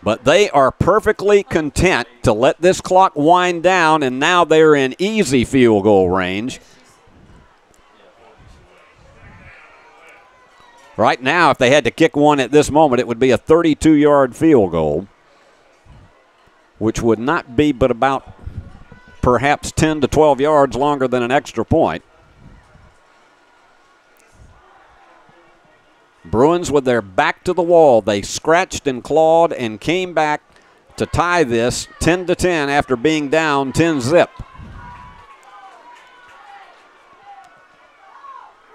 But they are perfectly content to let this clock wind down, and now they're in easy field goal range. Right now, if they had to kick one at this moment, it would be a 32-yard field goal, which would not be but about perhaps 10 to 12 yards longer than an extra point. Bruins with their back to the wall. They scratched and clawed and came back to tie this 10-10 after being down 10-zip.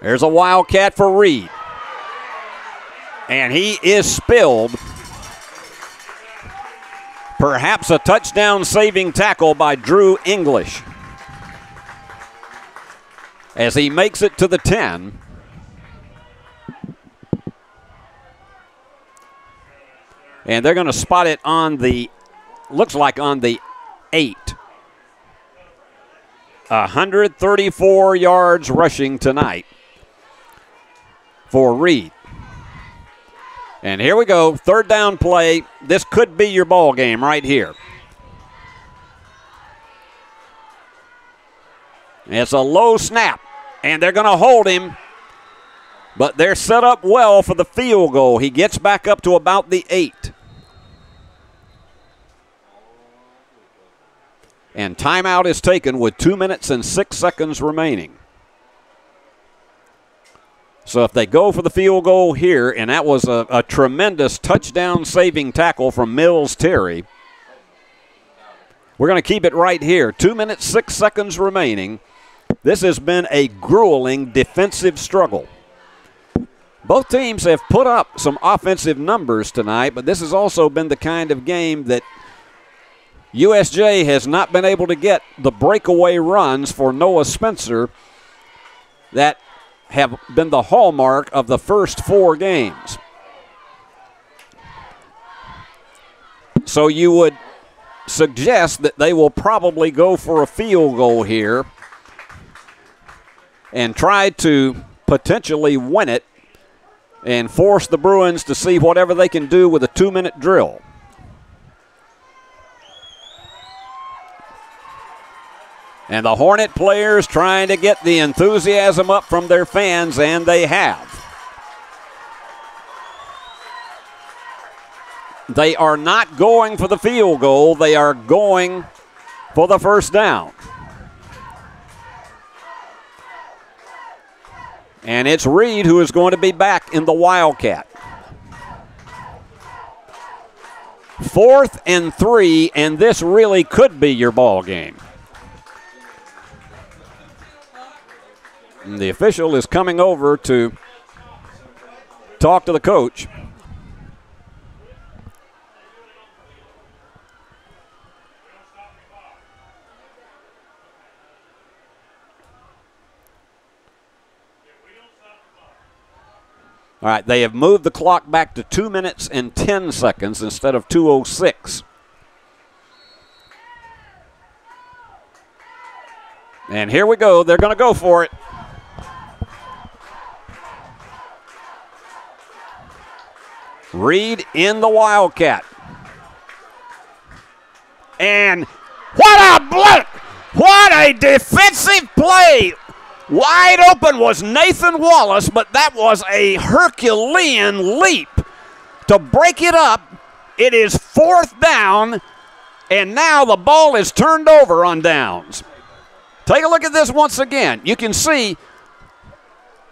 There's a Wildcat for Reed. And he is spilled. Perhaps a touchdown-saving tackle by Drew English as he makes it to the 10. And they're going to spot it on the, looks like on the 8. 134 yards rushing tonight for Reed. And here we go, third down play. This could be your ball game right here. It's a low snap, and they're going to hold him But they're set up well for the field goal. He gets back up to about the 8. And timeout is taken with 2 minutes and 6 seconds remaining. So if they go for the field goal here, and that was a tremendous touchdown-saving tackle from Mills Terry, we're going to keep it right here. 2 minutes, 6 seconds remaining. This has been a grueling defensive struggle. Both teams have put up some offensive numbers tonight, but this has also been the kind of game that USJ has not been able to get the breakaway runs for Noah Spencer that have been the hallmark of the first 4 games. So you would suggest that they will probably go for a field goal here and try to potentially win it and force the Bruins to see whatever they can do with a 2-minute drill. And the Hornet players trying to get the enthusiasm up from their fans, and they have. They are not going for the field goal. They are going for the first down. And it's Reed who is going to be back in the Wildcat. 4th and 3, and this really could be your ball game. And the official is coming over to talk to the coach. All right, they have moved the clock back to 2 minutes and 10 seconds instead of 2:06. And here we go. They're going to go for it. Reed in the Wildcat. And what a blitz! What a defensive play! Wide open was Nathan Wallace, but that was a Herculean leap to break it up. It is 4th down, and now the ball is turned over on downs. Take a look at this once again. You can see,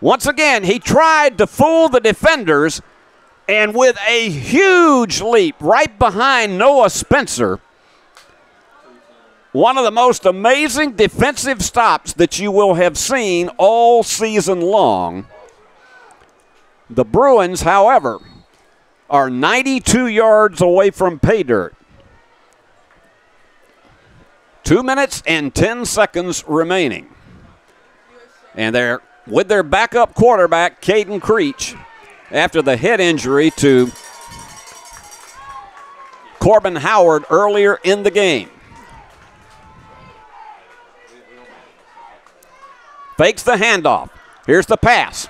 once again, he tried to fool the defenders, and with a huge leap right behind Noah Spencer, one of the most amazing defensive stops that you will have seen all season long. The Bruins, however, are 92 yards away from pay dirt. 2 minutes and 10 seconds remaining. And they're with their backup quarterback, Caden Creech, after the head injury to Corbin Howard earlier in the game. Fakes the handoff. Here's the pass.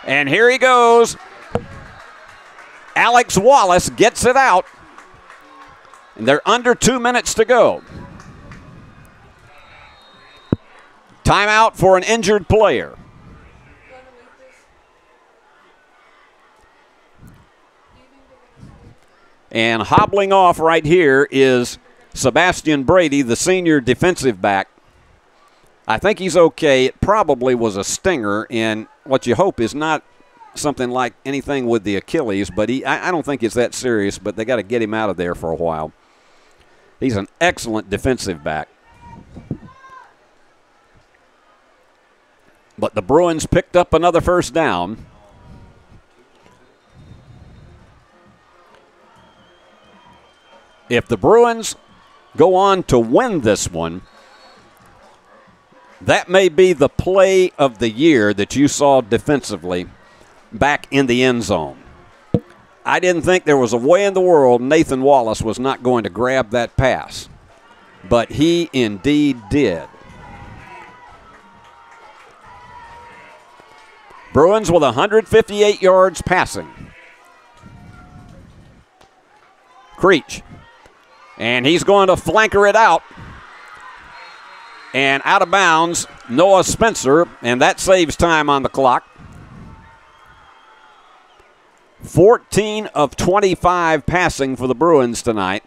And here he goes. Alex Wallace gets it out. And they're under 2 minutes to go. Timeout for an injured player. And hobbling off right here is Sebastian Brady, the senior defensive back. I think he's okay. It probably was a stinger, and what you hope is not something like anything with the Achilles, but I don't think it's that serious, but they got to get him out of there for a while. He's an excellent defensive back. But the Bruins picked up another first down. If the Bruins go on to win this one, that may be the play of the year that you saw defensively back in the end zone. I didn't think there was a way in the world Nathan Wallace was not going to grab that pass, but he indeed did. Bruins with 158 yards passing. Creech. And he's going to flanker it out. And out of bounds, Noah Spencer, and that saves time on the clock. 14 of 25 passing for the Bruins tonight.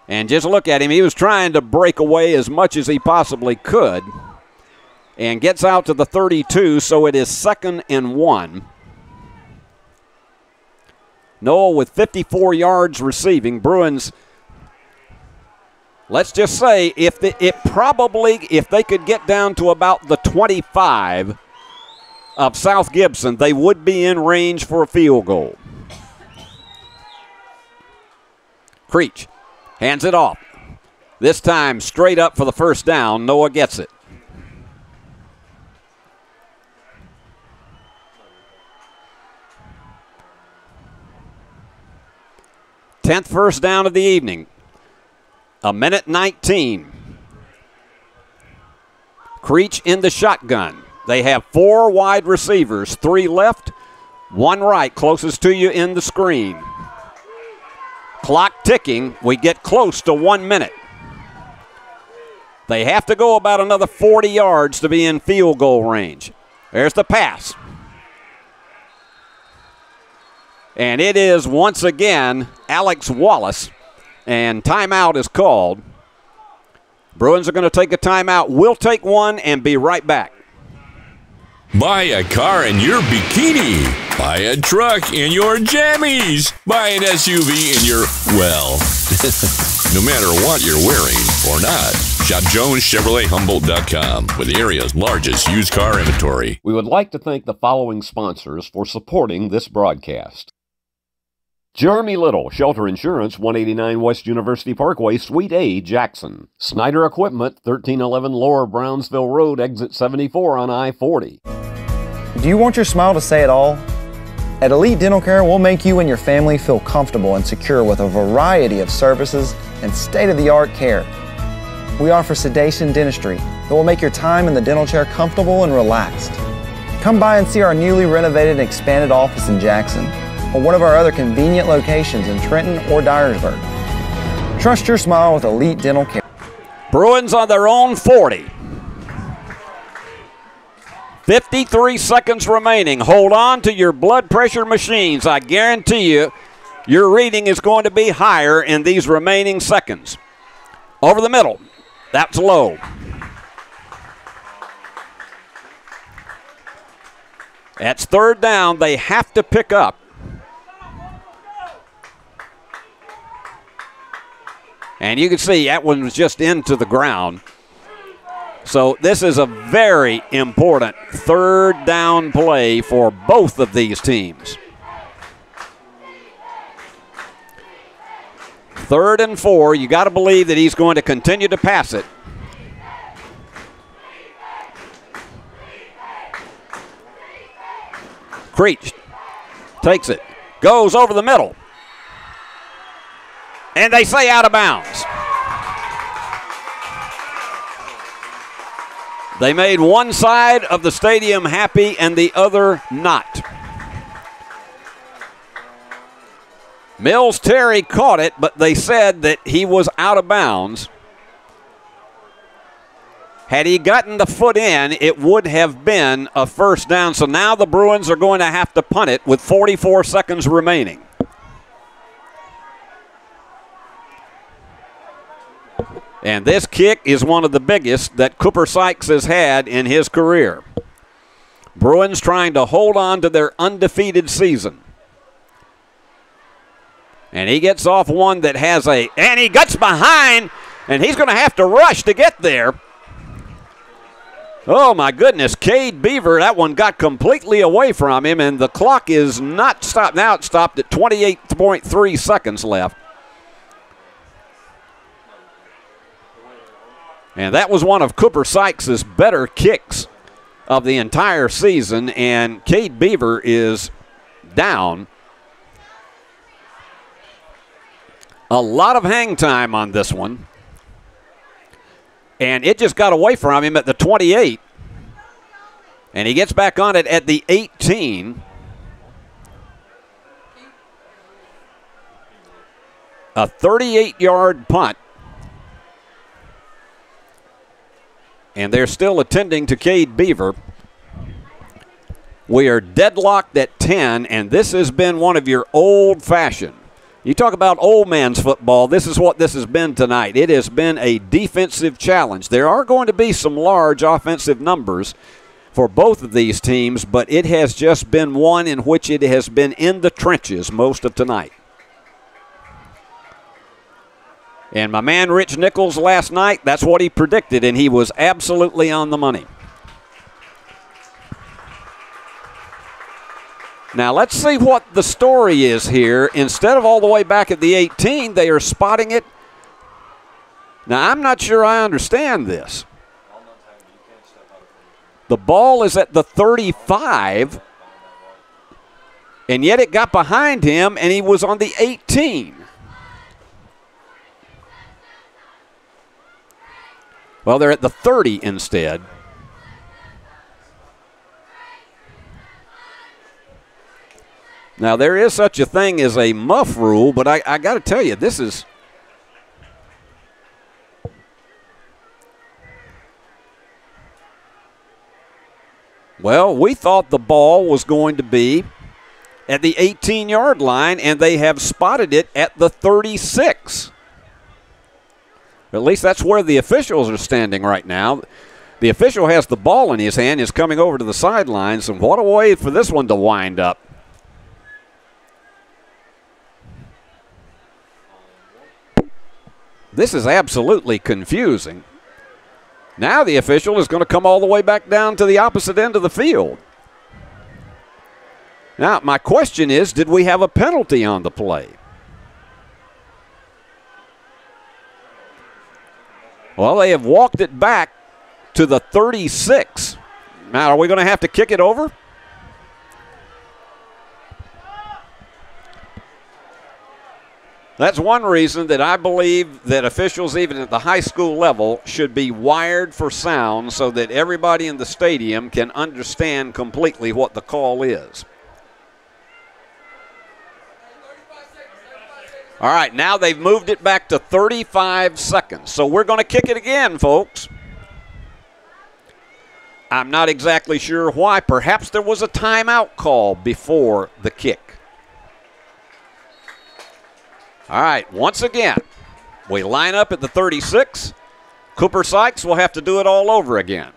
And just look at him. He was trying to break away as much as he possibly could. And gets out to the 32, so it is 2nd and 1. Noel with 54 yards receiving. Bruins, let's just say, if they could get down to about the 25 of South Gibson, they would be in range for a field goal. Creech hands it off. This time straight up for the first down. Noah gets it. Tenth first down of the evening. 1:19. Creech in the shotgun. They have 4 wide receivers, 3 left, 1 right, closest to you in the screen. Clock ticking. We get close to 1 minute. They have to go about another 40 yards to be in field goal range. There's the pass. And it is once again Alex Wallace, and timeout is called. Bruins are going to take a timeout. We'll take one and be right back. Buy a car in your bikini. Buy a truck in your jammies. Buy an SUV in your, well, no matter what you're wearing or not. Shop JonesChevroletHumboldt.com with the area's largest used car inventory. We would like to thank the following sponsors for supporting this broadcast. Jeremy Little, Shelter Insurance, 189 West University Parkway, Suite A, Jackson. Snyder Equipment, 1311 Lower Brownsville Road, Exit 74 on I-40. Do you want your smile to say it all? At Elite Dental Care, we'll make you and your family feel comfortable and secure with a variety of services and state-of-the-art care. We offer sedation dentistry that will make your time in the dental chair comfortable and relaxed. Come by and see our newly renovated and expanded office in Jackson, or one of our other convenient locations in Trenton or Dyersburg. Trust your smile with Elite Dental Care. Bruins on their own 40. 53 seconds remaining. Hold on to your blood pressure machines. I guarantee you your reading is going to be higher in these remaining seconds. Over the middle. That's low. That's 3rd down. They have to pick up. And you can see that one was just into the ground. So this is a very important 3rd down play for both of these teams. 3rd and 4. You got to believe that he's going to continue to pass it. Creech takes it, goes over the middle. And they say out of bounds. They made one side of the stadium happy and the other not. Mills Terry caught it, but they said that he was out of bounds. Had he gotten the foot in, it would have been a 1st down. So now the Bruins are going to have to punt it with 44 seconds remaining. And this kick is one of the biggest that Cooper Sykes has had in his career. Bruins trying to hold on to their undefeated season. And he gets off one that has and he gets behind, and he's going to have to rush to get there. Oh, my goodness. Cade Beaver, that one got completely away from him, and the clock is not stopped. Now it's stopped at 28.3 seconds left. And that was one of Cooper Sykes' better kicks of the entire season, and Cade Beaver is down. A lot of hang time on this one. And it just got away from him at the 28. And he gets back on it at the 18. A 38-yard punt. And they're still attending to Cade Beaver. We are deadlocked at 10, and this has been one of your old-fashioned. You talk about old man's football, this is what this has been tonight. It has been a defensive challenge. There are going to be some large offensive numbers for both of these teams, but it has just been one in which it has been in the trenches most of tonight. And my man Rich Nichols last night, that's what he predicted, and he was absolutely on the money. Now let's see what the story is here. Instead of all the way back at the 18, they are spotting it. Now I'm not sure I understand this. The ball is at the 35, and yet it got behind him, and he was on the 18. Well, they're at the 30 instead. Now, there is such a thing as a muff rule, but I got to tell you, this is... Well, we thought the ball was going to be at the 18-yard line, and they have spotted it at the 36. At least that's where the officials are standing right now. The official has the ball in his hand, is coming over to the sidelines, and what a way for this one to wind up. This is absolutely confusing. Now the official is going to come all the way back down to the opposite end of the field. Now, my question is, did we have a penalty on the play? Well, they have walked it back to the 36. Now, are we going to have to kick it over? That's one reason that I believe that officials, even at the high school level, should be wired for sound so that everybody in the stadium can understand completely what the call is. All right, now they've moved it back to 35 seconds. So we're going to kick it again, folks. I'm not exactly sure why. Perhaps there was a timeout call before the kick. All right, once again, we line up at the 36. Cooper Sykes will have to do it all over again.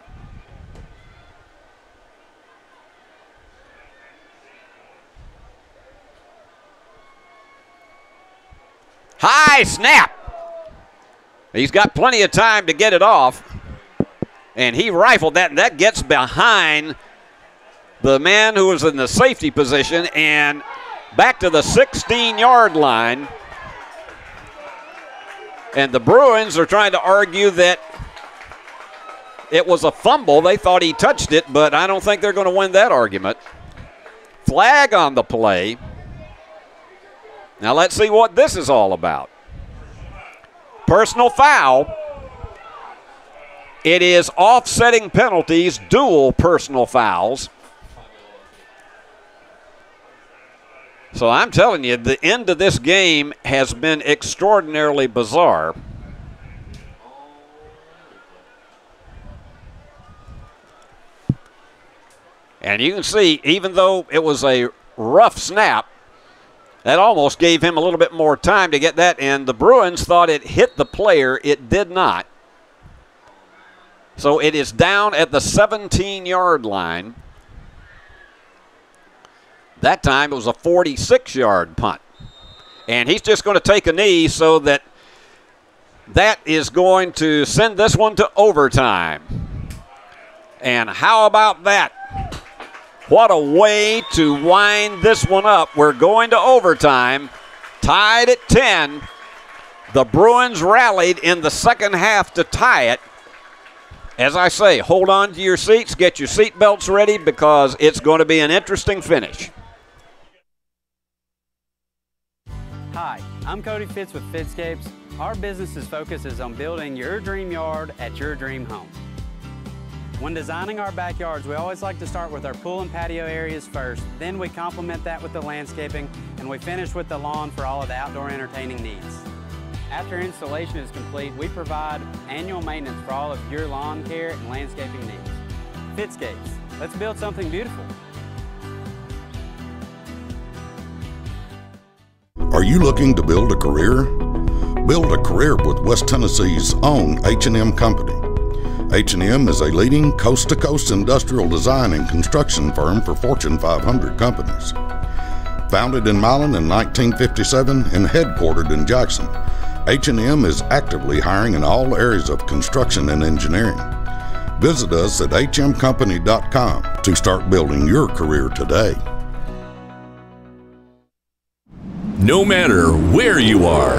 High snap. He's got plenty of time to get it off. And he rifled that, and that gets behind the man who was in the safety position and back to the 16-yard line. And the Bruins are trying to argue that it was a fumble. They thought he touched it, but I don't think they're going to win that argument. Flag on the play. Now let's see what this is all about. Personal foul. It is offsetting penalties, dual personal fouls. So I'm telling you, the end of this game has been extraordinarily bizarre. And you can see, even though it was a rough snap, that almost gave him a little bit more time to get that in. The Bruins thought it hit the player. It did not. So it is down at the 17-yard line. That time it was a 46-yard punt. And he's just going to take a knee so that is going to send this one to overtime. And how about that? What a way to wind this one up. We're going to overtime, tied at 10. The Bruins rallied in the second half to tie it. As I say, hold on to your seats, get your seat belts ready, because it's going to be an interesting finish. Hi, I'm Cody Fitz with Fitscapes. Our business's focus is on building your dream yard at your dream home. When designing our backyards, we always like to start with our pool and patio areas first. Then we complement that with the landscaping, and we finish with the lawn for all of the outdoor entertaining needs. After installation is complete, we provide annual maintenance for all of your lawn care and landscaping needs. Fitscapes, let's build something beautiful. Are you looking to build a career? Build a career with West Tennessee's own H&M Company. H&M is a leading coast-to-coast industrial design and construction firm for Fortune 500 companies. Founded in Milan in 1957 and headquartered in Jackson, H&M is actively hiring in all areas of construction and engineering. Visit us at hmcompany.com to start building your career today. No matter where you are,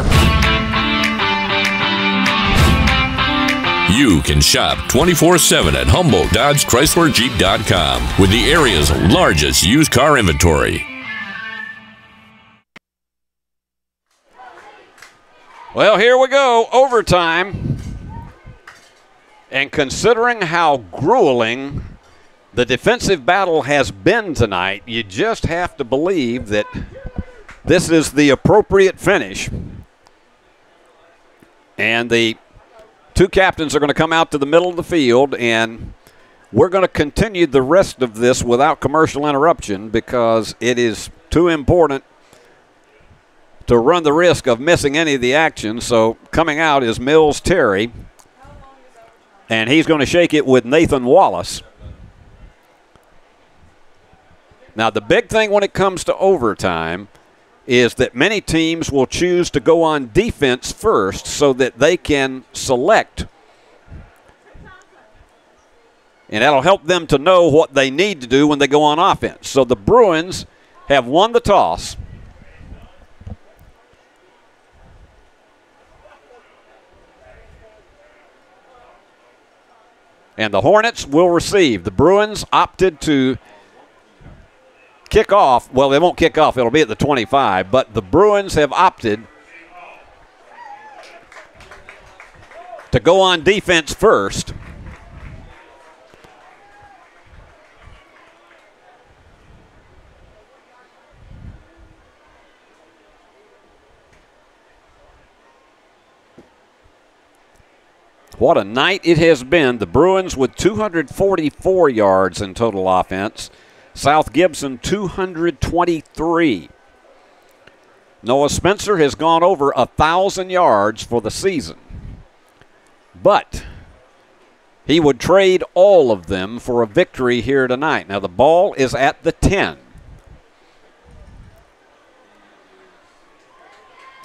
you can shop 24/7 at HumboldtDodgeChryslerJeep.com with the area's largest used car inventory. Well, here we go, overtime. And considering how grueling the defensive battle has been tonight, you just have to believe that this is the appropriate finish. And the two captains are going to come out to the middle of the field, and we're going to continue the rest of this without commercial interruption because it is too important to run the risk of missing any of the action. So coming out is Mills Terry, and he's going to shake it with Nathan Wallace. Now, the big thing when it comes to overtime is that many teams will choose to go on defense first so that they can select. And that'll help them to know what they need to do when they go on offense. So the Bruins have won the toss. And the Hornets will receive. The Bruins opted to kick off. Well, they won't kick off. It'll be at the 25. But the Bruins have opted to go on defense first. What a night it has been. The Bruins with 244 yards in total offense. South Gibson 223. Noah Spencer has gone over 1,000 yards for the season. But he would trade all of them for a victory here tonight. Now the ball is at the 10.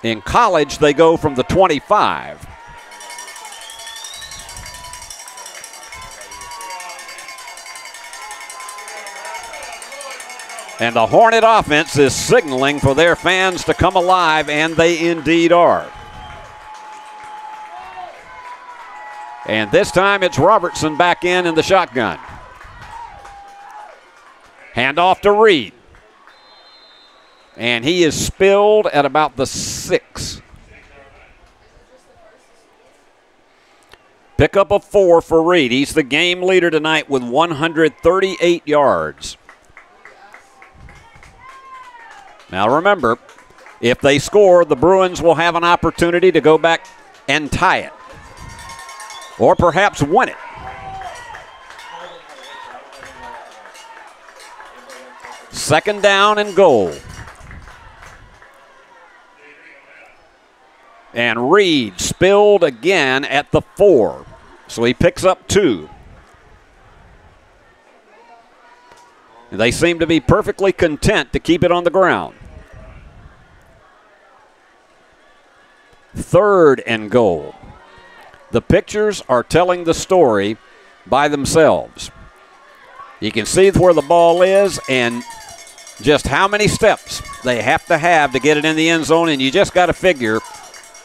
In college, they go from the 25. And the Hornet offense is signaling for their fans to come alive, and they indeed are. And this time it's Robertson back in the shotgun. Handoff to Reed. And he is spilled at about the 6. Pickup of 4 for Reed. He's the game leader tonight with 138 yards. Now remember, if they score, the Bruins will have an opportunity to go back and tie it. Or perhaps win it. Second down and goal. And Reed spilled again at the 4. So he picks up 2. They seem to be perfectly content to keep it on the ground. Third and goal. The pictures are telling the story by themselves. You can see where the ball is and just how many steps they have to get it in the end zone, and you just got to figure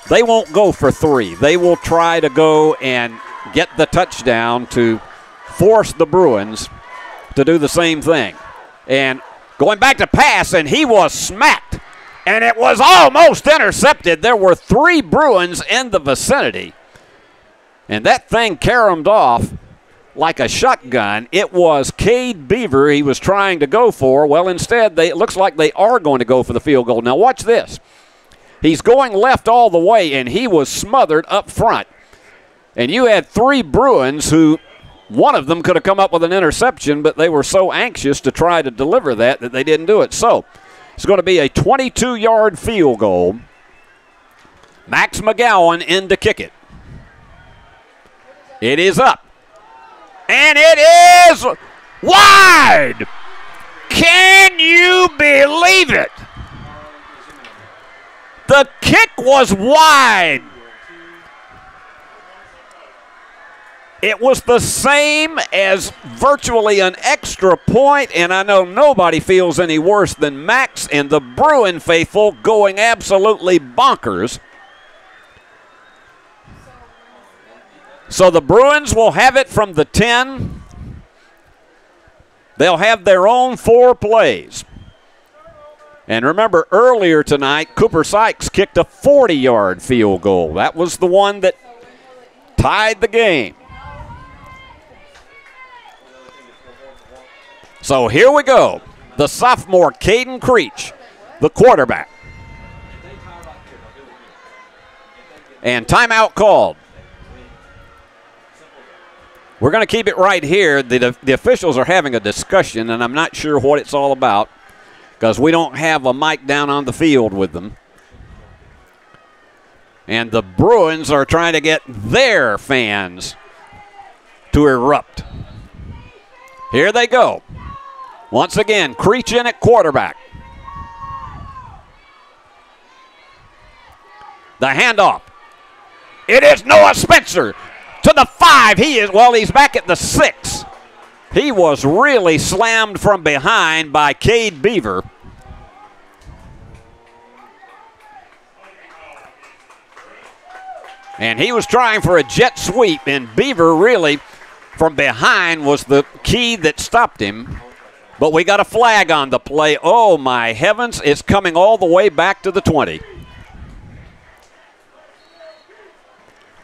they won't go for 3. They will try to go and get the touchdown to force the Bruins to do the same thing. And going back to pass, and he was smacked, and it was almost intercepted. There were 3 Bruins in the vicinity, and that thing caromed off like a shotgun. It was Cade Beaver he was trying to go for. Well, instead, it looks like they are going to go for the field goal. Now watch this. He's going left all the way, and he was smothered up front. And you had 3 Bruins who, one of them could have come up with an interception, but they were so anxious to try to deliver that they didn't do it. So It's going to be a 22-yard field goal. Max McGowan in to kick it. It is up. And it is wide. Can you believe it? The kick was wide. It was the same as virtually an extra point, and I know nobody feels any worse than Max and the Bruin faithful going absolutely bonkers. So the Bruins will have it from the 10. They'll have their own 4 plays. And remember, earlier tonight, Cooper Sykes kicked a 40-yard field goal. That was the one that tied the game. So here we go. The sophomore, Caden Creech, the quarterback. And timeout called. We're going to keep it right here. The officials are having a discussion, and I'm not sure what it's all about because we don't have a mic down on the field with them. And the Bruins are trying to get their fans to erupt. Here they go. Once again, Creech in at quarterback. The handoff. It is Noah Spencer to the 5. He's back at the 6. He was really slammed from behind by Cade Beaver. And he was trying for a jet sweep, and Beaver really, from behind, was the key that stopped him. But we got a flag on the play. Oh, my heavens. It's coming all the way back to the 20.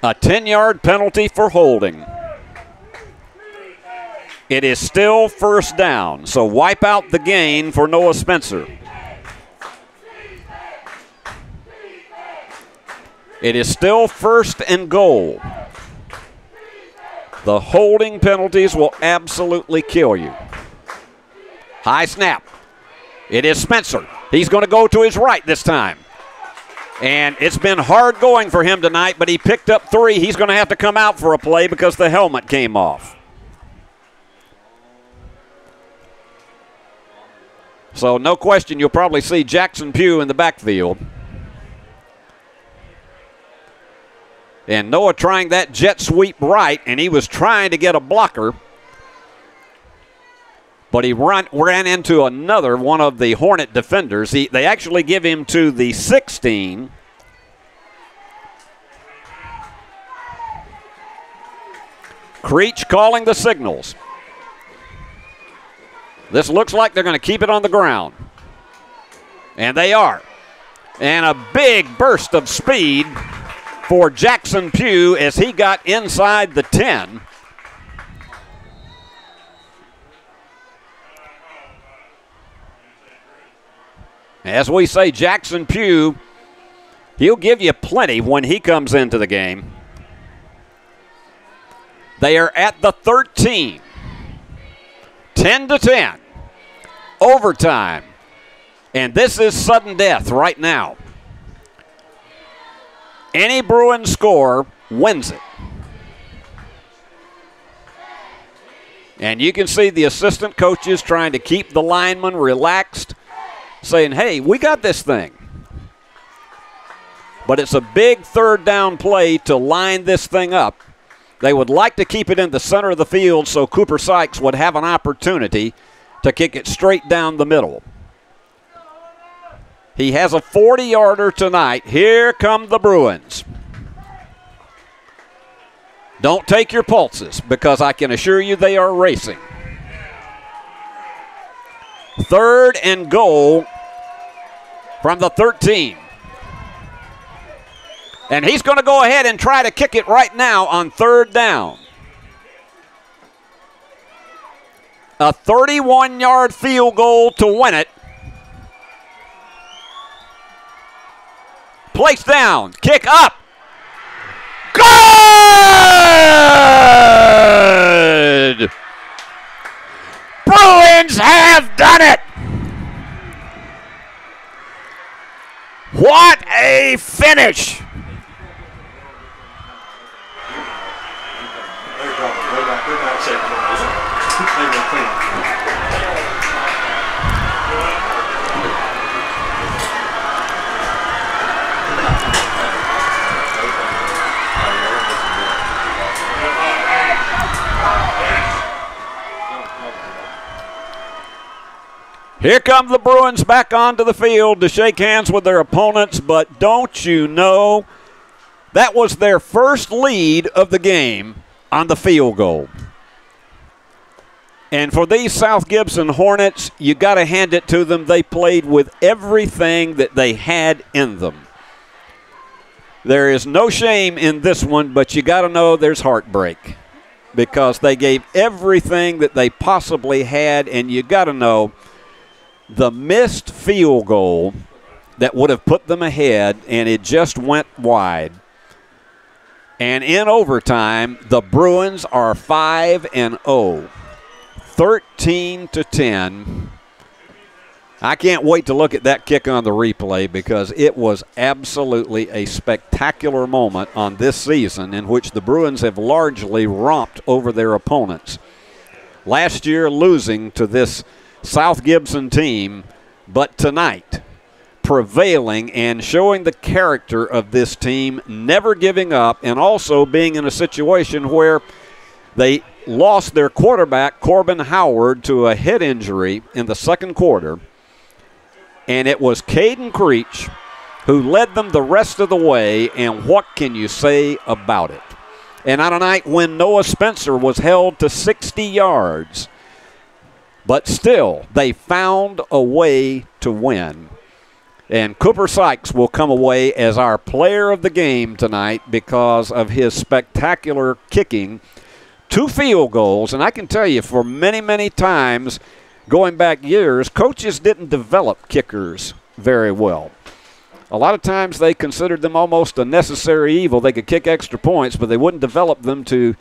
A 10-yard penalty for holding. It is still first down, so wipe out the gain for Noah Spencer. It is still first and goal. The holding penalties will absolutely kill you. High snap. It is Spencer. He's going to go to his right this time. And it's been hard going for him tonight, but he picked up 3. He's going to have to come out for a play because the helmet came off. So no question, you'll probably see Jackson Pugh in the backfield. And Noah trying that jet sweep right, and he was trying to get a blocker. But he ran into another one of the Hornet defenders. They actually give him to the 16. Creech calling the signals. This looks like they're going to keep it on the ground. And they are. And a big burst of speed for Jackson Pugh as he got inside the 10. As we say, Jackson Pugh, he'll give you plenty when he comes into the game. They are at the 13. 10-10. Overtime. And this is sudden death right now. Any Bruin score wins it. And you can see the assistant coaches trying to keep the linemen relaxed, saying, hey, we got this thing. But it's a big third down play to line this thing up. They would like to keep it in the center of the field so Cooper Sykes would have an opportunity to kick it straight down the middle. He has a 40-yarder tonight. Here come the Bruins. Don't take your pulses because I can assure you they are racing. 3rd and goal from the 13. And he's going to go ahead and try to kick it right now on 3rd down. A 31-yard field goal to win it. Place down, kick up. Good! Bruins have done it! What a finish! Here come the Bruins back onto the field to shake hands with their opponents, but don't you know, that was their first lead of the game on the field goal. And for these South Gibson Hornets, you got to hand it to them. They played with everything that they had in them. There is no shame in this one, but you got to know there's heartbreak because they gave everything that they possibly had, and you got to know the missed field goal that would have put them ahead, and it just went wide. And in overtime, the Bruins are 5-0, 13-10. I can't wait to look at that kick on the replay because it was absolutely a spectacular moment on this season in which the Bruins have largely romped over their opponents. Last year, losing to this South Gibson team, but tonight prevailing and showing the character of this team, never giving up, and also being in a situation where they lost their quarterback, Corbin Howard, to a head injury in the second quarter, and it was Caden Creech who led them the rest of the way, and what can you say about it? And on a night when Noah Spencer was held to 60 yards, but still, they found a way to win. And Cooper Sykes will come away as our player of the game tonight because of his spectacular kicking. 2 field goals, and I can tell you for many, many times going back years, coaches didn't develop kickers very well. A lot of times they considered them almost a necessary evil. They could kick extra points, but they wouldn't develop them to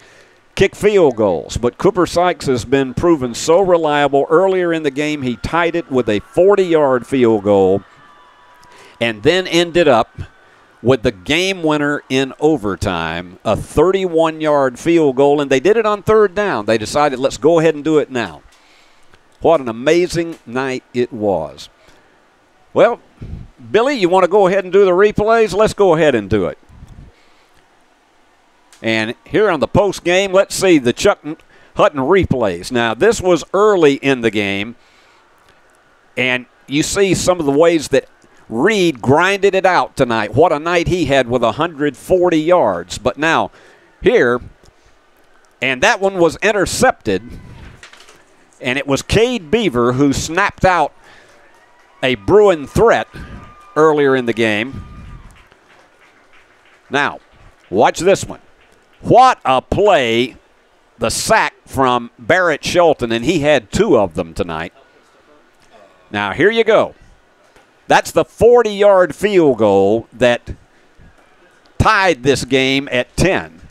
kick field goals. But Cooper Sykes has been proven so reliable. Earlier in the game, he tied it with a 40-yard field goal and then ended up with the game winner in overtime, a 31-yard field goal, and they did it on third down. They decided, let's go ahead and do it now. What an amazing night it was. Well, Billy, you want to go ahead and do the replays? Let's go ahead and do it. And here on the post game, let's see the Chuck Hutton replays. Now, this was early in the game, and you see some of the ways that Reed grinded it out tonight. What a night he had with 140 yards. But now, here, and that one was intercepted, and it was Cade Beaver who snapped out a Bruin threat earlier in the game. Now, watch this one. What a play, the sack from Barrett Shelton, and he had 2 of them tonight. Now, here you go. That's the 40-yard field goal that tied this game at 10.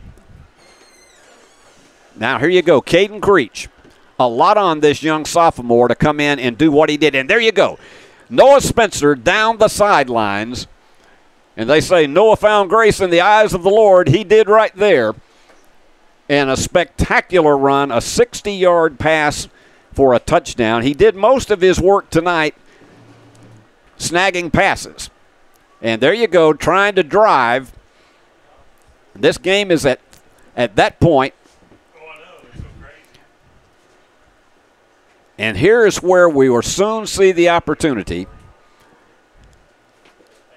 Now, here you go, Caden Creech. A lot on this young sophomore to come in and do what he did. And there you go. Noah Spencer down the sidelines. And they say Noah found grace in the eyes of the Lord. He did right there. And a spectacular run, a 60-yard pass for a touchdown. He did most of his work tonight snagging passes. And there you go, trying to drive. This game is at that point. And here is where we will soon see the opportunity.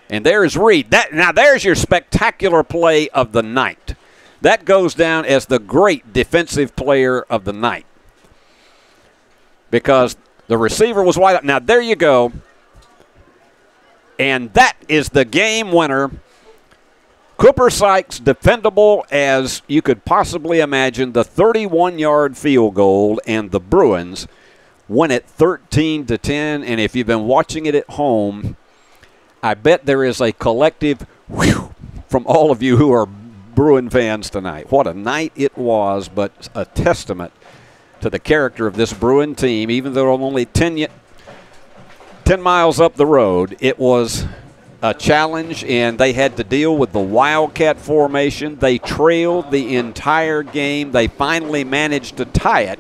And there's Reed. Now there's your spectacular play of the night. That goes down as the great defensive player of the night. Because the receiver was wide up. Now there you go. And that is the game winner. Cooper Sykes, defendable as you could possibly imagine, the 31-yard field goal, and the Bruins win it 13-10. And if you've been watching it at home, I bet there is a collective whew from all of you who are Bruin fans tonight. What a night it was, but a testament to the character of this Bruin team. Even though only 10 miles up the road, it was a challenge, and they had to deal with the Wildcat formation. They trailed the entire game. They finally managed to tie it.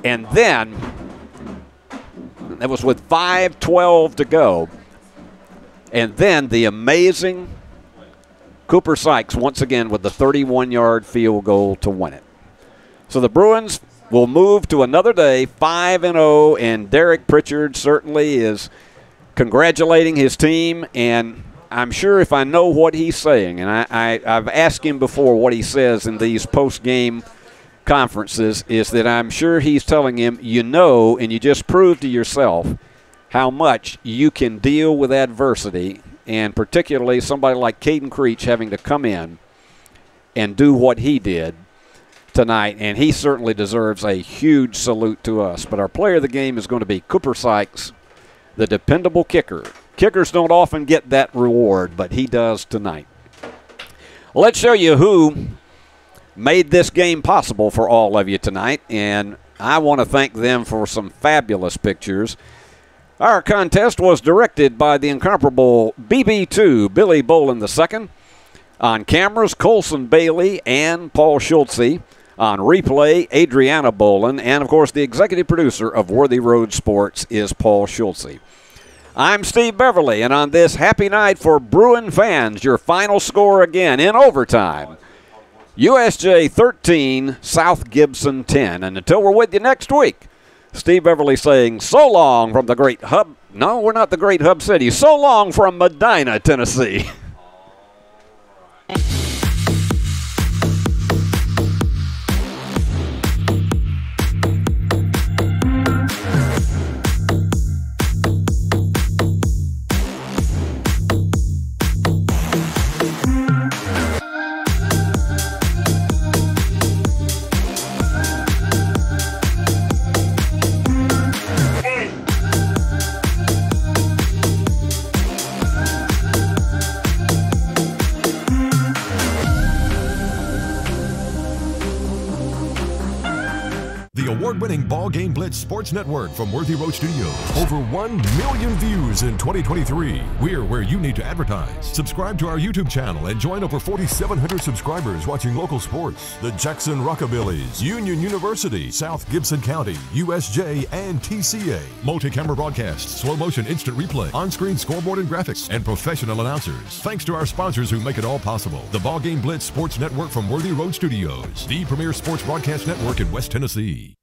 And then, it was with 5:12 to go. And then the amazing Cooper Sykes once again with the 31-yard field goal to win it. So the Bruins will move to another day, 5-0, and Derek Pritchard certainly is congratulating his team, and I'm sure if I know what he's saying, and I've asked him before what he says in these post-game conferences, is that I'm sure he's telling him, you know, and you just proved to yourself how much you can deal with adversity, and particularly somebody like Caden Creech having to come in and do what he did tonight, and he certainly deserves a huge salute to us. But our player of the game is going to be Cooper Sykes, the dependable kicker. Kickers don't often get that reward, but he does tonight. Let's show you who made this game possible for all of you tonight, and I want to thank them for some fabulous pictures. Our contest was directed by the incomparable BB2, Billy Bolin II. On cameras, Colson Bailey and Paul Schultze. On replay, Adriana Bolin. And, of course, the executive producer of Worthy Road Sports is Paul Schultze. I'm Steve Beverly, and on this happy night for Bruin fans, your final score again in overtime. USJ 13, South Gibson 10. And until we're with you next week, Steve Beverly saying so long from the great hub. No, we're not the great hub city. So long from Medina, Tennessee. Award-winning BallGame Blitz Sports Network from Worthy Road Studios. Over 1 million views in 2023. We're where you need to advertise. Subscribe to our YouTube channel and join over 4,700 subscribers watching local sports. The Jackson Rockabillys, Union University, South Gibson County, USJ, and TCA. Multi-camera broadcasts, slow motion instant replay, on-screen scoreboard and graphics, and professional announcers. Thanks to our sponsors who make it all possible. The BallGame Blitz Sports Network from Worthy Road Studios. The premier sports broadcast network in West Tennessee.